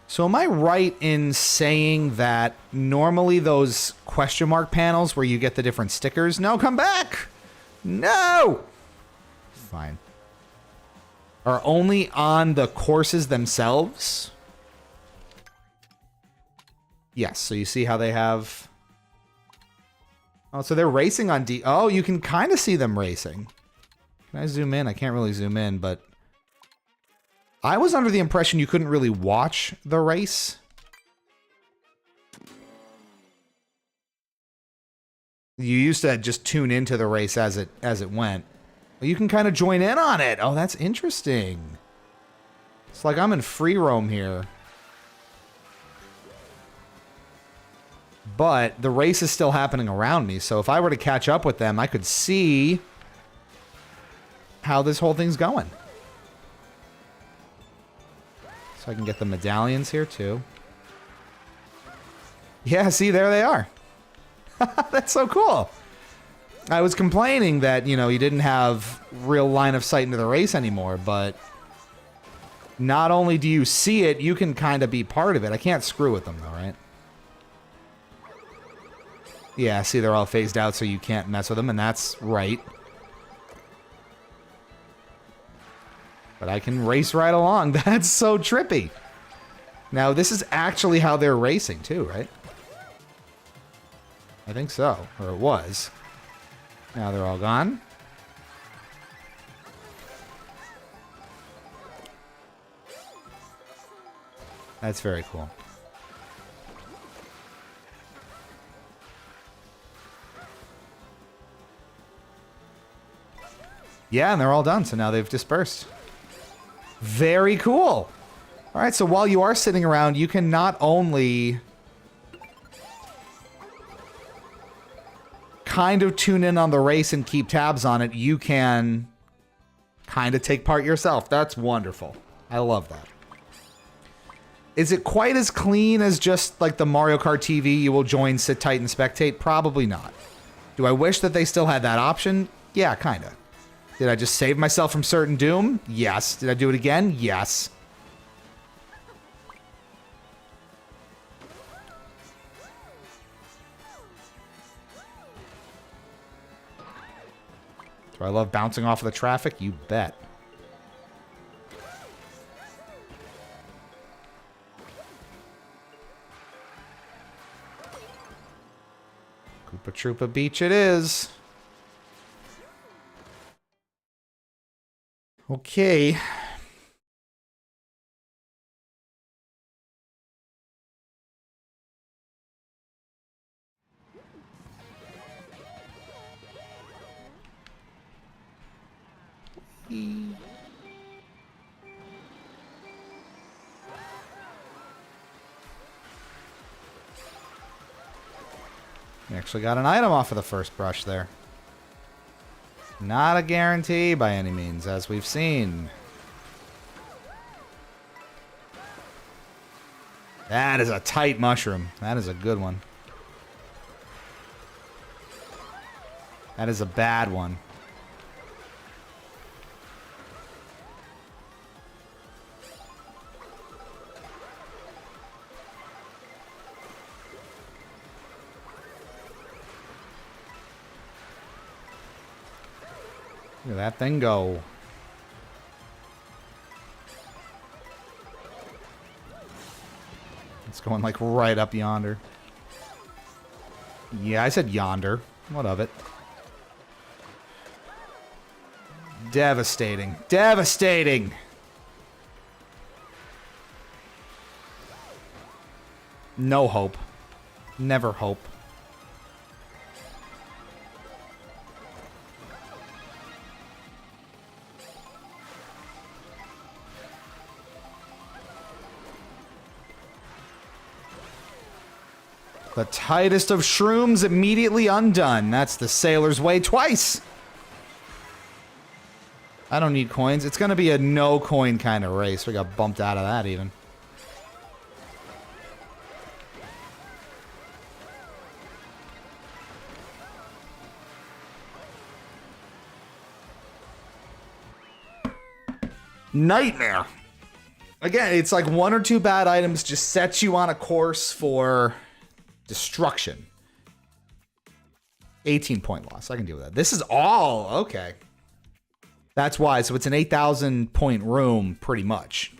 So am I right in saying that normally those question mark panels where you get the different stickers... No, come back! No! Fine. Are only on the courses themselves? Yes, so you see how they have... Oh, so they're racing on D... Oh, you can kind of see them racing. Can I zoom in? I can't really zoom in, but... I was under the impression you couldn't really watch the race. You used to just tune into the race as it went. Well, you can kind of join in on it. Oh, that's interesting. It's like I'm in free roam here. But the race is still happening around me, so if I were to catch up with them, I could see how this whole thing's going. So I can get the medallions here, too. Yeah, see, there they are. That's so cool. I was complaining that, you know, you didn't have real line of sight into the race anymore, but not only do you see it, you can kind of be part of it. I can't screw with them, though, right? Yeah, see, they're all phased out, so you can't mess with them, and that's right. But I can race right along. That's so trippy. Now, this is actually how they're racing, too, right? I think so. Or it was. Now they're all gone. That's very cool. Yeah, and they're all done, so now they've dispersed. Very cool. All right, so while you are sitting around, you can not only kind of tune in on the race and keep tabs on it, you can kind of take part yourself. That's wonderful. I love that. Is it quite as clean as just like the Mario Kart TV, you will join, sit tight, and spectate? Probably not. Do I wish that they still had that option? Yeah, kind of. Did I just save myself from certain doom? Yes. Did I do it again? Yes. Do I love bouncing off of the traffic? You bet. Koopa Troopa Beach it is. Okay. We actually got an item off of the first brush there. Not a guarantee by any means, as we've seen. That is a tight mushroom. That is a good one. That is a bad one. Look at that thing go. It's going like right up yonder. Yeah, I said yonder. What of it? Devastating. Devastating! No hope. Never hope. The tightest of shrooms immediately undone. That's the sailor's way twice. I don't need coins. It's going to be a no coin kind of race. We got bumped out of that even. Nightmare. Again, it's like one or two bad items just sets you on a course for destruction. 18-point loss. I can deal with that. This is all okay. That's why. So it's an 8,000-point room, pretty much.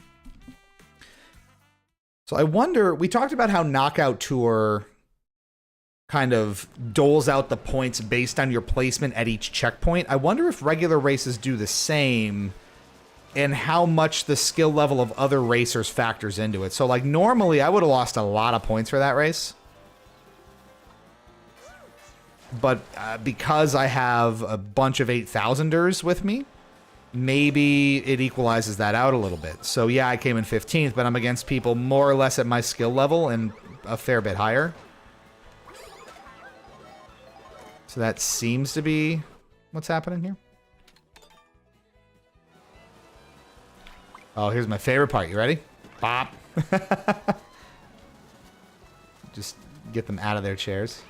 So I wonder, we talked about how Knockout Tour kind of doles out the points based on your placement at each checkpoint. I wonder if regular races do the same and how much the skill level of other racers factors into it. So like normally I would have lost a lot of points for that race. But because I have a bunch of 8,000ers with me, maybe it equalizes that out a little bit. So yeah, I came in 15th, but I'm against people more or less at my skill level and a fair bit higher. So that seems to be what's happening here. Oh, here's my favorite part. You ready? Bop. Just get them out of their chairs.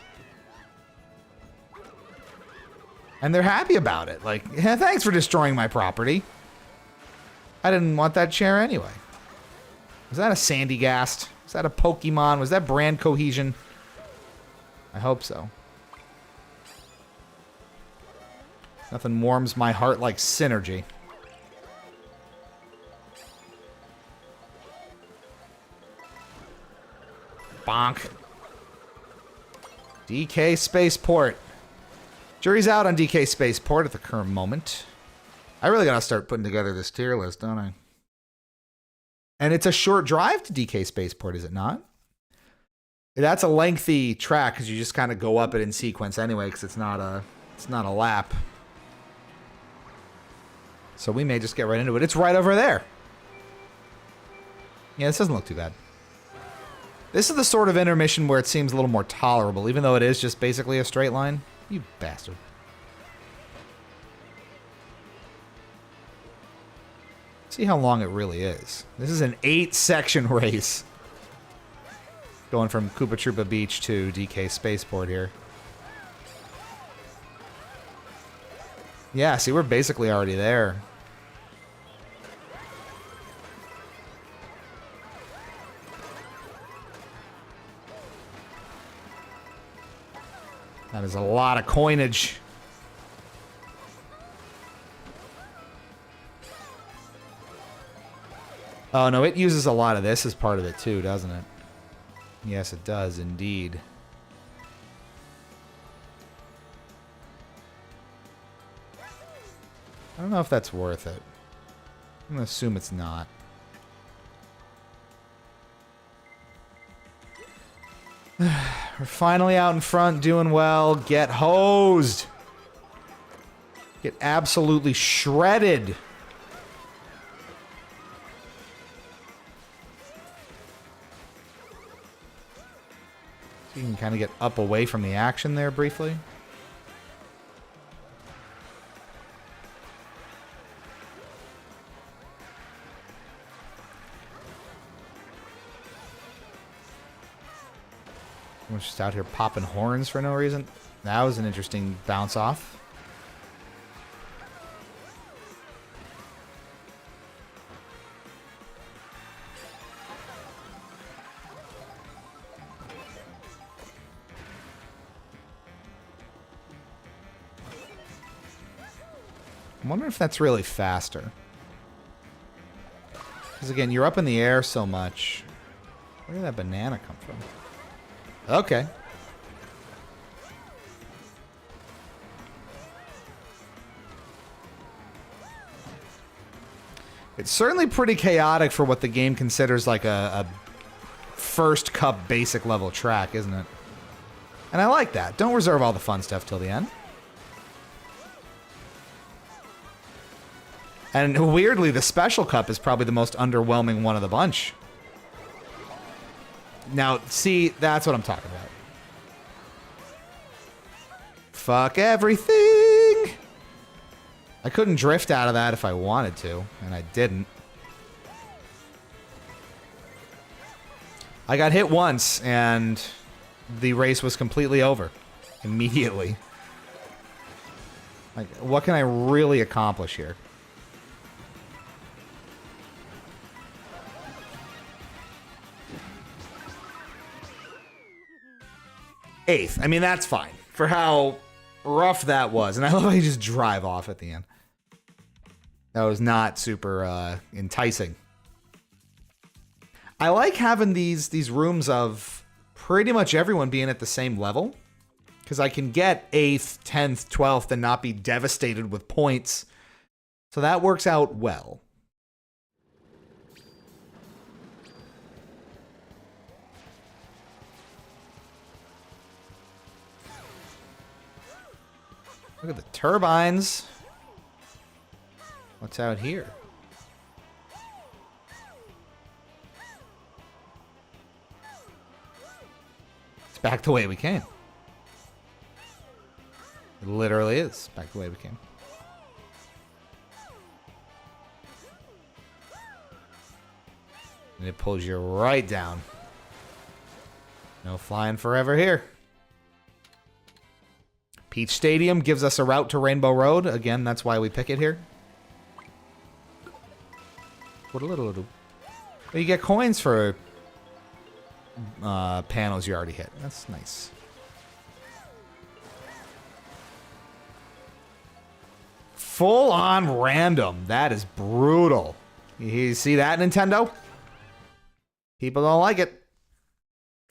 And they're happy about it. Like, yeah, thanks for destroying my property. I didn't want that chair anyway. Was that a Sandygast? Was that a Pokemon? Was that brand cohesion? I hope so. Nothing warms my heart like synergy. Bonk. DK Spaceport. Jury's out on DK Spaceport at the current moment. I really gotta start putting together this tier list, don't I? And it's a short drive to DK Spaceport, is it not? That's a lengthy track because you just kind of go up it in sequence anyway, because it's not a lap. So we may just get right into it. It's right over there. Yeah, this doesn't look too bad. This is the sort of intermission where it seems a little more tolerable, even though it is just basically a straight line. You bastard. See how long it really is. This is an 8-section race. Going from Koopa Troopa Beach to DK Spaceport here. Yeah, see, we're basically already there. That is a lot of coinage. Oh, no, it uses a lot of this as part of it, too, doesn't it? Yes, it does, indeed. I don't know if that's worth it. I'm going to assume it's not. We're finally out in front, doing well. Get hosed. Get absolutely shredded. So you can kind of get up away from the action there briefly. We're just out here popping horns for no reason. That was an interesting bounce off. I wonder if that's really faster. Because again, you're up in the air so much. Where did that banana come from? Okay. It's certainly pretty chaotic for what the game considers like a first cup basic level track, isn't it? And I like that. Don't reserve all the fun stuff till the end. And weirdly, the special cup is probably the most underwhelming one of the bunch. Now, see, that's what I'm talking about. Fuck everything! I couldn't drift out of that if I wanted to, and I didn't. I got hit once, and the race was completely over. Immediately. Like, what can I really accomplish here? Eighth. I mean, that's fine. For how rough that was. And I love how you just drive off at the end. That was not super enticing. I like having these rooms of pretty much everyone being at the same level. Because I can get 8th, 10th, 12th and not be devastated with points. So that works out well. Look at the turbines. What's out here? It's back the way we came. It literally is back the way we came. And it pulls you right down. No flying forever here. Peach Stadium gives us a route to Rainbow Road. Again, that's why we pick it here. You get coins for panels you already hit. That's nice. Full on random. That is brutal. You see that, Nintendo? People don't like it.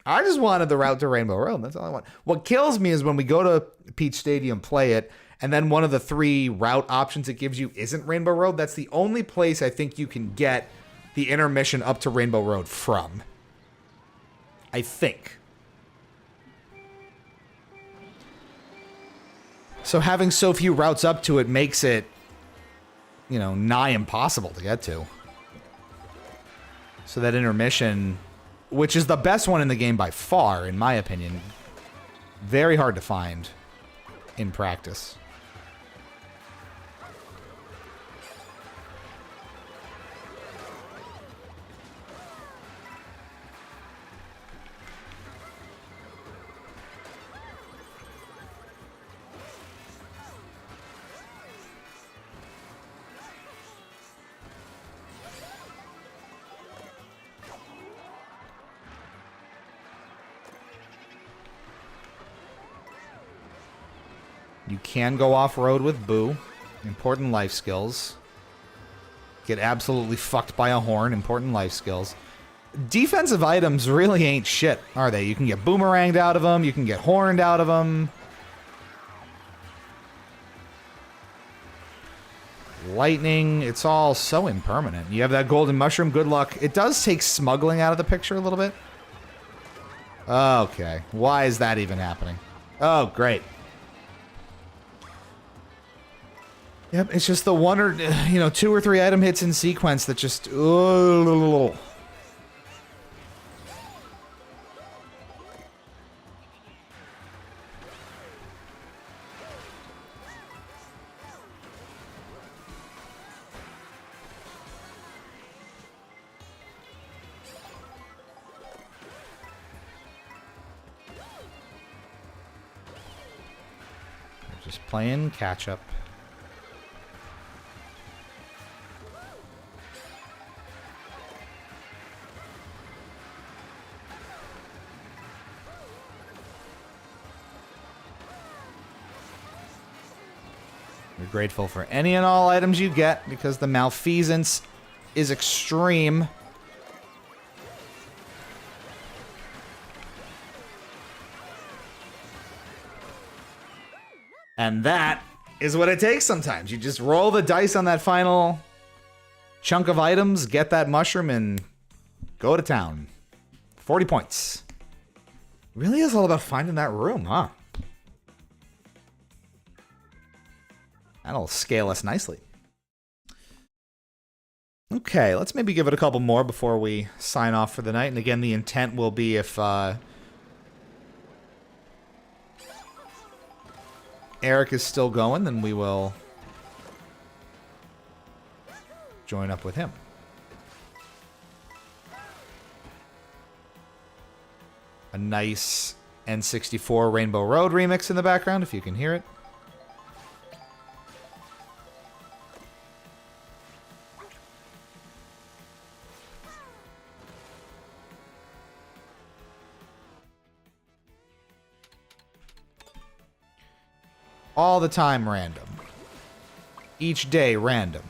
I just wanted the route to Rainbow Road. That's all I want. What kills me is when we go to Peach Stadium, play it, and then one of the 3 route options it gives you isn't Rainbow Road. That's the only place I think you can get the intermission up to Rainbow Road from. I think. So having so few routes up to it makes it, you know, nigh impossible to get to. So that intermission, which is the best one in the game by far, in my opinion, very hard to find in practice. You can go off-road with Boo. Important life skills. Get absolutely fucked by a horn. Important life skills. Defensive items really ain't shit, are they? You can get boomeranged out of them. You can get horned out of them. Lightning. It's all so impermanent. You have that golden mushroom. Good luck. It does take smuggling out of the picture a little bit. Okay. Why is that even happening? Oh, great. Yep, it's just the 1 or, 2 or 3 item hits in sequence that just... You're just playing catch-up. You're grateful for any and all items you get because the malfeasance is extreme. And that is what it takes sometimes. You just roll the dice on that final chunk of items, get that mushroom, and go to town. 40 points. It really is all about finding that room, huh? That'll scale us nicely. Okay, let's maybe give it a couple more before we sign off for the night. And again, the intent will be if Eric is still going, then we will join up with him. A nice N64 Rainbow Road remix in the background, if you can hear it. All the time random. Each day random.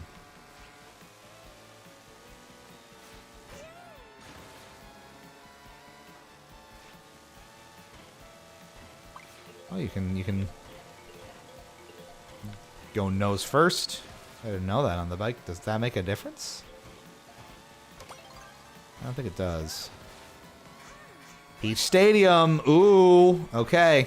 Oh, you can go nose first. I didn't know that on the bike. Does that make a difference? I don't think it does. Peach Stadium. Ooh, okay.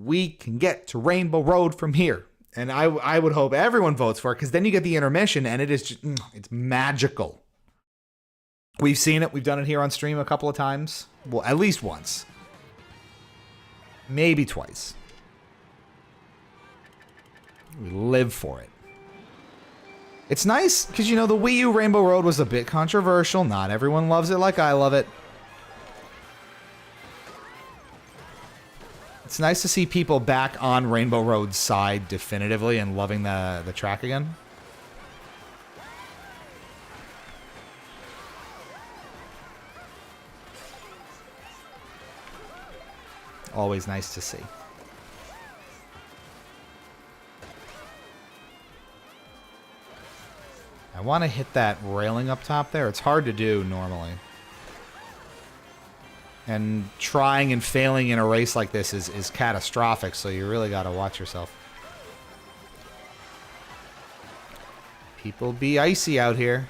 We can get to Rainbow Road from here. And I would hope everyone votes for it, because then you get the intermission, and it is just, it's magical. We've seen it. We've done it here on stream a couple of times. Well, at least once. Maybe twice. We live for it. It's nice, because, the Wii U Rainbow Road was a bit controversial. Not everyone loves it like I love it. It's nice to see people back on Rainbow Road's side definitively and loving the track again. Always nice to see. I want to hit that railing up top there. It's hard to do normally. And trying and failing in a race like this is catastrophic, so you really got to watch yourself. People be icy out here.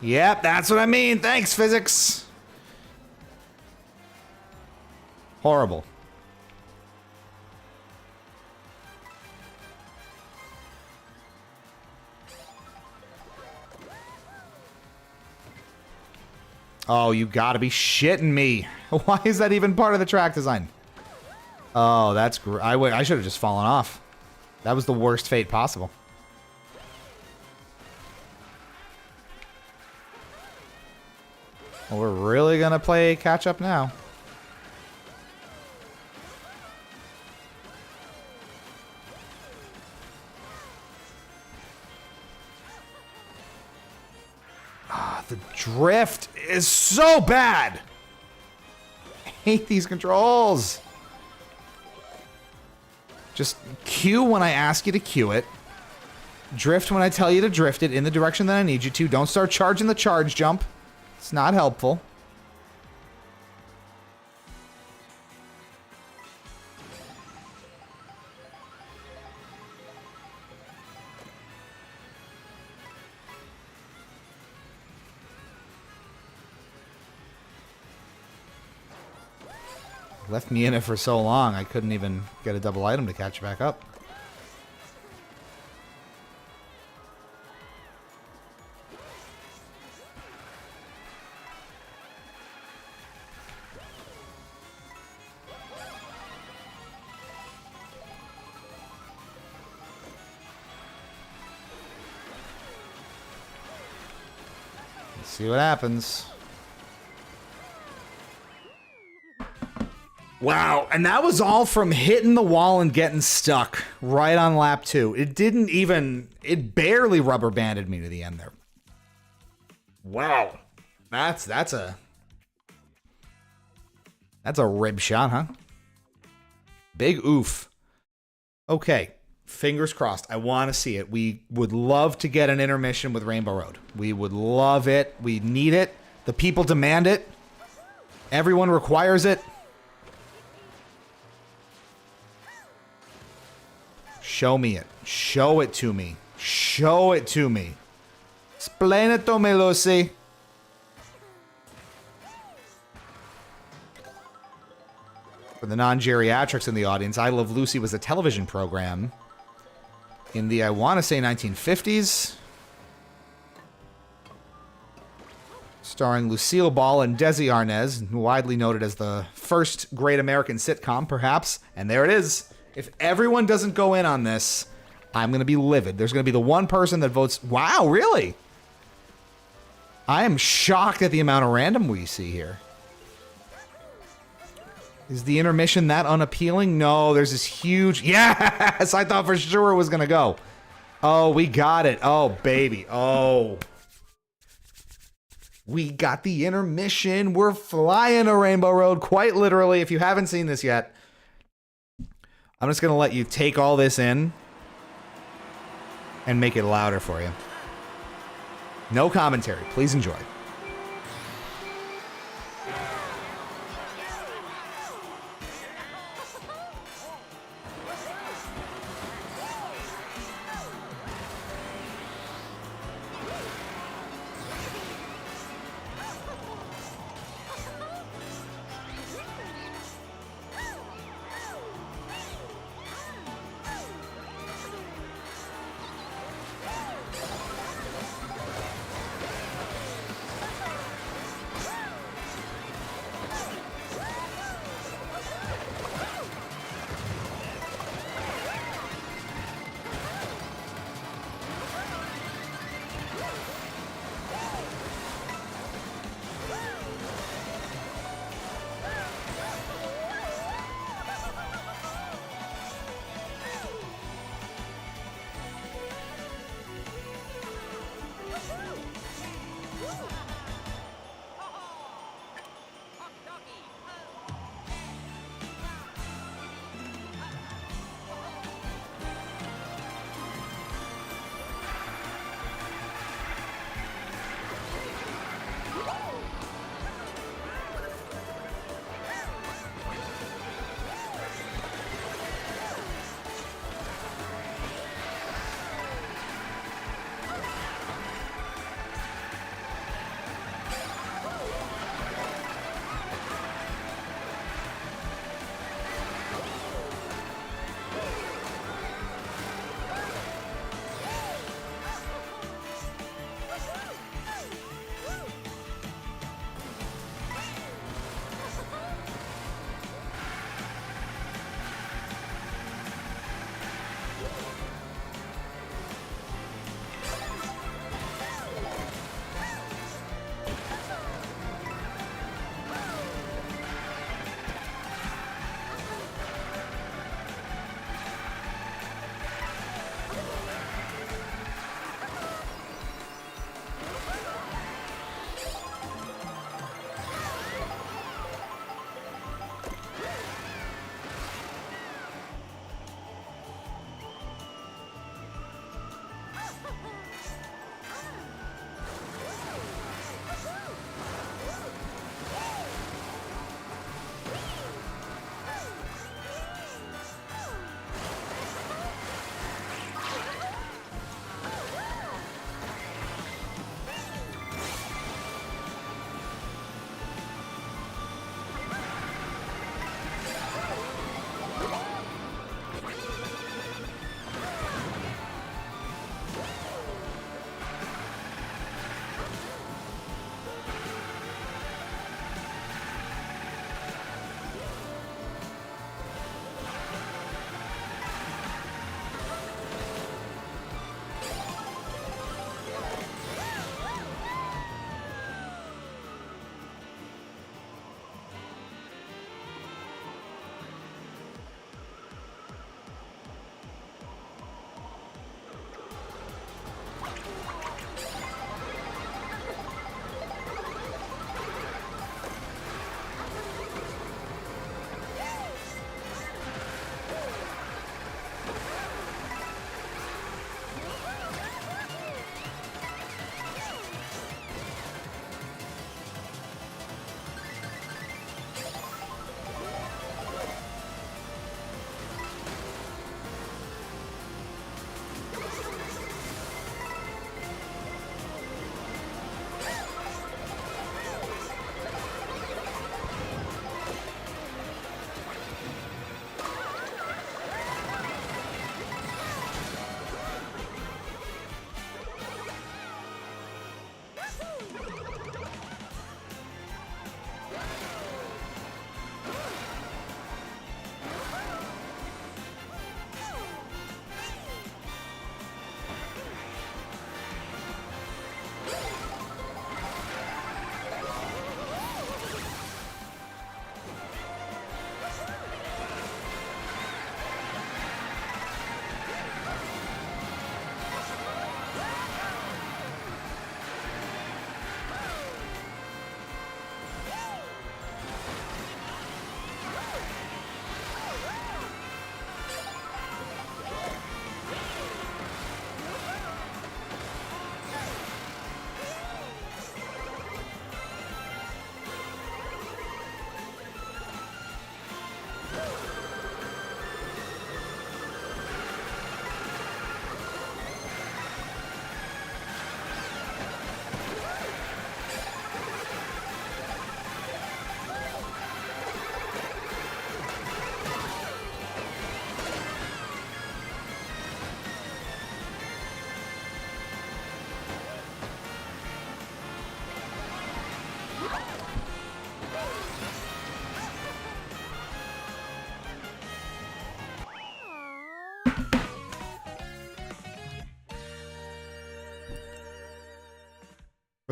Yep, that's what I mean. Thanks, physics. Horrible. Oh, you gotta be shitting me. Why is that even part of the track design? Oh, that's I should have just fallen off. That was the worst fate possible. Well, we're really gonna play catch up now. The drift is so bad. I hate these controls. Just cue when I ask you to cue it. Drift when I tell you to drift it in the direction that I need you to. Don't start charging the charge jump. It's not helpful. Left me in it for so long, I couldn't even get a double item to catch back up. Let's see what happens. Wow, and that was all from hitting the wall and getting stuck right on lap 2. It didn't even, it barely rubber banded me to the end there. Wow. That's a rib shot, huh? Big oof. Okay, fingers crossed. I want to see it. We would love to get an intermission with Rainbow Road. We would love it. We need it. The people demand it. Everyone requires it. Show me it. Show it to me. Show it to me. Explain it to me, Lucy. For the non-geriatrics in the audience, I Love Lucy was a television program in the, I want to say, 1950s. Starring Lucille Ball and Desi Arnaz, widely noted as the first great American sitcom, perhaps. And there it is. If everyone doesn't go in on this, I'm going to be livid. There's going to be the one person that votes. Wow, really? I am shocked at the amount of random we see here. Is the intermission that unappealing? No, there's this huge... Yes! I thought for sure it was going to go. Oh, we got it. Oh, baby. Oh. We got the intermission. We're flying a Rainbow Road, quite literally. If you haven't seen this yet... I'm just going to let you take all this in and make it louder for you. No commentary. Please enjoy.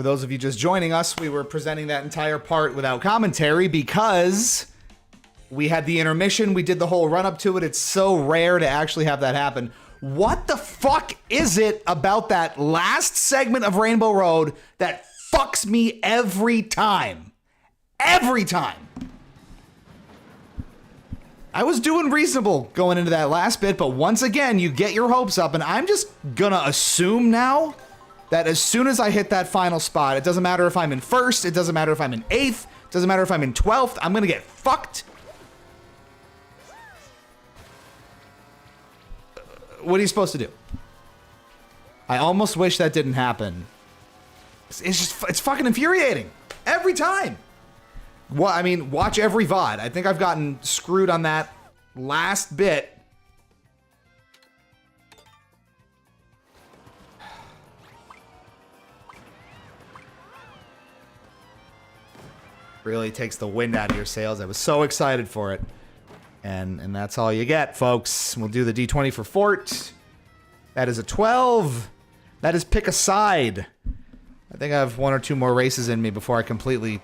For those of you just joining us, we were presenting that entire part without commentary because we had the intermission. We did the whole run up to it. It's so rare to actually have that happen. What the fuck is it about that last segment of Rainbow Road that fucks me every time. Every time. I was doing reasonable going into that last bit, but once again, you get your hopes up, and I'm just gonna assume now that as soon as I hit that final spot, it doesn't matter if I'm in first, it doesn't matter if I'm in 8th, it doesn't matter if I'm in 12th, I'm gonna get fucked. What are you supposed to do? I almost wish that didn't happen. It's fucking infuriating. Every time. Well, I mean, watch every VOD. I think I've gotten screwed on that last bit. Really takes the wind out of your sails. I was so excited for it. And that's all you get, folks. We'll do the D20 for Fort. That is a 12. That is pick a side. I think I have 1 or 2 more races in me before I completely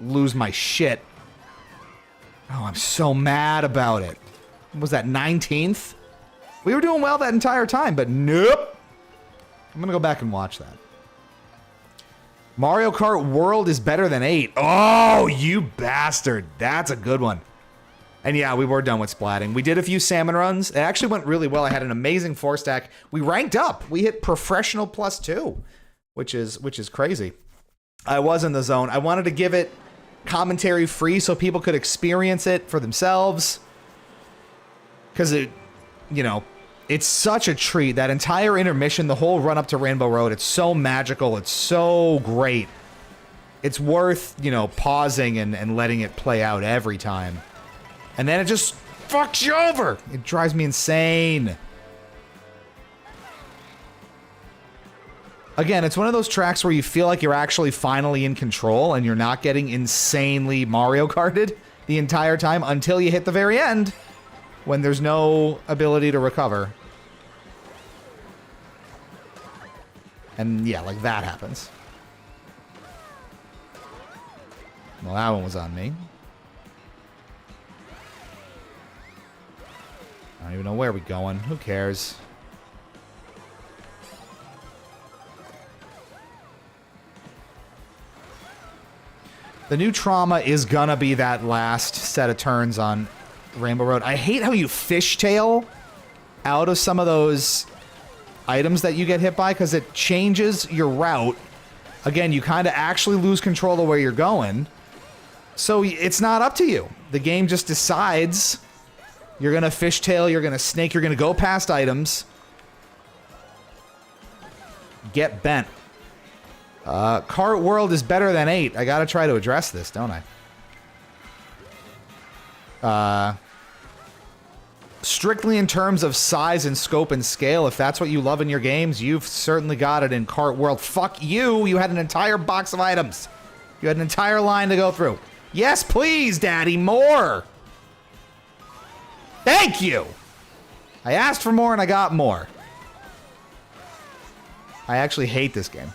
lose my shit. Oh, I'm so mad about it. What was that, 19th? We were doing well that entire time, but nope. I'm gonna go back and watch that. Mario Kart World is better than 8. Oh, you bastard. That's a good one. And yeah, we were done with splatting. We did a few salmon runs. It actually went really well. I had an amazing 4-stack. We ranked up. We hit professional +2, which is crazy. I was in the zone. I wanted to give it commentary free so people could experience it for themselves. Because it, you know, it's such a treat. That entire intermission, the whole run up to Rainbow Road, it's so magical. It's so great. It's worth, you know, pausing and letting it play out every time. And then it just fucks you over. It drives me insane. Again, it's one of those tracks where you feel like you're actually finally in control and you're not getting insanely Mario Karted the entire time until you hit the very end when there's no ability to recover. And yeah, like that happens. Well, that one was on me. I don't even know where we're going. Who cares? The new trauma is gonna be that last set of turns on Rainbow Road. I hate how you fishtail out of some of those items that you get hit by because it changes your route. Again, you kind of actually lose control of where you're going. So it's not up to you. The game just decides you're going to fishtail, you're going to snake, you're going to go past items. Get bent. Kart World is better than 8. I got to try to address this, don't I? Strictly in terms of size and scope and scale, if that's what you love in your games, you've certainly got it in Kart World. Fuck you! You had an entire box of items. You had an entire line to go through. Yes, please, Daddy, more! Thank you! I asked for more and I got more. I actually hate this game.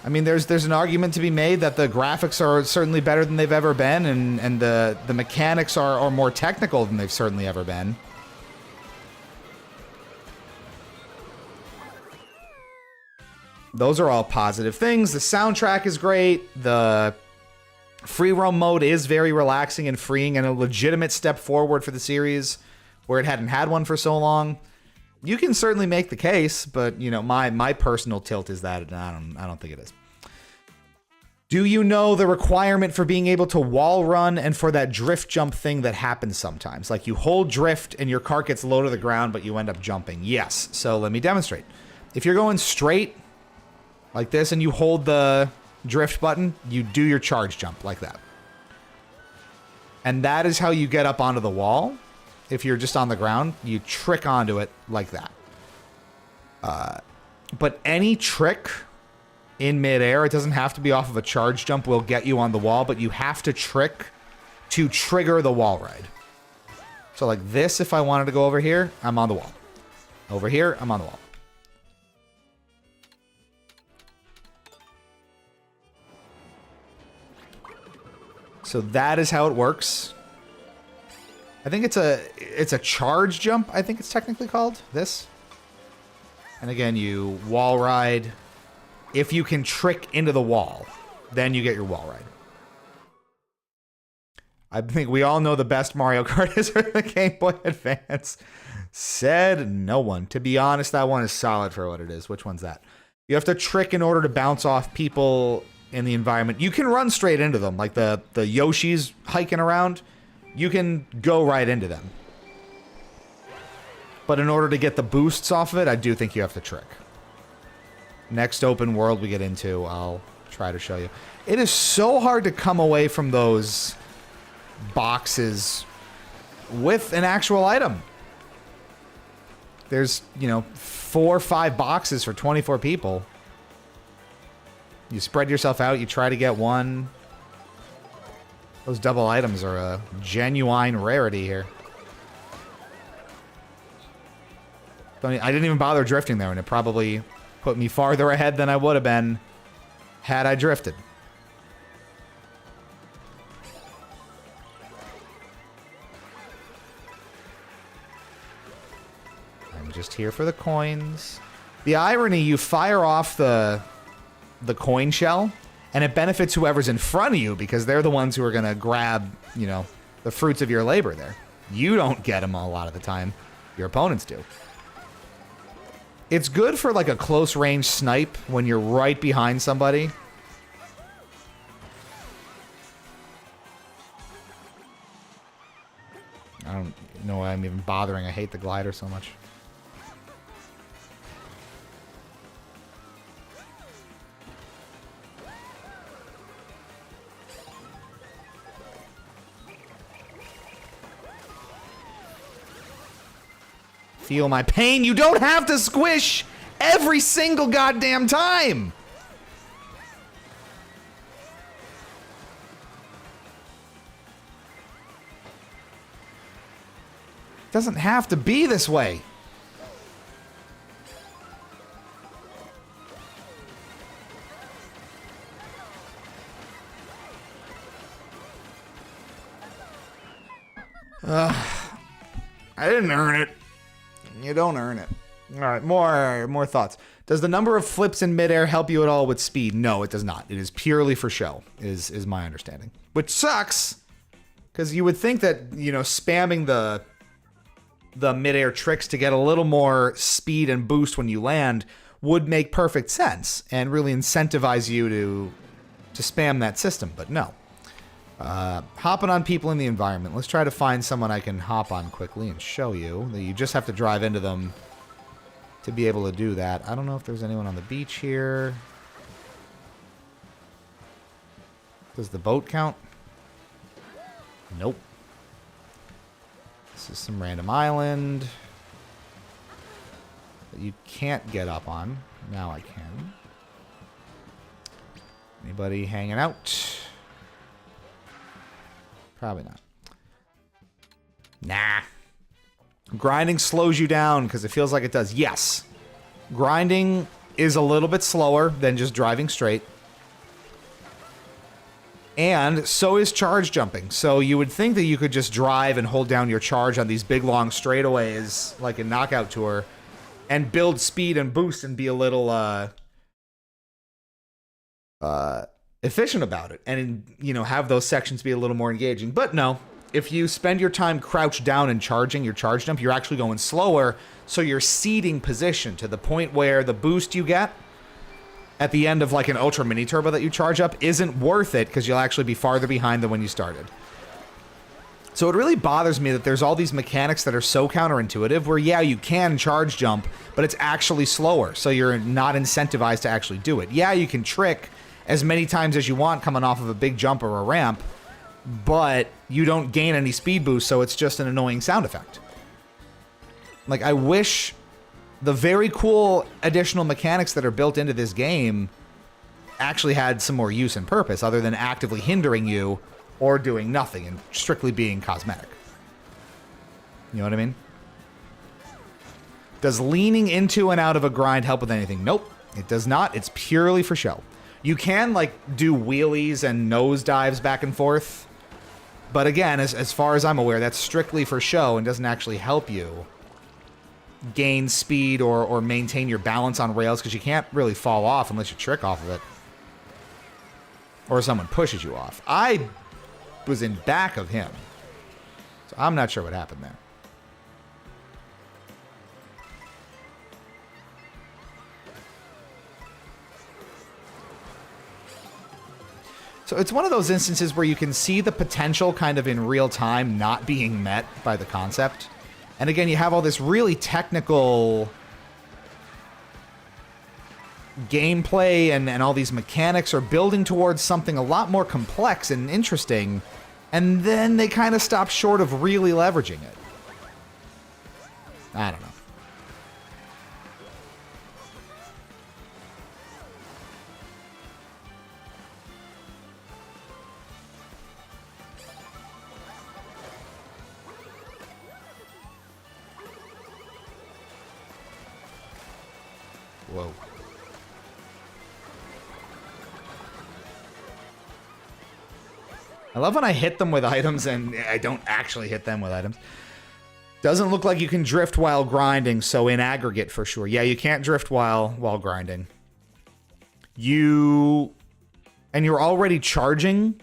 I mean, there's an argument to be made that the graphics are certainly better than they've ever been, and the mechanics are more technical than they've certainly ever been. Those are all positive things. The soundtrack is great. The free roam mode is very relaxing and freeing and a legitimate step forward for the series where it hadn't had one for so long. You can certainly make the case, but you know, my personal tilt is that I don't think it is. Do you know the requirement for being able to wall run and for that drift jump thing that happens sometimes? Like you hold drift and your cart gets low to the ground, but you end up jumping. Yes. So let me demonstrate. If you're going straight like this and you hold the drift button, you do your charge jump like that. And that is how you get up onto the wall. If you're just on the ground, you trick onto it like that. But any trick in midair, it doesn't have to be off of a charge jump, will get you on the wall, but you have to trick to trigger the wall ride. So like this, if I wanted to go over here, I'm on the wall. Over here, I'm on the wall. So that is how it works. I think it's a charge jump, I think it's technically called. This. And again, you wall ride. If you can trick into the wall, then you get your wall ride. I think we all know the best Mario Kart is for the Game Boy Advance. Said no one. To be honest, that one is solid for what it is. Which one's that? You have to trick in order to bounce off people in the environment. You can run straight into them, like the Yoshis hiking around. You can go right into them. But in order to get the boosts off of it, I do think you have to trick. Next open world we get into, I'll try to show you. It is so hard to come away from those boxes with an actual item. There's, you know, 4 or 5 boxes for 24 people. You spread yourself out, you try to get one. Those double items are a genuine rarity here. I didn't even bother drifting there, and it probably put me farther ahead than I would have been had I drifted. I'm just here for the coins. The irony, you fire off the coin shell, and it benefits whoever's in front of you because they're the ones who are going to grab, you know, the fruits of your labor there. You don't get them a lot of the time. Your opponents do. It's good for like a close range snipe when you're right behind somebody. I don't know why I'm even bothering. I hate the glider so much. Feel my pain. You don't have to squish every single goddamn time. It doesn't have to be this way. I didn't earn it. You don't earn it. All right, more thoughts. Does the number of flips in midair help you at all with speed? No, it does not. It is purely for show, is my understanding. Which sucks, because you would think that, you know, spamming the midair tricks to get a little more speed and boost when you land would make perfect sense and really incentivize you to spam that system, but no. Hopping on people in the environment. Let's try to find someone I can hop on quickly and show you that you just have to drive into them to be able to do that. I don't know if there's anyone on the beach here. Does the boat count? Nope. This is some random island that you can't get up on. Now I can. Anybody hanging out? Probably not. Nah. Grinding slows you down because it feels like it does. Yes. Grinding is a little bit slower than just driving straight. And so is charge jumping. So you would think that you could just drive and hold down your charge on these big long straightaways like in Knockout Tour and build speed and boost and be a little efficient about it and, you know, have those sections be a little more engaging. But no, if you spend your time crouched down and charging your charge jump, you're actually going slower, so you're ceding position to the point where the boost you get at the end of like an ultra mini turbo that you charge up isn't worth it because you'll actually be farther behind than when you started. So it really bothers me that there's all these mechanics that are so counterintuitive where, yeah, you can charge jump, but it's actually slower, so you're not incentivized to actually do it. Yeah, you can trick as many times as you want coming off of a big jump or a ramp, but you don't gain any speed boost, so it's just an annoying sound effect. Like, I wish the very cool additional mechanics that are built into this game actually had some more use and purpose other than actively hindering you or doing nothing and strictly being cosmetic. You know what I mean? Does leaning into and out of a grind help with anything? Nope, it does not. It's purely for show. You can, like, do wheelies and nose dives back and forth. But again, as far as I'm aware, that's strictly for show and doesn't actually help you gain speed or maintain your balance on rails, because you can't really fall off unless you trick off of it. Or someone pushes you off. I was in back of him, so I'm not sure what happened there. So it's one of those instances where you can see the potential kind of in real time not being met by the concept. And again, you have all this really technical gameplay and all these mechanics are building towards something a lot more complex and interesting. And then they kind of stop short of really leveraging it. I don't know. Whoa. I love when I hit them with items and I don't actually hit them with items. Doesn't look like you can drift while grinding, so in aggregate for sure. Yeah, you can't drift while grinding. You're already charging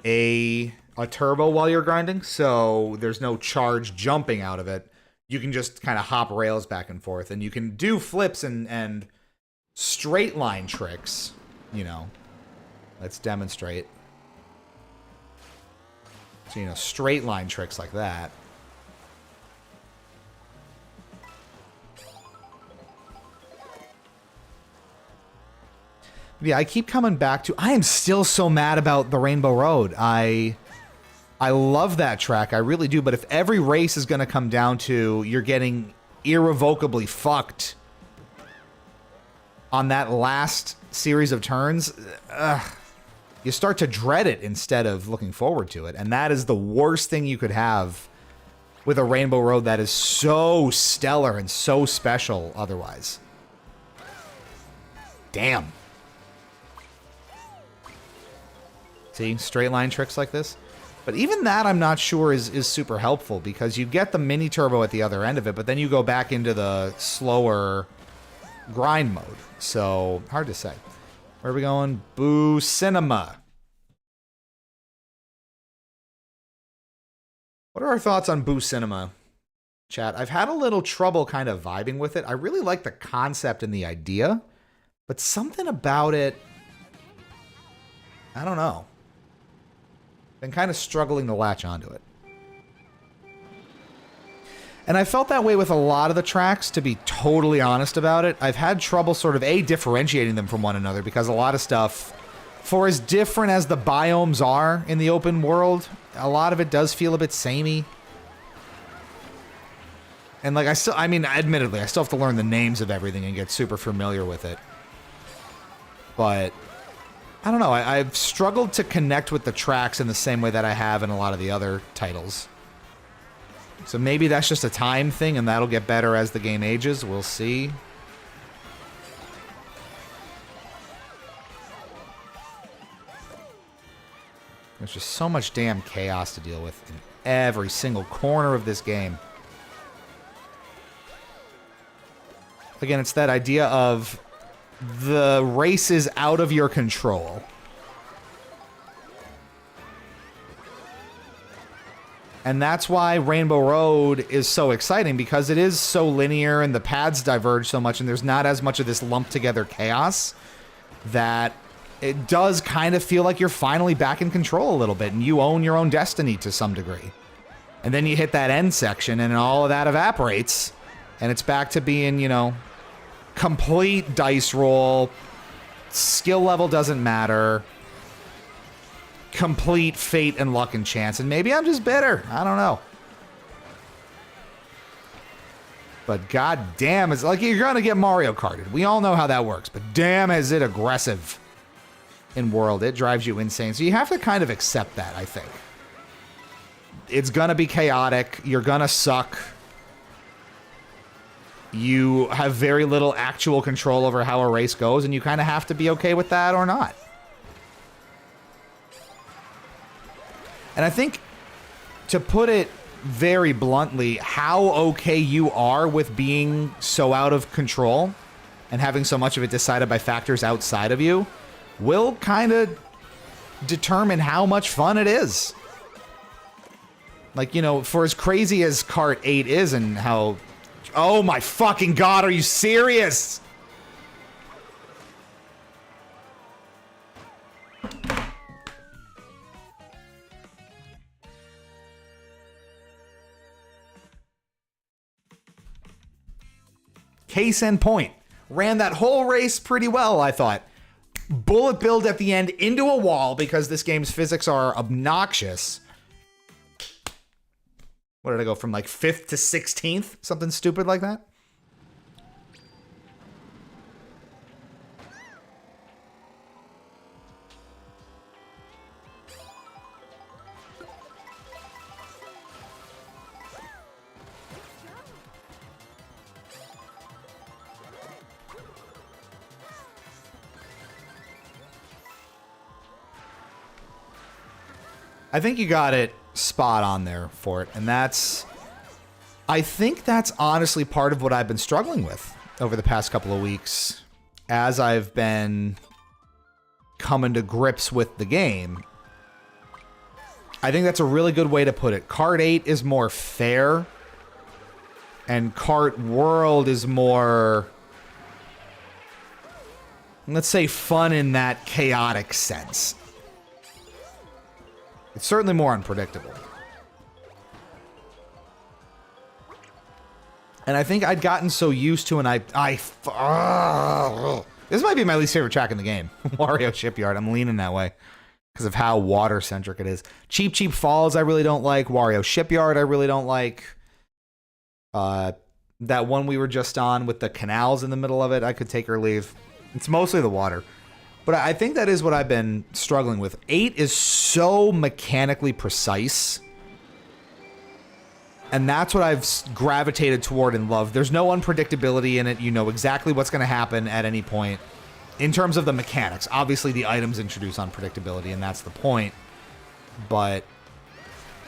a turbo while you're grinding, so there's no charge jumping out of it. You can just kind of hop rails back and forth, and you can do flips and straight line tricks, you know. Let's demonstrate. So, you know, straight line tricks like that. Yeah, I keep coming back to... I am still so mad about the Rainbow Road. I love that track. I really do. But if every race is going to come down to you're getting irrevocably fucked on that last series of turns, you start to dread it instead of looking forward to it. And that is the worst thing you could have with a Rainbow Road that is so stellar and so special otherwise. Damn. See, straight line tricks like this. But even that I'm not sure is super helpful, because you get the mini turbo at the other end of it, but then you go back into the slower grind mode. So, hard to say. Where are we going? Boo Cinema. What are our thoughts on Boo Cinema, chat? I've had a little trouble kind of vibing with it. I really like the concept and the idea, but something about it, I don't know. Been kind of struggling to latch onto it. And I felt that way with a lot of the tracks, to be totally honest about it. I've had trouble sort of, differentiating them from one another, because a lot of stuff, for as different as the biomes are in the open world, a lot of it does feel a bit samey. And like, admittedly, I still have to learn the names of everything and get super familiar with it. But I don't know, I've struggled to connect with the tracks in the same way that I have in a lot of the other titles. So maybe that's just a time thing, and that'll get better as the game ages. We'll see. There's just so much damn chaos to deal with in every single corner of this game. Again, it's that idea of the race is out of your control. And that's why Rainbow Road is so exciting, because it is so linear and the paths diverge so much and there's not as much of this lumped together chaos, that it does kind of feel like you're finally back in control a little bit and you own your own destiny to some degree. And then you hit that end section and all of that evaporates and it's back to being, you know, complete dice roll. Skill level doesn't matter. Complete fate and luck and chance. And maybe I'm just bitter. I don't know. But god damn, it's like you're gonna get Mario Karted. We all know how that works. But damn, is it aggressive in world. It drives you insane. So you have to kind of accept that, I think. It's gonna be chaotic. You're gonna suck. You have very little actual control over how a race goes, and you kind of have to be okay with that or not. And I think, to put it very bluntly how okay you are with being so out of control and having so much of it decided by factors outside of you will kind of determine how much fun it is. Like, you know, for as crazy as Kart 8 is and how... Oh my fucking god, are you serious? Case in point. Ran that whole race pretty well, I thought. Bullet build at the end into a wall because this game's physics are obnoxious. What did I go from, like 5th to 16th? Something stupid like that? I think you got it spot on there for it, and that's... I think that's honestly part of what I've been struggling with over the past couple of weeks as I've been coming to grips with the game. I think that's a really good way to put it. Kart 8 is more fair, and Kart World is more, let's say, fun in that chaotic sense. It's certainly more unpredictable. And I think I'd gotten so used to, and this might be my least favorite track in the game. Wario Shipyard. I'm leaning that way because of how water-centric it is. Cheap Cheap Falls I really don't like. Wario Shipyard I really don't like. That one we were just on with the canals in the middle of it, I could take or leave. It's mostly the water. But I think that is what I've been struggling with. 8 is so mechanically precise. And that's what I've gravitated toward and loved. There's no unpredictability in it. You know exactly what's going to happen at any point. In terms of the mechanics, obviously the items introduce unpredictability, and that's the point. But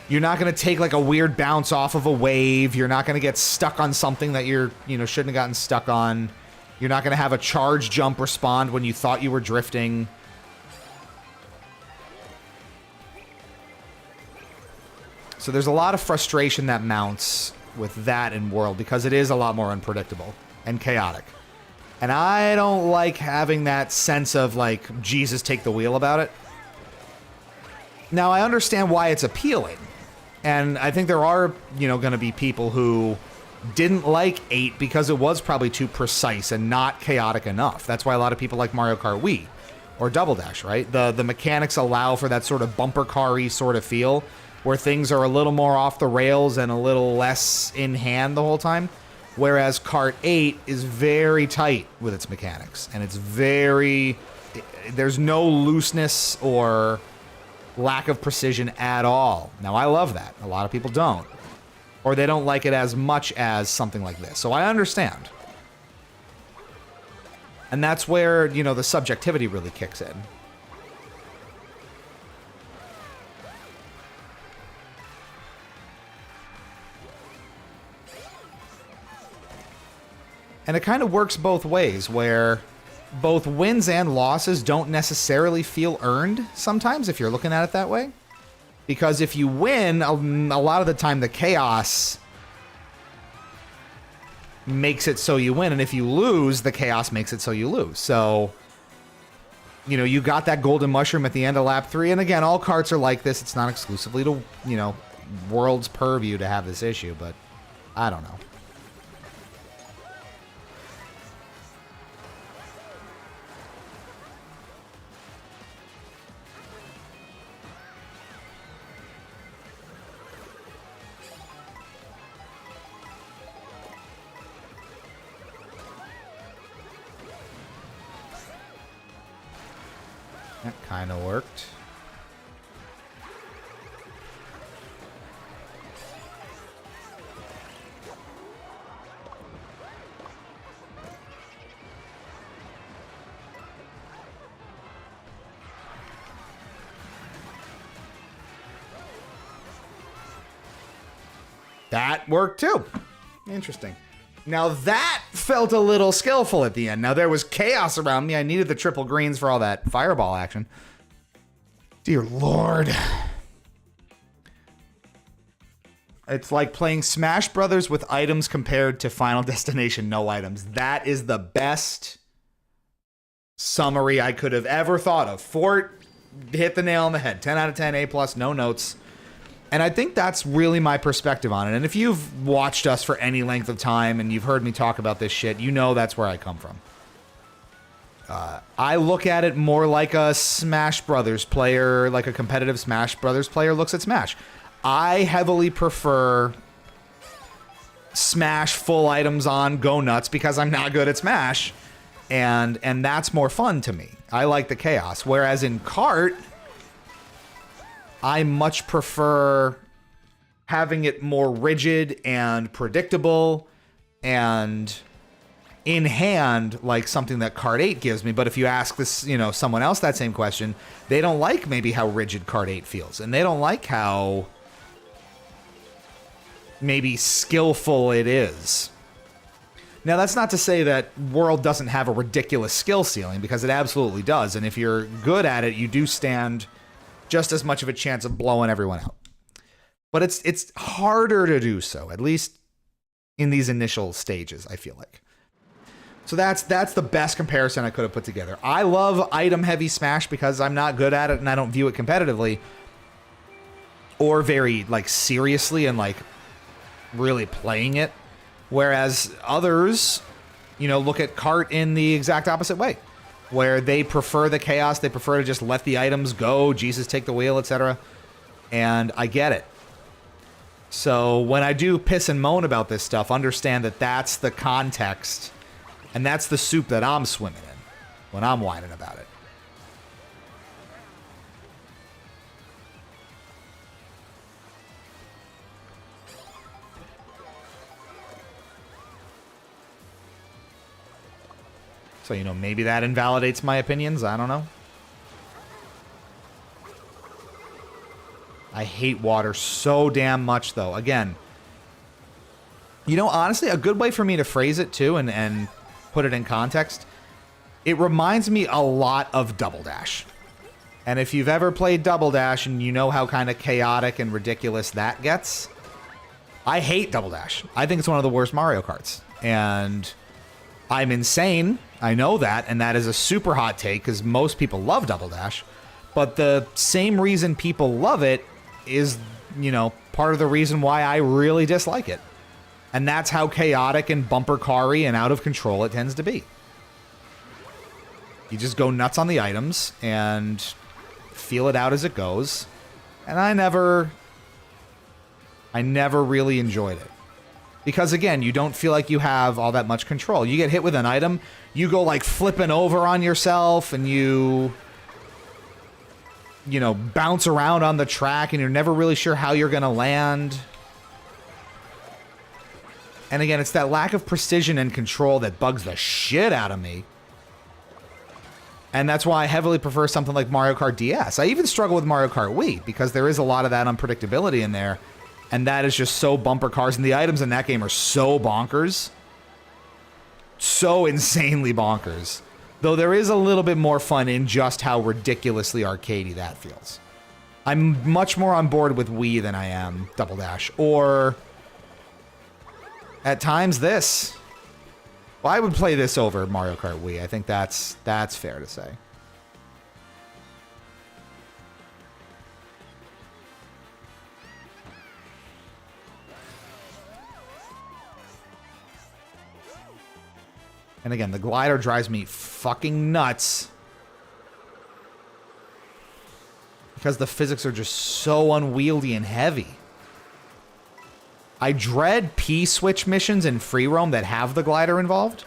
you're not going to take like a weird bounce off of a wave. You're not going to get stuck on something that you shouldn't have gotten stuck on. You're not going to have a charge jump respond when you thought you were drifting. So there's a lot of frustration that mounts with that in World because it is a lot more unpredictable and chaotic. And I don't like having that sense of like, Jesus, take the wheel about it. Now, I understand why it's appealing. And I think there are, going to be people who didn't like 8 because it was probably too precise and not chaotic enough. That's why a lot of people like Mario Kart Wii or Double Dash, right? The mechanics allow for that sort of bumper car-y sort of feel where things are a little more off the rails and a little less in hand the whole time. Whereas Kart 8 is very tight with its mechanics. And it's there's no looseness or lack of precision at all. Now, I love that. A lot of people don't. Or they don't like it as much as something like this. So I understand. And that's where, the subjectivity really kicks in. And it kind of works both ways, where both wins and losses don't necessarily feel earned sometimes, if you're looking at it that way. Because if you win, a lot of the time the chaos makes it so you win. And if you lose, the chaos makes it so you lose. So, you got that golden mushroom at the end of lap 3. And again, all karts are like this. It's not exclusively to, World's purview to have this issue, but I don't know. That kind of worked. That worked too. Interesting. Now that felt a little skillful at the end. Now there was chaos around me. I needed the triple greens for all that fireball action. Dear Lord. It's like playing Smash Brothers with items compared to Final Destination no items. That is the best summary I could have ever thought of. Fort hit the nail on the head. 10 out of 10, A+, no notes. And I think that's really my perspective on it. And if you've watched us for any length of time and you've heard me talk about this shit, you know that's where I come from. I look at it more like a Smash Brothers player, like a competitive Smash Brothers player looks at Smash. I heavily prefer Smash full items on Go Nuts because I'm not good at Smash. And that's more fun to me. I like the chaos. Whereas in Kart, I much prefer having it more rigid and predictable and in hand, like something that Kart 8 gives me. But if you ask this, someone else that same question, they don't like maybe how rigid Kart 8 feels. And they don't like how maybe skillful it is. Now, that's not to say that World doesn't have a ridiculous skill ceiling, because it absolutely does. And if you're good at it, you do stand just as much of a chance of blowing everyone out. But it's harder to do so, at least in these initial stages, I feel like. So that's the best comparison I could have put together. I love item-heavy Smash because I'm not good at it and I don't view it competitively. Or very, seriously and, really playing it. Whereas others, look at Kart in the exact opposite way, where they prefer the chaos, they prefer to just let the items go, Jesus take the wheel, etc. And I get it. So when I do piss and moan about this stuff, understand that that's the context, and that's the soup that I'm swimming in when I'm whining about it. So, maybe that invalidates my opinions. I don't know. I hate water so damn much, though. Again, honestly, a good way for me to phrase it, too, and put it in context, it reminds me a lot of Double Dash. And if you've ever played Double Dash and you know how kind of chaotic and ridiculous that gets, I hate Double Dash. I think it's one of the worst Mario Karts. And I'm insane. I know that, and that is a super hot take because most people love Double Dash. But the same reason people love it is, part of the reason why I really dislike it. And that's how chaotic and bumper car-y and out of control it tends to be. You just go nuts on the items and feel it out as it goes. And I never really enjoyed it. Because, again, you don't feel like you have all that much control. You get hit with an item, you go, flipping over on yourself, and you bounce around on the track, and you're never really sure how you're going to land. And, again, it's that lack of precision and control that bugs the shit out of me. And that's why I heavily prefer something like Mario Kart DS. I even struggle with Mario Kart Wii, because there is a lot of that unpredictability in there. And that is just so bumper cars. And the items in that game are so bonkers. So insanely bonkers. Though there is a little bit more fun in just how ridiculously arcadey that feels. I'm much more on board with Wii than I am Double Dash. Or, at times, this. Well, I would play this over Mario Kart Wii. I think that's fair to say. And again, the glider drives me fucking nuts. Because the physics are just so unwieldy and heavy. I dread P-switch missions in free roam that have the glider involved.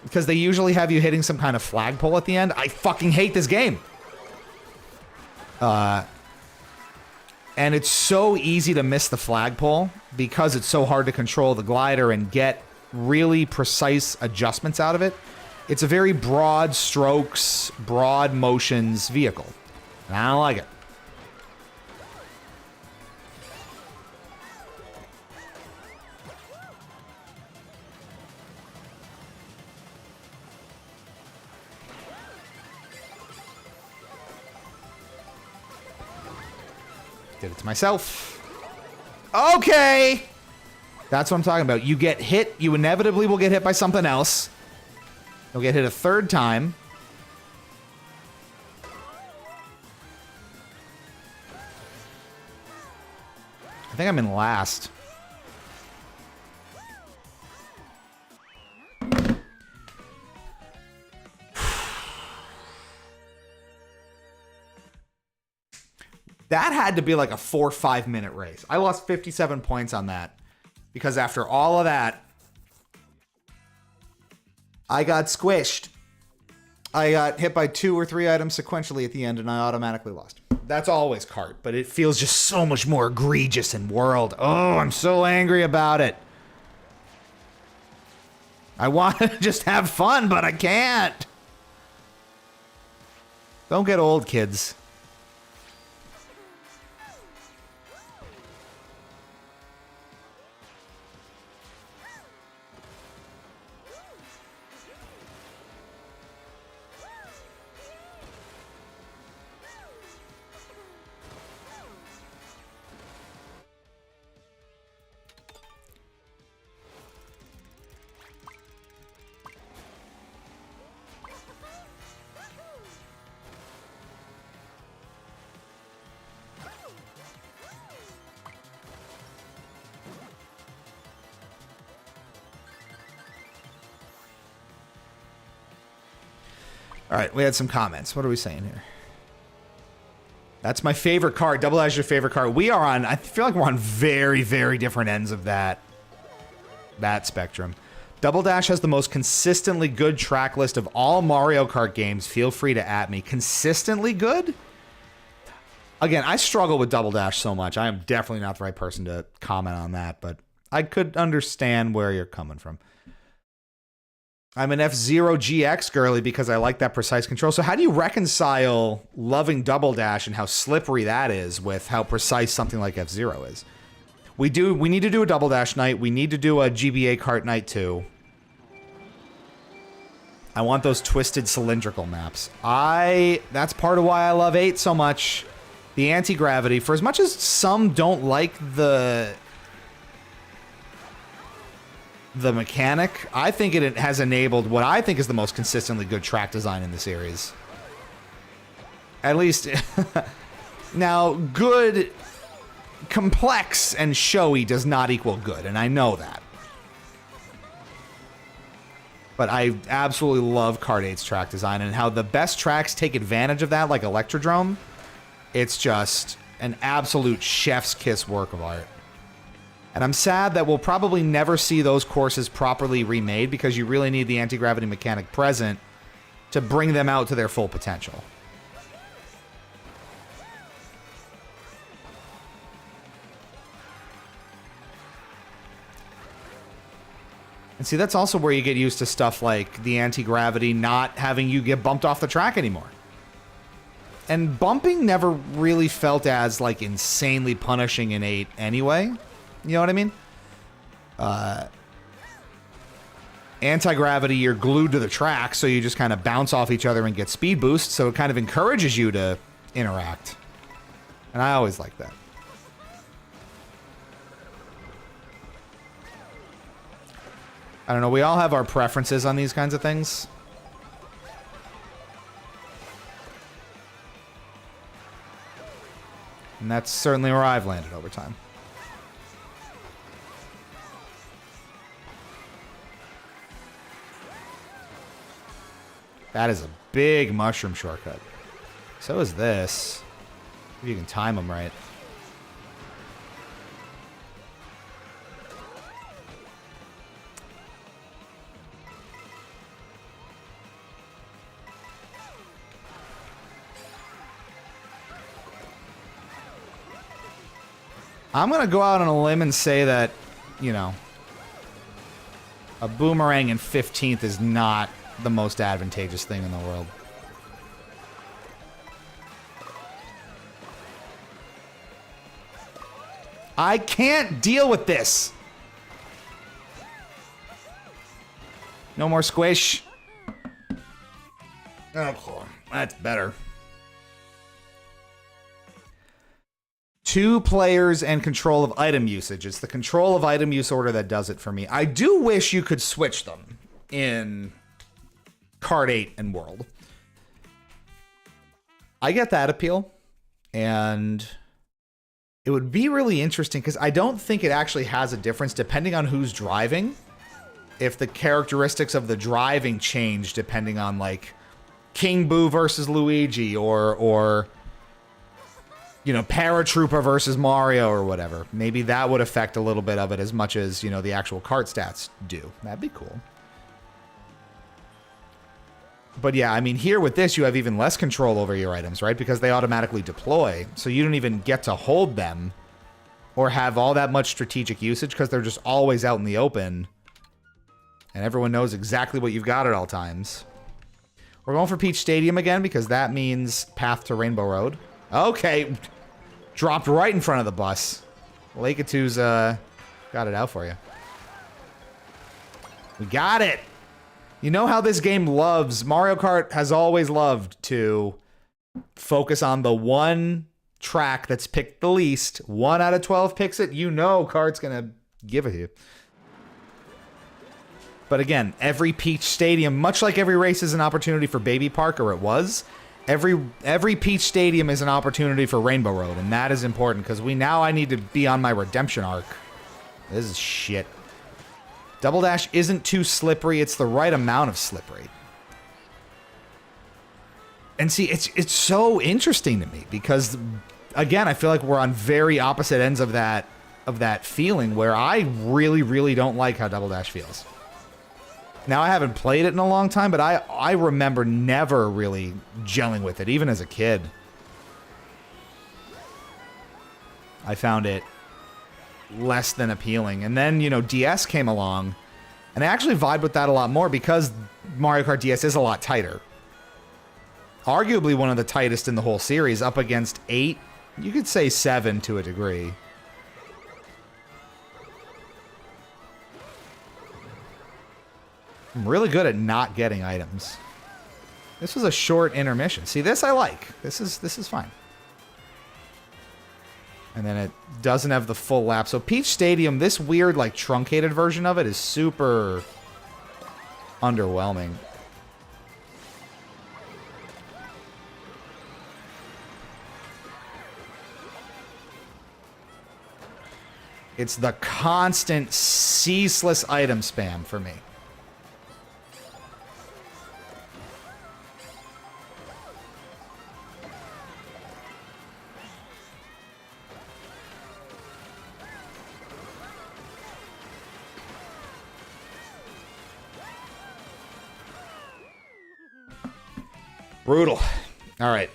Because they usually have you hitting some kind of flagpole at the end. I fucking hate this game. And it's so easy to miss the flagpole because it's so hard to control the glider and get really precise adjustments out of it. It's a very broad strokes, broad motions vehicle. And I don't like it. Did it to myself. Okay! That's what I'm talking about. You get hit, you inevitably will get hit by something else. You'll get hit a third time. I think I'm in last. That had to be like a 4 or 5 minute race. I lost 57 points on that because after all of that, I got squished. I got hit by 2 or 3 items sequentially at the end and I automatically lost. That's always Kart, but it feels just so much more egregious in World. Oh, I'm so angry about it. I want to just have fun, but I can't. Don't get old, kids. All right, we had some comments. What are we saying here? That's my favorite card. Double Dash is your favorite card. We are on, I feel like we're on very, very different ends of that spectrum. Double Dash has the most consistently good track list of all Mario Kart games. Feel free to @me. Consistently good? Again, I struggle with Double Dash so much. I am definitely not the right person to comment on that, but I could understand where you're coming from. I'm an F-Zero GX girly because I like that precise control. So how do you reconcile loving Double Dash and how slippery that is with how precise something like F-Zero is? We need to do a Double Dash night. We need to do a GBA Kart night too. I want those twisted cylindrical maps. That's part of why I love 8 so much. The anti-gravity. For as much as some don't like the mechanic, I think it has enabled what I think is the most consistently good track design in the series. At least, now, good, complex, and showy does not equal good, and I know that. But I absolutely love Kart 8's track design and how the best tracks take advantage of that, like Electrodrome. It's just an absolute chef's kiss work of art. And I'm sad that we'll probably never see those courses properly remade because you really need the anti-gravity mechanic present to bring them out to their full potential. And see, that's also where you get used to stuff like the anti-gravity not having you get bumped off the track anymore. And bumping never really felt as, like, insanely punishing in 8 anyway. You know what I mean? Anti-gravity, you're glued to the track, so you just kind of bounce off each other and get speed boosts, so it kind of encourages you to interact. And I always like that. I don't know, we all have our preferences on these kinds of things. And that's certainly where I've landed over time. That is a big mushroom shortcut. So is this. If you can time them right. I'm going to go out on a limb and say that, you know, a boomerang in 15th is not the most advantageous thing in the world. I can't deal with this. No more squish. Oh, that's better. 2 players and control of item usage. It's the control of item use order that does it for me. I do wish you could switch them in Kart 8 and World. I get that appeal, and it would be really interesting because I don't think it actually has a difference depending on who's driving. If the characteristics of the driving change depending on, like, King Boo versus Luigi or you know, Paratrooper versus Mario or whatever. Maybe that would affect a little bit of it as much as, you know, the actual kart stats do. That'd be cool. But yeah, I mean, here with this, you have even less control over your items, right? Because they automatically deploy. So you don't even get to hold them or have all that much strategic usage because they're just always out in the open. And everyone knows exactly what you've got at all times. We're going for Peach Stadium again because that means path to Rainbow Road. Okay. Dropped right in front of the bus. Lakitu's got it out for you. We got it. You know how this game loves, Mario Kart has always loved to focus on the one track that's picked the least. 1 out of 12 picks it. You know Kart's going to give it to you. But again, every Peach Stadium, much like every race is an opportunity for Baby Park, or it was, every Peach Stadium is an opportunity for Rainbow Road, and that is important because I need to be on my redemption arc. This is shit. Double Dash isn't too slippery. It's the right amount of slippery. And see, it's so interesting to me because, again, I feel like we're on very opposite ends of that feeling where I really, really don't like how Double Dash feels. Now, I haven't played it in a long time, but I remember never really gelling with it, even as a kid. I found it less than appealing. And then, you know, DS came along, and I actually vibed with that a lot more because Mario Kart DS is a lot tighter. Arguably one of the tightest in the whole series, up against 8. You could say 7 to a degree. I'm really good at not getting items. This was a short intermission. See, this I like. This is fine. And then it doesn't have the full lap. So Peach Stadium, this weird, like, truncated version of it is super underwhelming. It's the constant, ceaseless item spam for me. Brutal. All right.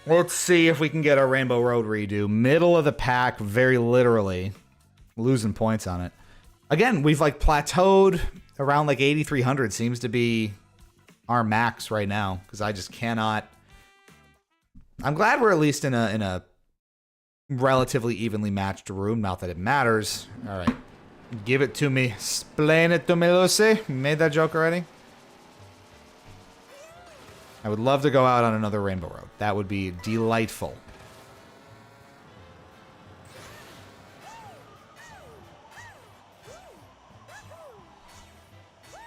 Let's see if we can get our Rainbow Road redo. Middle of the pack, very literally. Losing points on it. Again, we've like plateaued around like 8,300 seems to be our max right now. Because I just cannot... I'm glad we're at least in a relatively evenly matched room. Not that it matters. All right. Give it to me. Explain it to me, Lucy. Made that joke already? I would love to go out on another Rainbow Road. That would be delightful.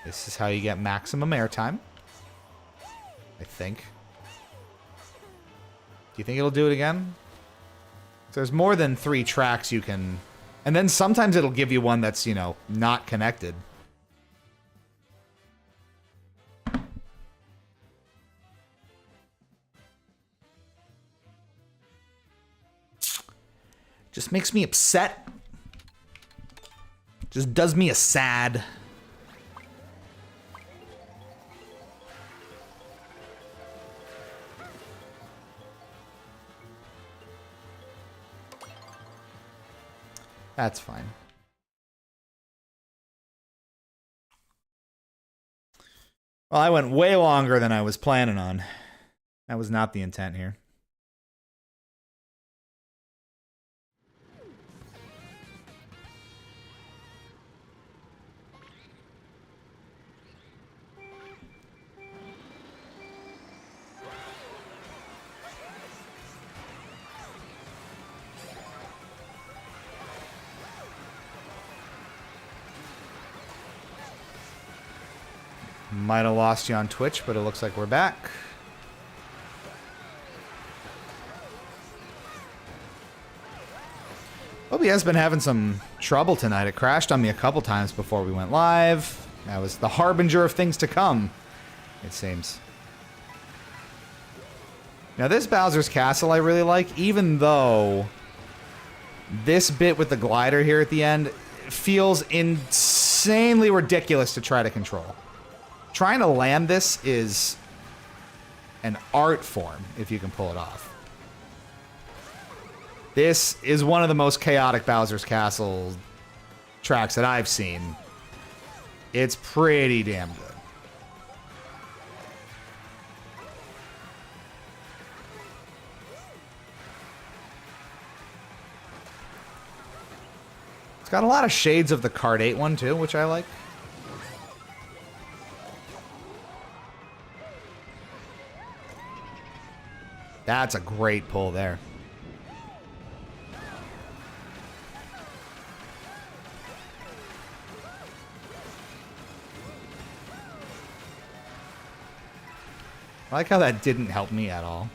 This is how you get maximum airtime. I think. Do you think it'll do it again? There's more than 3 tracks you can... And then sometimes it'll give you one that's, you know, not connected. Just makes me upset. Just does me a sad. That's fine. Well, I went way longer than I was planning on. That was not the intent here. Might have lost you on Twitch, but it looks like we're back. OBS been having some trouble tonight. It crashed on me a couple times before we went live. That was the harbinger of things to come, it seems. Now this Bowser's Castle I really like, even though this bit with the glider here at the end feels insanely ridiculous to try to control. Trying to land this is an art form, if you can pull it off. This is one of the most chaotic Bowser's Castle tracks that I've seen. It's pretty damn good. It's got a lot of shades of the Kart 8 one too, which I like. That's a great pull there. I like how that didn't help me at all.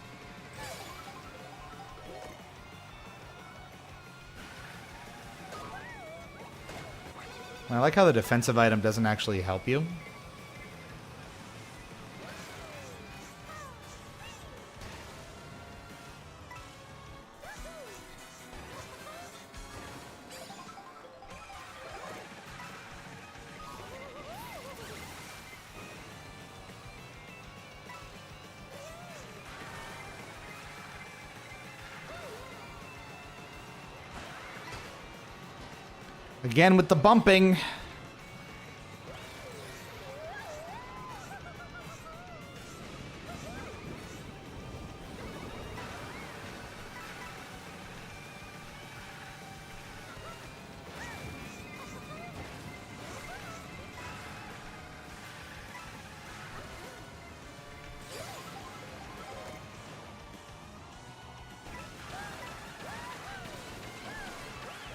I like how the defensive item doesn't actually help you. Again with the bumping.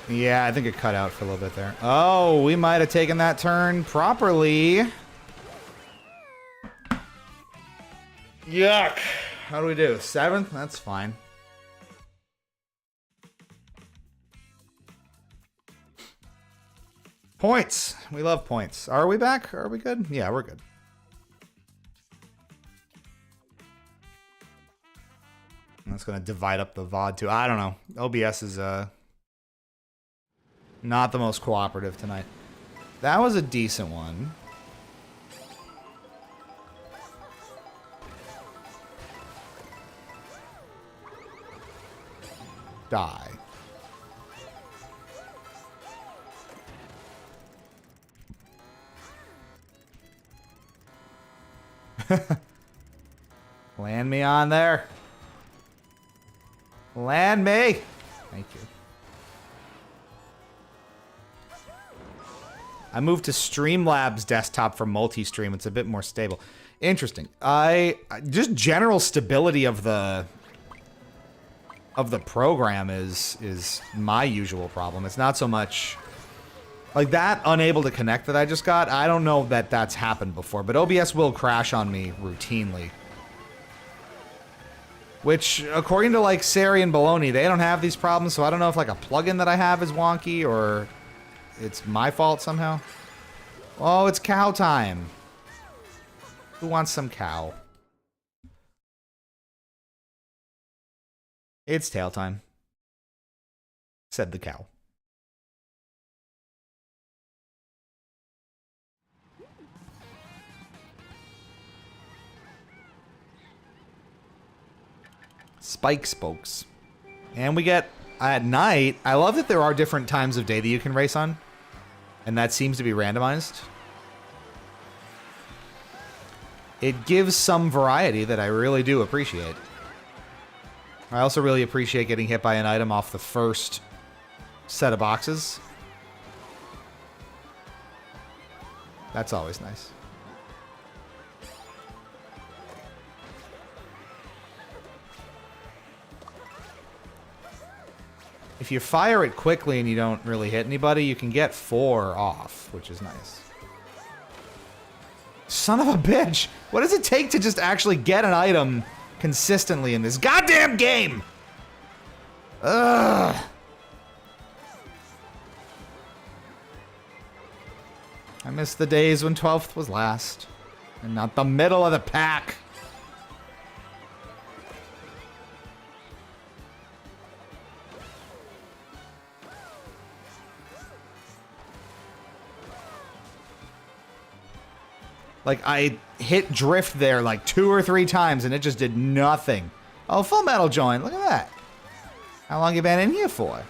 Yeah, I think it cut out for a little bit there. Oh, we might have taken that turn properly. Yuck. How do we do? 7th? That's fine. Points. We love points. Are we back? Are we good? Yeah, we're good. That's going to divide up the VOD too. I don't know. OBS is not the most cooperative tonight. That was a decent one. Die. Land me on there. Land me. Thank you. I moved to Streamlabs desktop for multi-stream. It's a bit more stable. Interesting. Just general stability of the program is my usual problem. It's not so much like that unable to connect that I just got. I don't know that that's happened before, but OBS will crash on me routinely. Which, according to like Sari and Baloney, they don't have these problems, so I don't know if like a plugin that I have is wonky or it's my fault somehow. Oh, it's cow time. Who wants some cow? It's tail time, said the cow. Spike spokes. And we get, at night, I love that there are different times of day that you can race on. And that seems to be randomized. It gives some variety that I really do appreciate. I also really appreciate getting hit by an item off the first set of boxes. That's always nice. If you fire it quickly and you don't really hit anybody, you can get 4 off, which is nice. Son of a bitch. What does it take to just actually get an item consistently in this goddamn game? Ugh. I miss the days when 12th was last. And not the middle of the pack. Like, I hit drift there like 2 or 3 times and it just did nothing. Oh, full metal joint. Look at that. How long you been in here for?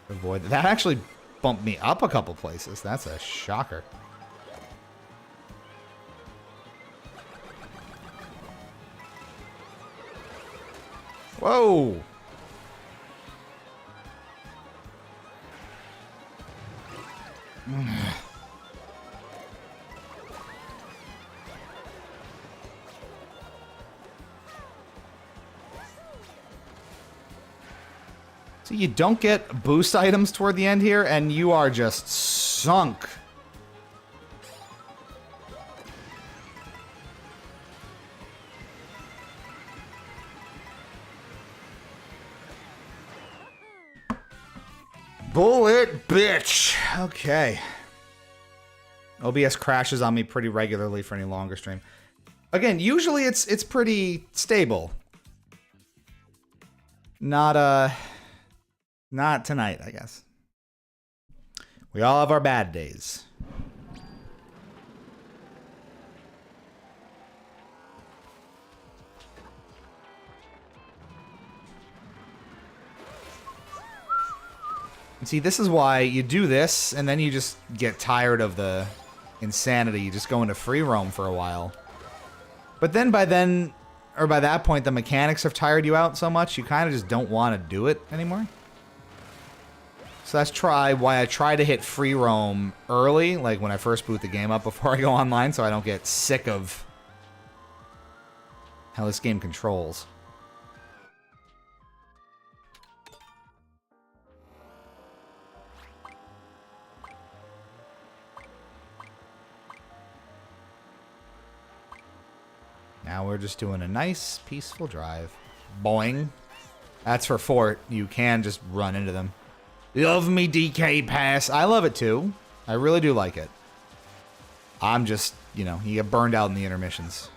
Avoid that. Actually bumped me up a couple places. That's a shocker. Whoa. So you don't get boost items toward the end here, and you are just sunk. Bullet bitch. Okay. OBS crashes on me pretty regularly for any longer stream. Again, usually it's pretty stable. Not tonight, I guess. We all have our bad days. And see, this is why you do this, and then you just get tired of the insanity. You just go into free roam for a while. But then by that point, the mechanics have tired you out so much, you kind of just don't want to do it anymore. So that's why I try to hit free roam early, like when I first boot the game up before I go online, so I don't get sick of how this game controls. Now we're just doing a nice, peaceful drive. Boing. That's for Fort. You can just run into them. Love me DK pass. I love it too. I really do like it. I'm just, you know, you get burned out in the intermissions.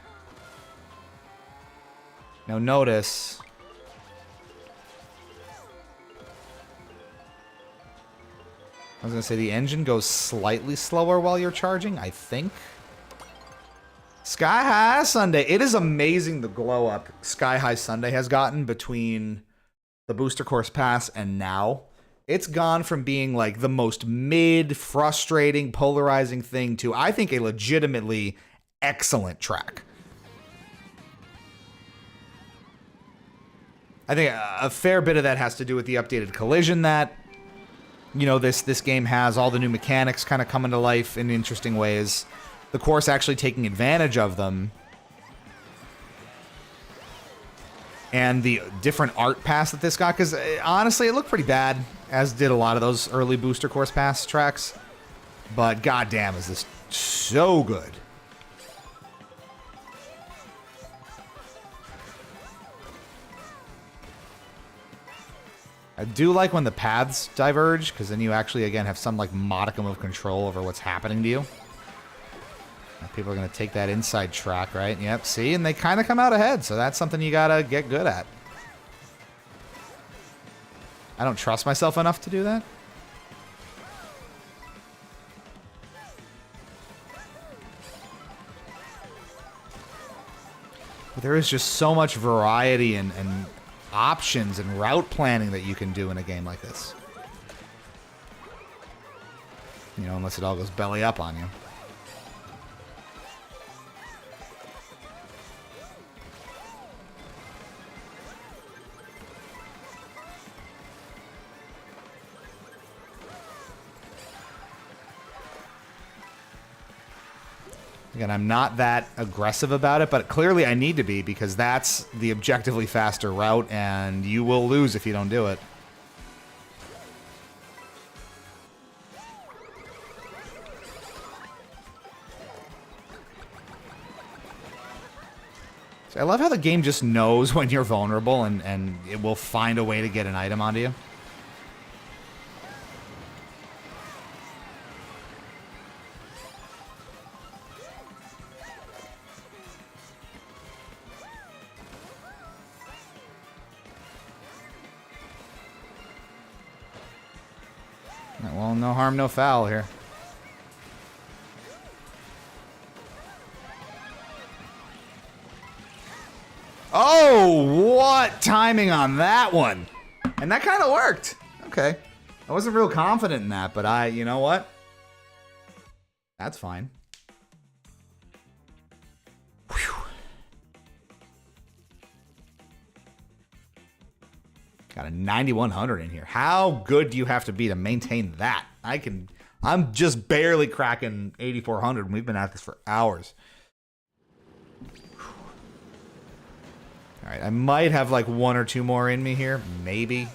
Now notice. I was going to say the engine goes slightly slower while you're charging, I think. Sky High Sunday. It is amazing the glow up Sky High Sunday has gotten between the Booster Course Pass and now. It's gone from being like the most mid, frustrating, polarizing thing to, I think, a legitimately excellent track. I think a fair bit of that has to do with the updated collision that, you know, this game has. All the new mechanics kind of coming to life in interesting ways. The course actually taking advantage of them. And the different art pass that this got, because honestly, it looked pretty bad, as did a lot of those early Booster Course Pass tracks. But goddamn, is this so good. I do like when the paths diverge, because then you actually, again, have some like modicum of control over what's happening to you. Now, people are going to take that inside track, right? Yep, see? And they kind of come out ahead, so that's something you got to get good at. I don't trust myself enough to do that. But there is just so much variety and options and route planning that you can do in a game like this. You know, unless it all goes belly up on you. Again, I'm not that aggressive about it, but clearly I need to be because that's the objectively faster route, and you will lose if you don't do it. So I love how the game just knows when you're vulnerable, and it will find a way to get an item onto you. Well, no harm, no foul here. Oh, what timing on that one. And that kind of worked. Okay. I wasn't real confident in that, but you know what? That's fine. Whew. Got a 9100 in here. How good do you have to be to maintain that? I'm just barely cracking 8400 and we've been at this for hours. All right, I might have like one or two more in me here, maybe.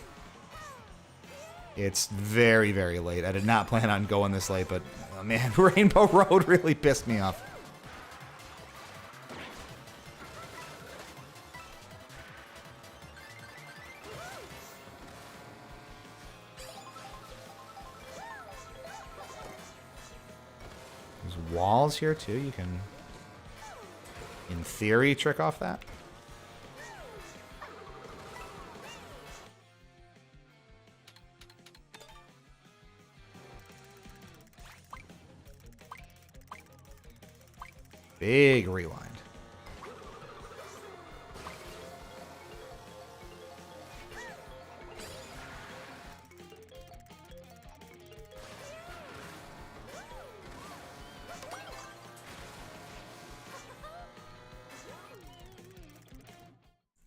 It's very, very late. I did not plan on going this late, but oh man, Rainbow Road really pissed me off. There's walls here too. You can, in theory, trick off that. Big rewind.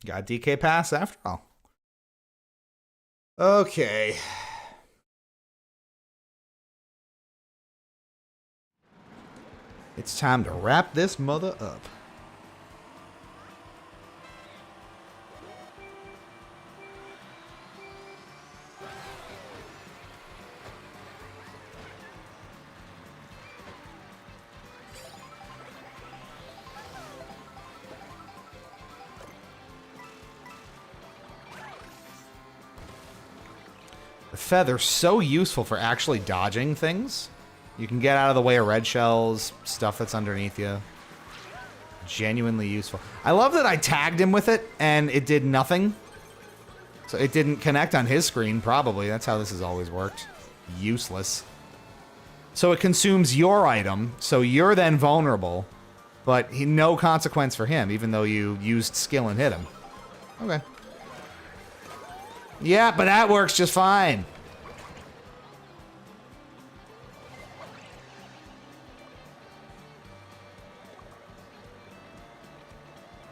Got DK pass after all. Okay. It's time to wrap this mother up. The feather's so useful for actually dodging things. You can get out of the way of red shells, stuff that's underneath you. Genuinely useful. I love that I tagged him with it, and it did nothing. So it didn't connect on his screen, probably. That's how this has always worked. Useless. So it consumes your item, so you're then vulnerable, but no consequence for him, even though you used skill and hit him. Okay. Yeah, but that works just fine.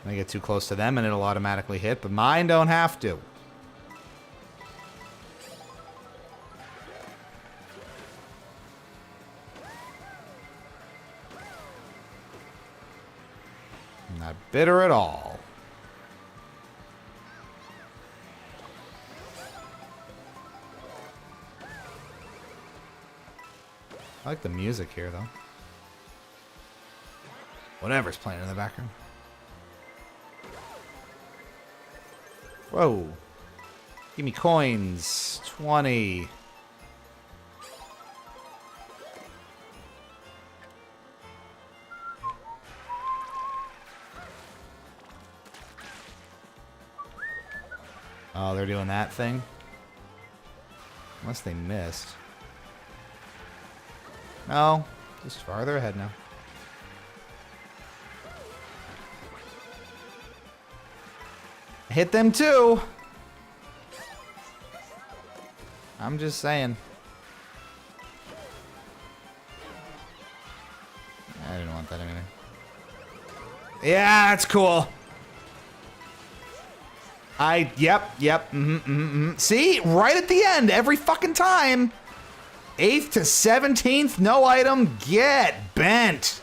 I get too close to them and it'll automatically hit, but mine don't have to. Not bitter at all. I like the music here, though. Whatever's playing in the background. Whoa. Give me coins. 20. Oh, they're doing that thing? Unless they missed. No, just farther ahead now. Hit them too. I'm just saying. I didn't want that anyway. Yeah, that's cool. Yep. See, right at the end, every fucking time. 8th to 17th, no item, get bent.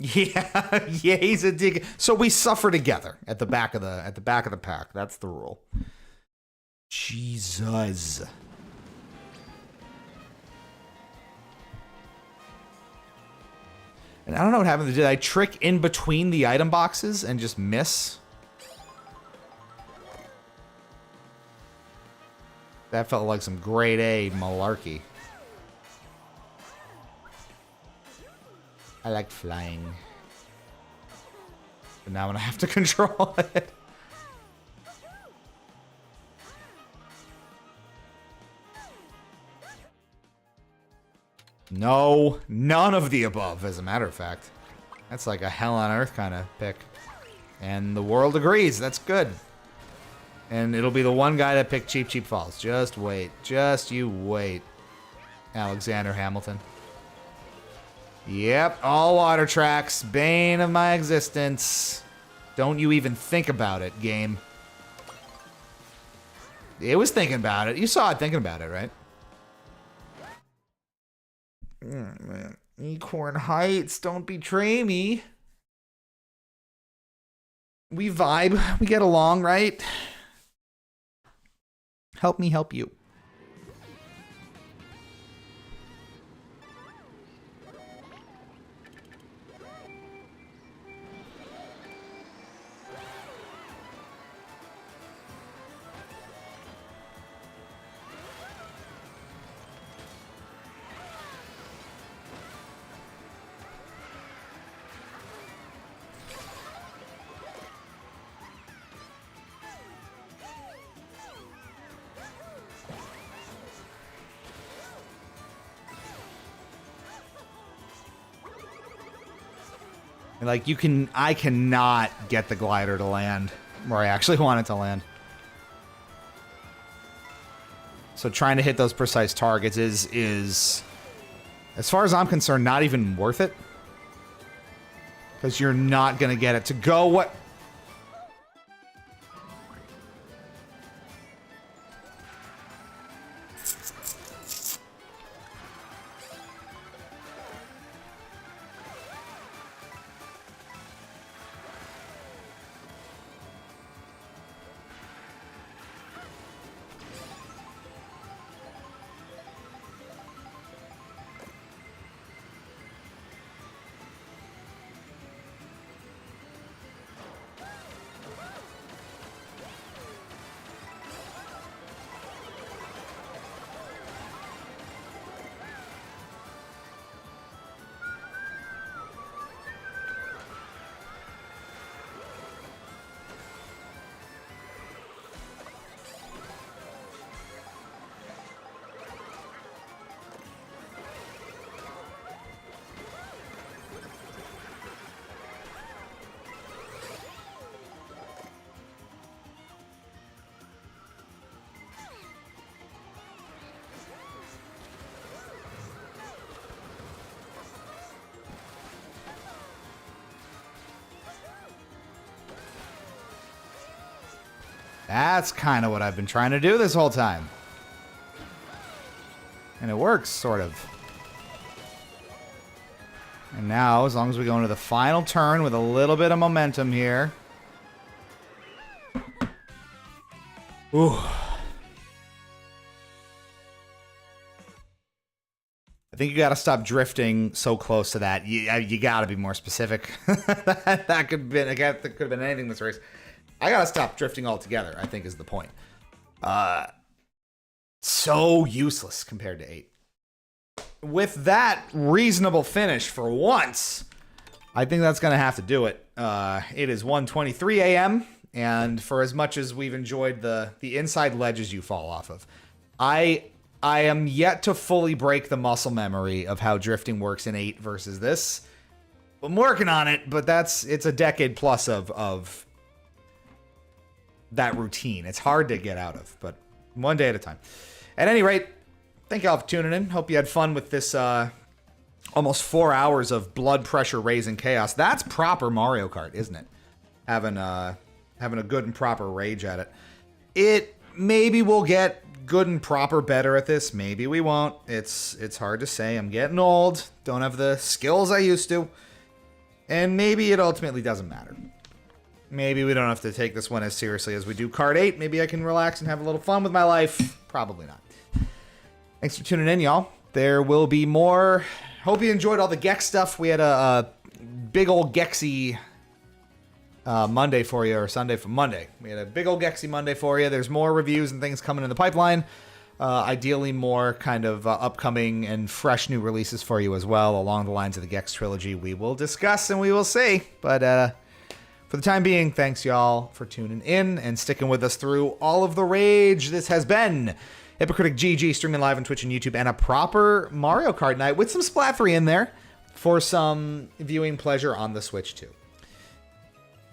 Yeah, yeah, he's a dig. So we suffer together at the back of the pack. That's the rule. Jesus. And I don't know what happened. Did I trick in between the item boxes and just miss? That felt like some grade A malarkey. I like flying. But now I'm gonna have to control it. No, none of the above, as a matter of fact. That's like a hell on earth kind of pick. And the world agrees, that's good. And it'll be the one guy that picked Cheap Cheap Falls. Just wait. Just you wait. Alexander Hamilton. Yep, all water tracks. Bane of my existence. Don't you even think about it, game. It was thinking about it. You saw it thinking about it, right? Man. Acorn Heights, don't betray me. We vibe. We get along, right? Help me help you. Like, I cannot get the glider to land where I actually want it to land. So trying to hit those precise targets is, as far as I'm concerned, not even worth it. Because you're not going to get it to go what... That's kind of what I've been trying to do this whole time. And it works, sort of. And now, as long as we go into the final turn with a little bit of momentum here. Ooh. I think you got to stop drifting so close to that. You got to be more specific. that could have been anything this race. I gotta stop drifting altogether, I think is the point. So useless compared to 8. With that reasonable finish for once, I think that's gonna have to do it. It is 1:23 a.m. and for as much as we've enjoyed the inside ledges you fall off of, I am yet to fully break the muscle memory of how drifting works in 8 versus this. I'm working on it, but it's a decade plus of that routine. It's hard to get out of, but one day at a time. At any rate, thank y'all for tuning in. Hope you had fun with this almost 4 hours of blood pressure raising chaos. That's proper Mario Kart, isn't it? Having a good and proper rage at it. It maybe we'll get good and proper better at this. Maybe we won't. It's hard to say. I'm getting old. Don't have the skills I used to. And maybe it ultimately doesn't matter. Maybe we don't have to take this one as seriously as we do Card 8. Maybe I can relax and have a little fun with my life. Probably not. Thanks for tuning in, y'all. There will be more. Hope you enjoyed all the Gex stuff. We had a big old Gexy Monday for you, or Sunday for Monday. We had a big old Gexy Monday for you. There's more reviews and things coming in the pipeline. Ideally more kind of upcoming and fresh new releases for you as well, along the lines of the Gex trilogy. We will discuss and we will see. But for the time being, thanks y'all for tuning in and sticking with us through all of the rage. This has been Hypocritic GG, streaming live on Twitch and YouTube, and a proper Mario Kart night with some Splat 3 in there for some viewing pleasure on the Switch too.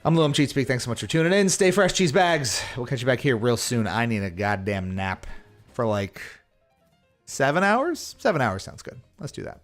I'm Lil Cheat Speak. Thanks so much for tuning in. Stay fresh, cheese bags. We'll catch you back here real soon. I need a goddamn nap for like 7 hours. 7 hours sounds good. Let's do that.